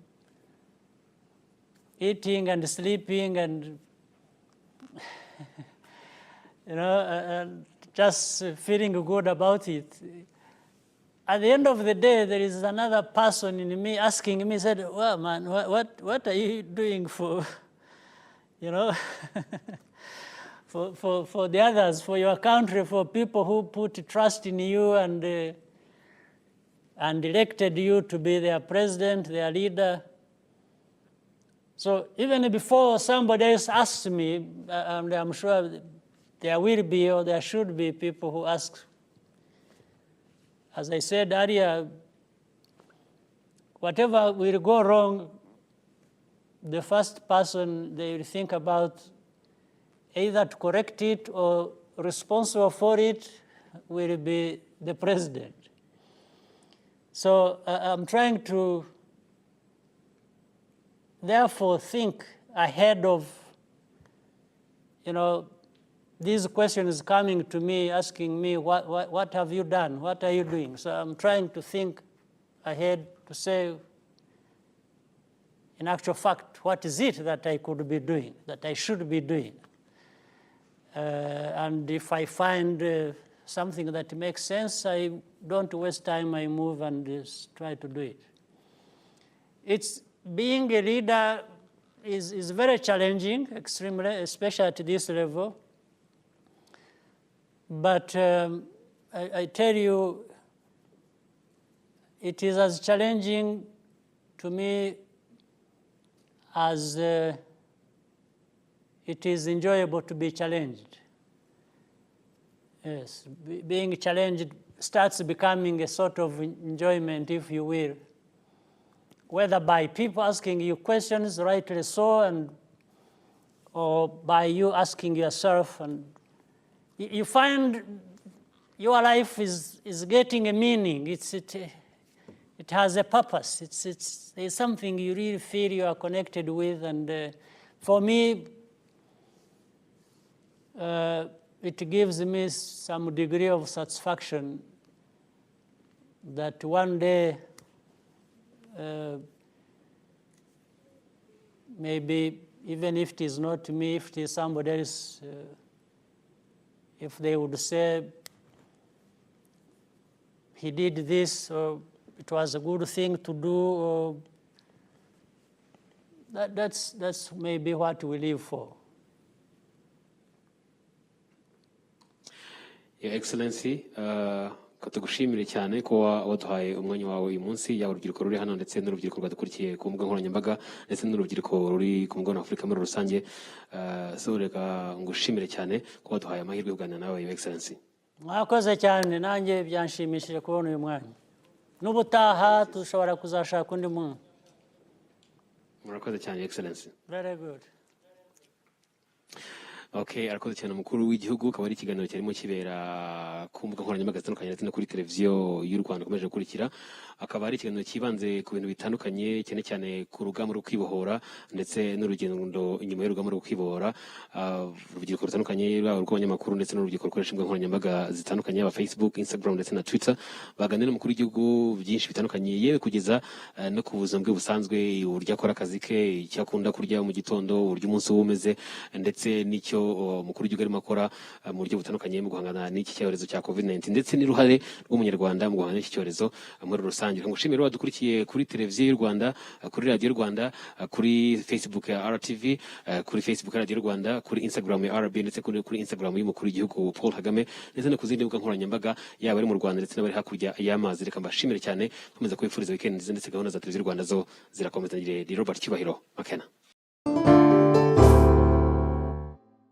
eating and sleeping and, and just feeling good about it. At the end of the day, there is another person in me asking me, said, well, man, what are you doing for, for the others, for your country, for people who put trust in you and elected you to be their president, their leader. So even before somebody else asks me, and I'm sure there will be or there should be people who ask, as I said earlier, whatever will go wrong, the first person they will think about either to correct it or responsible for it will be the president. So I'm trying to therefore think ahead of, these questions coming to me, asking me, what have you done? What are you doing? So I'm trying to think ahead to say, in actual fact, what is it that I could be doing, that I should be doing? And if I find something that makes sense, I don't waste time, I move and just try to do it. It's being a leader is very challenging, extremely, especially at this level. But I tell you, it is as challenging to me as it is enjoyable to be challenged. Yes, being challenged starts becoming a sort of enjoyment, if you will, whether by people asking you questions, rightly so, or by you asking yourself, and you find your life is getting a meaning. It has a purpose. It's something you really feel you are connected with, and for me, it gives me some degree of satisfaction that one day maybe even if it is not me, if it is somebody else, if they would say he did this, or it was a good thing to do, or that's maybe what we live for. Your Excellency, katugushimire cyane ko waduhaye umwanya wawe uyu munsi, yaba urubyiruko ruri hano ndetse n'urubyiruko rwadukurikiye ku mbuga nkoranyambaga ndetse n'urubyiruko ruri ku mugabane wa Afurika muri rusange. So reka ngushimire cyane ko waduhaye amahirwe yo kuganira nawe, Your Excellency. Mwakoze cyane, nanjye byanshimishije kubona uyu mwanya. N'ubutaha dushobora kuzashaka undi muntu. Murakoze cyane, Your Excellency. Very good. Okay, arakoze cyane umukuru w'igihugu. Akaba ari ikiganiro cyarimo kibera ku mbuga nkoranyambaga zitandukanye ndetse no kuri televiziyo y'u Rwanda ukomeje gukurikira. Akaba ari ikiganiro kibanze ku bintu bitandukanye, cyane cyane ku rugamba rwo kwibohora ndetse n'urugendo inyuma y'urugamba rwo kwibohora. Urubyiruko rutandukanye rw'abanyamakuru ndetse n'urubyiruko rukoresha imbuga nkoranyambaga zitandukanye, aba Facebook, Instagram ndetse na Twitter, baganira n'umukuru w'igihugu byinshi bitandukanye, yewe kugeza no ku buzima bwe busanzwe, uburyo akora akazi ke, icyo akunda kurya mu gitondo, uburyo umunsi we umeze, ndetse n'icyo umukuru w'igihugu arimo akora mu buryo butandukanye mu guhangana n'iki cyorezo cya COVID-19 ndetse n'uruhare rw'umunyarwanda mu guhangana n'iki cyorezo muri rusange. Ngushimire wadukurikiye kuri televiziyo y'u Rwanda, kuri radio y'u Rwanda, kuri Facebook ya RTV, kuri Facebook ya radio y'u Rwanda, kuri Instagram ya RB ndetse kuri Instagram y'umukuru w'igihugu Paul Kagame, ndetse no ku zindi mbuga nkoranyambaga yaba ari mu Rwanda ndetse n'abari hakurya y'amazi. Reka mbashimire cyane, komeza kwifuriza weekend ndetse gahunda za televiziyo y'u Rwanda zo zirakomeza. Robert Cyubahiro Makena.